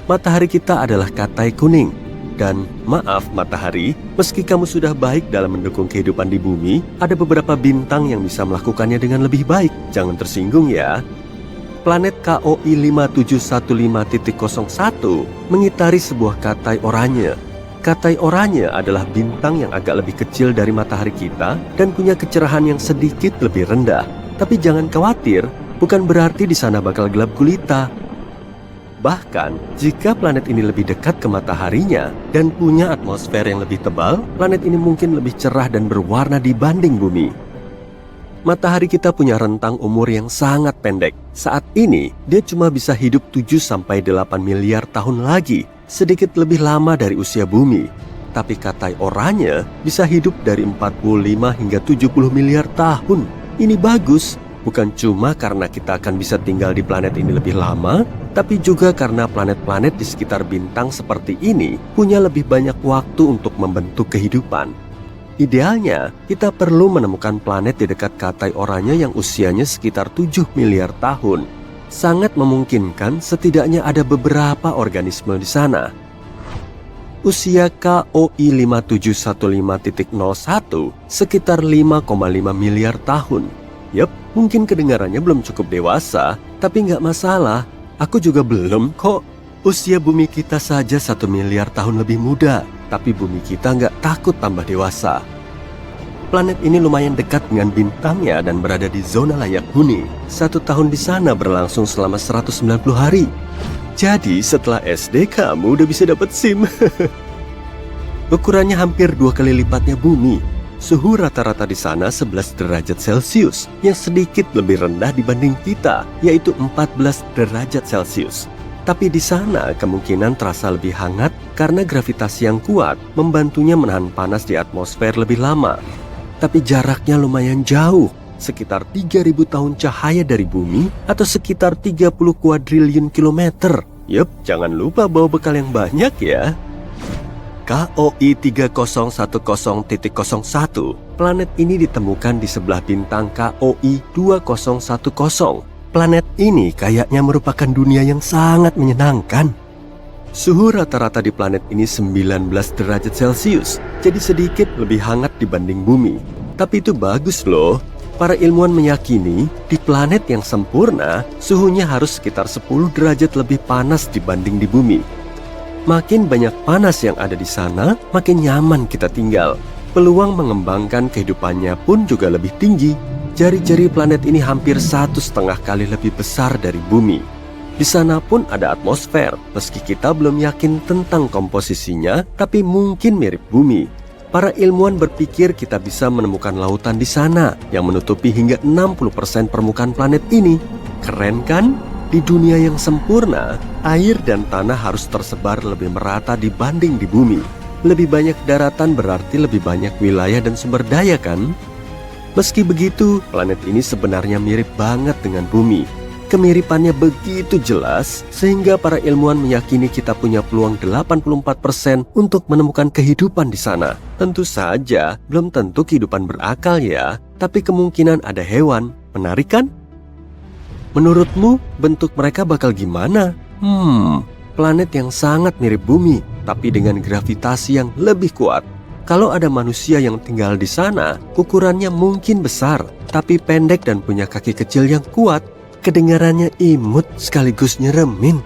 Matahari kita adalah katai kuning. Dan maaf matahari, meski kamu sudah baik dalam mendukung kehidupan di bumi, ada beberapa bintang yang bisa melakukannya dengan lebih baik. Jangan tersinggung ya. Planet KOI 5715.01 mengitari sebuah katai oranye. Katai oranye adalah bintang yang agak lebih kecil dari matahari kita dan punya kecerahan yang sedikit lebih rendah. Tapi jangan khawatir, bukan berarti di sana bakal gelap gulita. Bahkan, jika planet ini lebih dekat ke mataharinya dan punya atmosfer yang lebih tebal, planet ini mungkin lebih cerah dan berwarna dibanding bumi. Matahari kita punya rentang umur yang sangat pendek. Saat ini, dia cuma bisa hidup 7-8 miliar tahun lagi, sedikit lebih lama dari usia bumi. Tapi katai oranye bisa hidup dari 45 hingga 70 miliar tahun. Ini bagus. Bukan cuma karena kita akan bisa tinggal di planet ini lebih lama, tapi juga karena planet-planet di sekitar bintang seperti ini punya lebih banyak waktu untuk membentuk kehidupan. Idealnya, kita perlu menemukan planet di dekat katai oranye yang usianya sekitar 7 miliar tahun. Sangat memungkinkan setidaknya ada beberapa organisme di sana. Usia KOI 5715.01 sekitar 5,5 miliar tahun. Yap, mungkin kedengarannya belum cukup dewasa, tapi nggak masalah. Aku juga belum kok. Usia bumi kita saja 1 miliar tahun lebih muda, tapi bumi kita nggak takut tambah dewasa. Planet ini lumayan dekat dengan bintangnya dan berada di zona layak huni. 1 tahun di sana berlangsung selama 190 hari. Jadi setelah SD kamu udah bisa dapat SIM. Ukurannya hampir 2 kali lipatnya bumi. Suhu rata-rata di sana 11 derajat Celcius, yang sedikit lebih rendah dibanding kita, yaitu 14 derajat Celcius. Tapi di sana kemungkinan terasa lebih hangat karena gravitasi yang kuat membantunya menahan panas di atmosfer lebih lama. Tapi jaraknya lumayan jauh, sekitar 3.000 tahun cahaya dari bumi atau sekitar 30 kuadriliun kilometer. Yup, jangan lupa bawa bekal yang banyak ya. KOI 3010.01. Planet ini ditemukan di sebelah bintang KOI 2010. Planet ini kayaknya merupakan dunia yang sangat menyenangkan. Suhu rata-rata di planet ini 19 derajat Celcius, jadi sedikit lebih hangat dibanding bumi. Tapi itu bagus loh. Para ilmuwan meyakini di planet yang sempurna, suhunya harus sekitar 10 derajat lebih panas dibanding di bumi. Makin banyak panas yang ada di sana, makin nyaman kita tinggal. Peluang mengembangkan kehidupannya pun juga lebih tinggi. Jari-jari planet ini hampir 1,5 kali lebih besar dari bumi. Di sana pun ada atmosfer, meski kita belum yakin tentang komposisinya, tapi mungkin mirip bumi. Para ilmuwan berpikir kita bisa menemukan lautan di sana, yang menutupi hingga 60% permukaan planet ini. Keren kan? Di dunia yang sempurna, air dan tanah harus tersebar lebih merata dibanding di bumi. Lebih banyak daratan berarti lebih banyak wilayah dan sumber daya kan? Meski begitu, planet ini sebenarnya mirip banget dengan bumi. Kemiripannya begitu jelas, sehingga para ilmuwan meyakini kita punya peluang 84% untuk menemukan kehidupan di sana. Tentu saja, belum tentu kehidupan berakal ya, tapi kemungkinan ada hewan. Menarik kan? Menurutmu, bentuk mereka bakal gimana? Planet yang sangat mirip bumi, tapi dengan gravitasi yang lebih kuat. Kalau ada manusia yang tinggal di sana, ukurannya mungkin besar, tapi pendek dan punya kaki kecil yang kuat. Kedengarannya imut sekaligus nyeremin.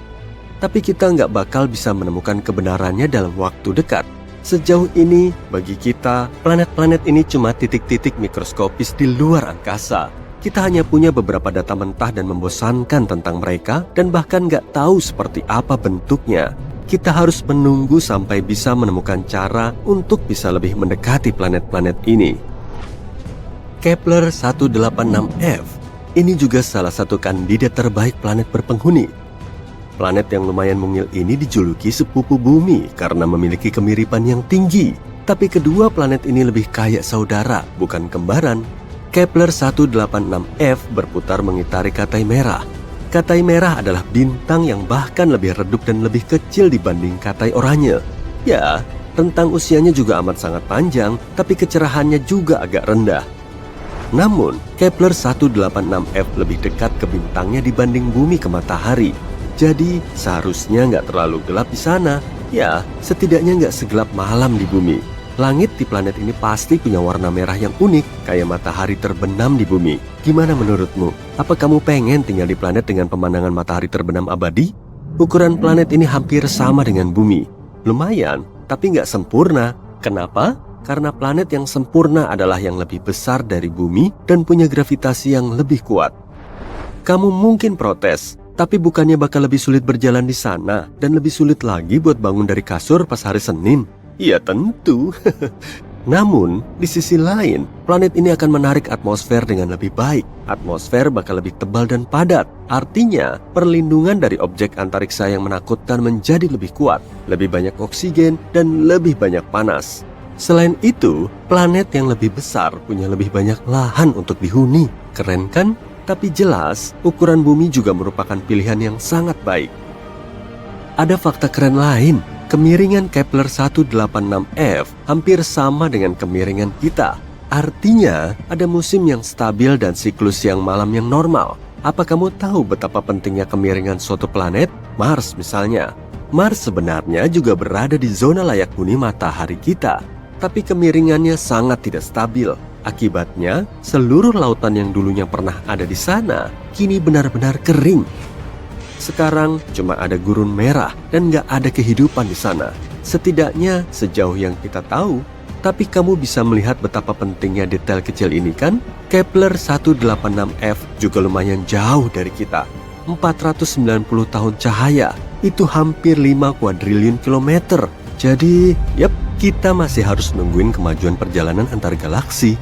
Tapi kita nggak bakal bisa menemukan kebenarannya dalam waktu dekat. Sejauh ini, bagi kita, planet-planet ini cuma titik-titik mikroskopis di luar angkasa. Kita hanya punya beberapa data mentah dan membosankan tentang mereka dan bahkan nggak tahu seperti apa bentuknya. Kita harus menunggu sampai bisa menemukan cara untuk bisa lebih mendekati planet-planet ini. Kepler 186f. Ini juga salah satu kandidat terbaik planet berpenghuni. Planet yang lumayan mungil ini dijuluki sepupu bumi karena memiliki kemiripan yang tinggi. Tapi kedua planet ini lebih kayak saudara, bukan kembaran. Kepler 186f berputar mengitari Katai Merah. Katai Merah adalah bintang yang bahkan lebih redup dan lebih kecil dibanding Katai Oranye. Ya, rentang usianya juga amat sangat panjang, tapi kecerahannya juga agak rendah. Namun, Kepler 186f lebih dekat ke bintangnya dibanding bumi ke matahari. Jadi, seharusnya nggak terlalu gelap di sana. Ya, setidaknya nggak segelap malam di bumi. Langit di planet ini pasti punya warna merah yang unik, kayak matahari terbenam di bumi. Gimana menurutmu? Apa kamu pengen tinggal di planet dengan pemandangan matahari terbenam abadi? Ukuran planet ini hampir sama dengan bumi. Lumayan, tapi nggak sempurna. Kenapa? Karena planet yang sempurna adalah yang lebih besar dari bumi dan punya gravitasi yang lebih kuat. Kamu mungkin protes, tapi bukannya bakal lebih sulit berjalan di sana dan lebih sulit lagi buat bangun dari kasur pas hari Senin? Iya tentu. Namun, di sisi lain, planet ini akan menarik atmosfer dengan lebih baik. Atmosfer bakal lebih tebal dan padat. Artinya, perlindungan dari objek antariksa yang menakutkan menjadi lebih kuat. Lebih banyak oksigen dan lebih banyak panas. Selain itu, planet yang lebih besar punya lebih banyak lahan untuk dihuni. Keren kan? Tapi jelas, ukuran bumi juga merupakan pilihan yang sangat baik. Ada fakta keren lain. Kemiringan Kepler 186f hampir sama dengan kemiringan kita. Artinya, ada musim yang stabil dan siklus siang malam yang normal. Apa kamu tahu betapa pentingnya kemiringan suatu planet? Mars misalnya. Mars sebenarnya juga berada di zona layak huni matahari kita. Tapi kemiringannya sangat tidak stabil. Akibatnya, seluruh lautan yang dulunya pernah ada di sana kini benar-benar kering. Sekarang cuma ada gurun merah dan nggak ada kehidupan di sana. Setidaknya sejauh yang kita tahu. Tapi kamu bisa melihat betapa pentingnya detail kecil ini kan? Kepler 186f juga lumayan jauh dari kita. 490 tahun cahaya, itu hampir 5 kuadriliun kilometer. Jadi, kita masih harus nungguin kemajuan perjalanan antar galaksi.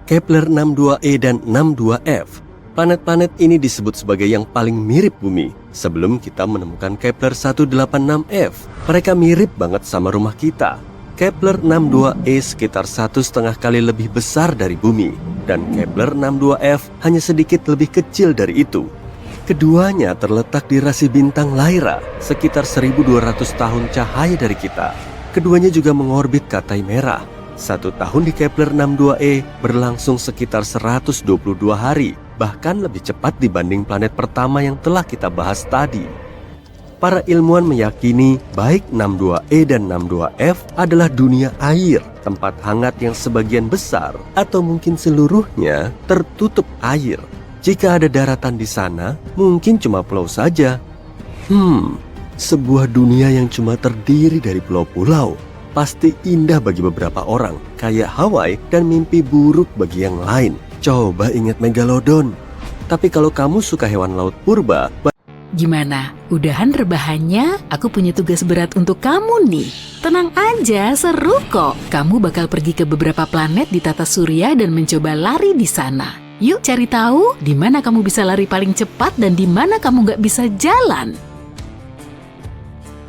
Kepler 62e dan 62f. Planet-planet ini disebut sebagai yang paling mirip Bumi. Sebelum kita menemukan Kepler 186f, mereka mirip banget sama rumah kita. Kepler 62e sekitar 1,5 kali lebih besar dari Bumi, dan Kepler 62f hanya sedikit lebih kecil dari itu. Keduanya terletak di rasi bintang Lyra, sekitar 1.200 tahun cahaya dari kita. Keduanya juga mengorbit Katai Merah. 1 tahun di Kepler 62e berlangsung sekitar 122 hari, bahkan lebih cepat dibanding planet pertama yang telah kita bahas tadi. Para ilmuwan meyakini baik 62e dan 62f adalah dunia air, tempat hangat yang sebagian besar atau mungkin seluruhnya tertutup air. Jika ada daratan di sana, mungkin cuma pulau saja. Sebuah dunia yang cuma terdiri dari pulau-pulau. Pasti indah bagi beberapa orang, kayak Hawaii, dan mimpi buruk bagi yang lain. Coba ingat Megalodon. Tapi kalau kamu suka hewan laut purba, Gimana? Udahan rebahannya? Aku punya tugas berat untuk kamu nih. Tenang aja, seru kok. Kamu bakal pergi ke beberapa planet di tata surya dan mencoba lari di sana. Yuk cari tahu di mana kamu bisa lari paling cepat dan di mana kamu nggak bisa jalan.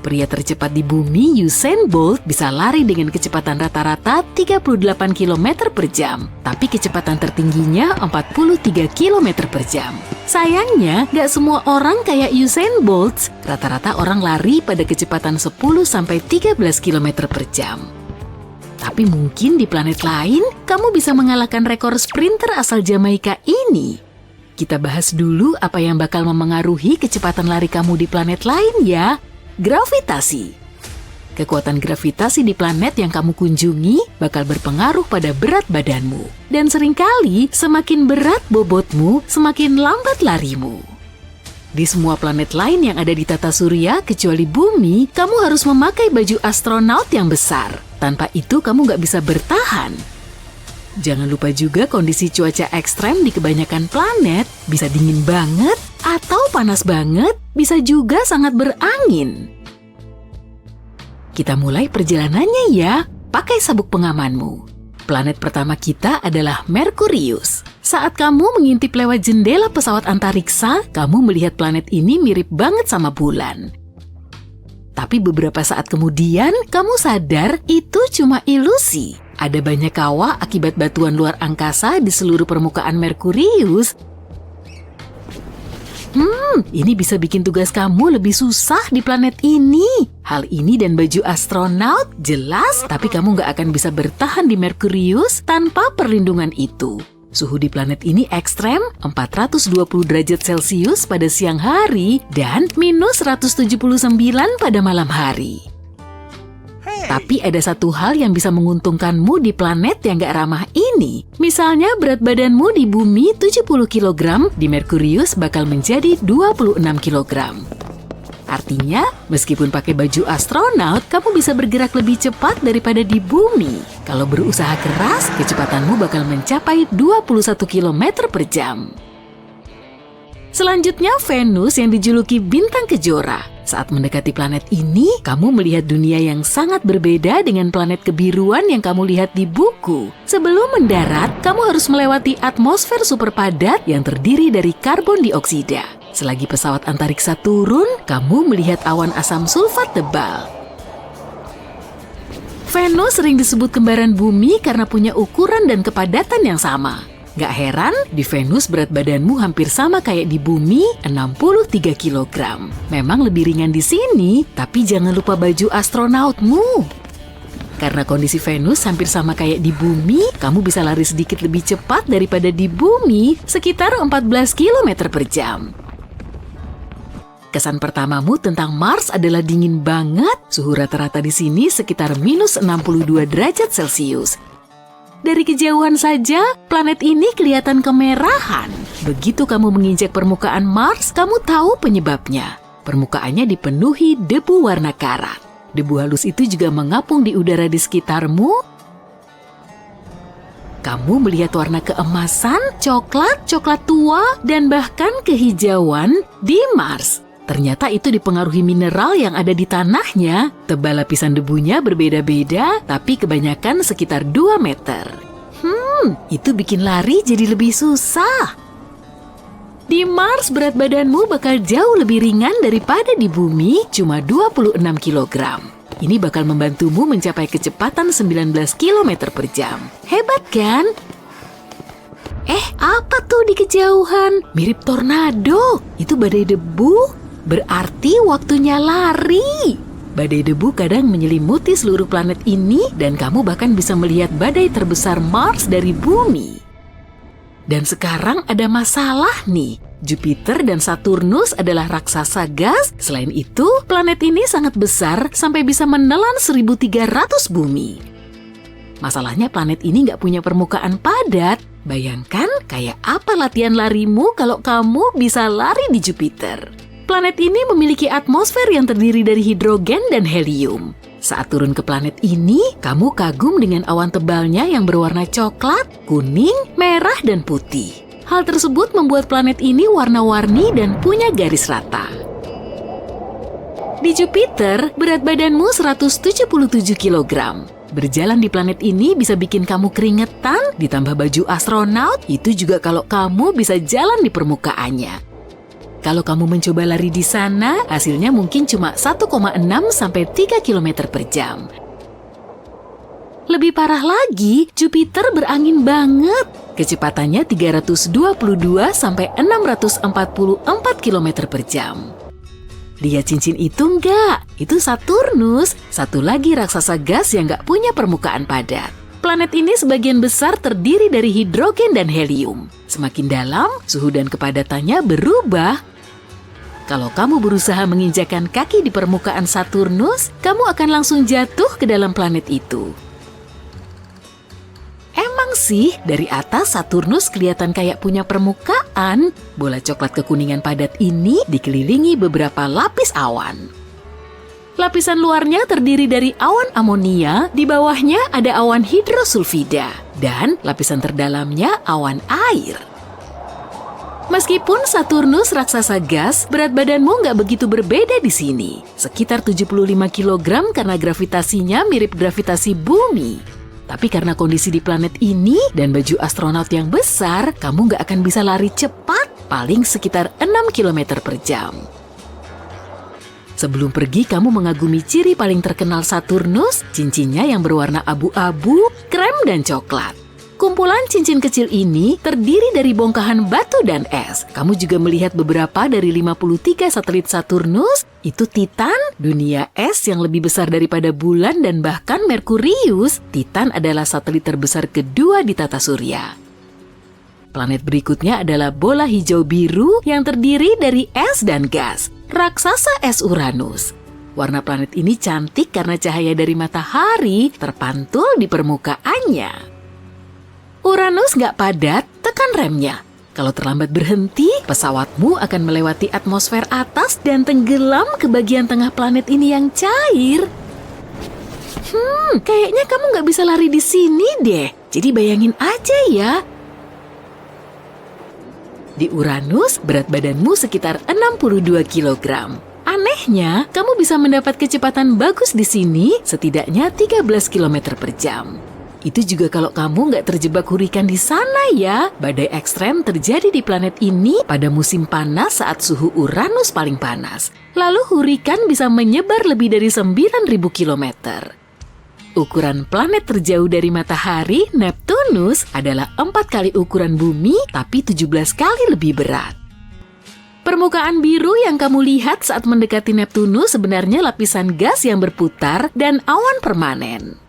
Pria tercepat di bumi, Usain Bolt, bisa lari dengan kecepatan rata-rata 38 km per jam. Tapi kecepatan tertingginya 43 km per jam. Sayangnya, gak semua orang kayak Usain Bolt. Rata-rata orang lari pada kecepatan 10-13 km per jam. Tapi mungkin di planet lain, kamu bisa mengalahkan rekor sprinter asal Jamaika ini. Kita bahas dulu apa yang bakal memengaruhi kecepatan lari kamu di planet lain ya. Gravitasi. Kekuatan gravitasi di planet yang kamu kunjungi bakal berpengaruh pada berat badanmu. Dan seringkali semakin berat bobotmu, semakin lambat larimu. Di semua planet lain yang ada di tata surya kecuali bumi, kamu harus memakai baju astronaut yang besar. Tanpa itu kamu nggak bisa bertahan. Jangan lupa juga kondisi cuaca ekstrem di kebanyakan planet, bisa dingin banget atau panas banget, bisa juga sangat berangin. Kita mulai perjalanannya ya, pakai sabuk pengamanmu. Planet pertama kita adalah Merkurius. Saat kamu mengintip lewat jendela pesawat antariksa, kamu melihat planet ini mirip banget sama bulan. Tapi beberapa saat kemudian, kamu sadar itu cuma ilusi. Ada banyak kawah akibat batuan luar angkasa di seluruh permukaan Merkurius. Ini bisa bikin tugas kamu lebih susah di planet ini. Hal ini dan baju astronaut jelas, tapi kamu nggak akan bisa bertahan di Merkurius tanpa perlindungan itu. Suhu di planet ini ekstrem, 420 derajat Celcius pada siang hari dan minus 179 pada malam hari. Tapi ada satu hal yang bisa menguntungkanmu di planet yang gak ramah ini. Misalnya berat badanmu di bumi 70 kg, di Merkurius bakal menjadi 26 kg. Artinya, meskipun pakai baju astronaut, kamu bisa bergerak lebih cepat daripada di bumi. Kalau berusaha keras, kecepatanmu bakal mencapai 21 km per jam. Selanjutnya Venus yang dijuluki bintang kejora. Saat mendekati planet ini, kamu melihat dunia yang sangat berbeda dengan planet kebiruan yang kamu lihat di buku. Sebelum mendarat, kamu harus melewati atmosfer super padat yang terdiri dari karbon dioksida. Selagi pesawat antariksa turun, kamu melihat awan asam sulfat tebal. Venus sering disebut kembaran bumi karena punya ukuran dan kepadatan yang sama. Gak heran, di Venus berat badanmu hampir sama kayak di bumi, 63 kg. Memang lebih ringan di sini, tapi jangan lupa baju astronautmu. Karena kondisi Venus hampir sama kayak di bumi, kamu bisa lari sedikit lebih cepat daripada di bumi, sekitar 14 km per jam. Kesan pertamamu tentang Mars adalah dingin banget, suhu rata-rata di sini sekitar minus 62 derajat Celcius. Dari kejauhan saja, planet ini kelihatan kemerahan. Begitu kamu menginjak permukaan Mars, kamu tahu penyebabnya. Permukaannya dipenuhi debu warna karat. Debu halus itu juga mengapung di udara di sekitarmu. Kamu melihat warna keemasan, coklat, coklat tua, dan bahkan kehijauan di Mars. Ternyata itu dipengaruhi mineral yang ada di tanahnya. Tebal lapisan debunya berbeda-beda, tapi kebanyakan sekitar 2 meter. Itu bikin lari jadi lebih susah. Di Mars berat badanmu bakal jauh lebih ringan daripada di bumi, cuma 26 kg. Ini bakal membantumu mencapai kecepatan 19 km per jam. Hebat kan? Apa tuh di kejauhan? Mirip tornado. Itu badai debu. Berarti waktunya lari. Badai debu kadang menyelimuti seluruh planet ini dan kamu bahkan bisa melihat badai terbesar Mars dari bumi. Dan sekarang ada masalah nih. Jupiter dan Saturnus adalah raksasa gas. Selain itu, planet ini sangat besar sampai bisa menelan 1.300 bumi. Masalahnya planet ini nggak punya permukaan padat. Bayangkan kayak apa latihan larimu kalau kamu bisa lari di Jupiter. Planet ini memiliki atmosfer yang terdiri dari hidrogen dan helium. Saat turun ke planet ini, kamu kagum dengan awan tebalnya yang berwarna coklat, kuning, merah, dan putih. Hal tersebut membuat planet ini warna-warni dan punya garis rata. Di Jupiter, berat badanmu 177 kg. Berjalan di planet ini bisa bikin kamu keringetan, ditambah baju astronot, itu juga kalau kamu bisa jalan di permukaannya. Kalau kamu mencoba lari di sana, hasilnya mungkin cuma 1,6 sampai 3 km per jam. Lebih parah lagi, Jupiter berangin banget. Kecepatannya 322 sampai 644 km per jam. Lihat cincin itu enggak? Itu Saturnus, satu lagi raksasa gas yang enggak punya permukaan padat. Planet ini sebagian besar terdiri dari hidrogen dan helium. Semakin dalam, suhu dan kepadatannya berubah. Kalau kamu berusaha menginjakan kaki di permukaan Saturnus, kamu akan langsung jatuh ke dalam planet itu. Emang sih, dari atas Saturnus kelihatan kayak punya permukaan. Bola coklat kekuningan padat ini dikelilingi beberapa lapis awan. Lapisan luarnya terdiri dari awan amonia, di bawahnya ada awan hidrosulfida, dan lapisan terdalamnya awan air. Meskipun Saturnus raksasa gas, berat badanmu nggak begitu berbeda di sini. Sekitar 75 kg karena gravitasinya mirip gravitasi bumi. Tapi karena kondisi di planet ini dan baju astronot yang besar, kamu nggak akan bisa lari cepat, paling sekitar 6 km per jam. Sebelum pergi, kamu mengagumi ciri paling terkenal Saturnus, cincinnya yang berwarna abu-abu, krem, dan coklat. Kumpulan cincin kecil ini terdiri dari bongkahan batu dan es. Kamu juga melihat beberapa dari 53 satelit Saturnus. Itu Titan, dunia es yang lebih besar daripada bulan dan bahkan Merkurius. Titan adalah satelit terbesar kedua di tata surya. Planet berikutnya adalah bola hijau biru yang terdiri dari es dan gas. Raksasa es Uranus. Warna planet ini cantik karena cahaya dari matahari terpantul di permukaannya. Uranus nggak padat, tekan remnya. Kalau terlambat berhenti, pesawatmu akan melewati atmosfer atas dan tenggelam ke bagian tengah planet ini yang cair. Kayaknya kamu nggak bisa lari di sini deh. Jadi bayangin aja ya. Di Uranus, berat badanmu sekitar 62 kg. Anehnya, kamu bisa mendapat kecepatan bagus di sini, setidaknya 13 km per jam. Itu juga kalau kamu nggak terjebak hurikan di sana ya. Badai ekstrem terjadi di planet ini pada musim panas saat suhu Uranus paling panas. Lalu hurikan bisa menyebar lebih dari 9.000 km. Ukuran planet terjauh dari matahari, Neptunus, adalah 4 kali ukuran bumi, tapi 17 kali lebih berat. Permukaan biru yang kamu lihat saat mendekati Neptunus sebenarnya lapisan gas yang berputar dan awan permanen.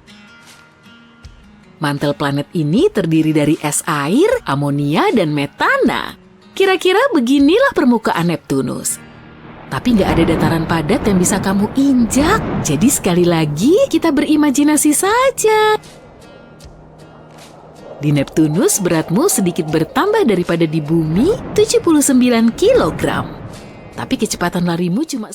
Mantel planet ini terdiri dari es air, amonia, dan metana. Kira-kira beginilah permukaan Neptunus. Tapi nggak ada dataran padat yang bisa kamu injak. Jadi sekali lagi kita berimajinasi saja. Di Neptunus beratmu sedikit bertambah daripada di bumi 79 kg. Tapi kecepatan larimu cuma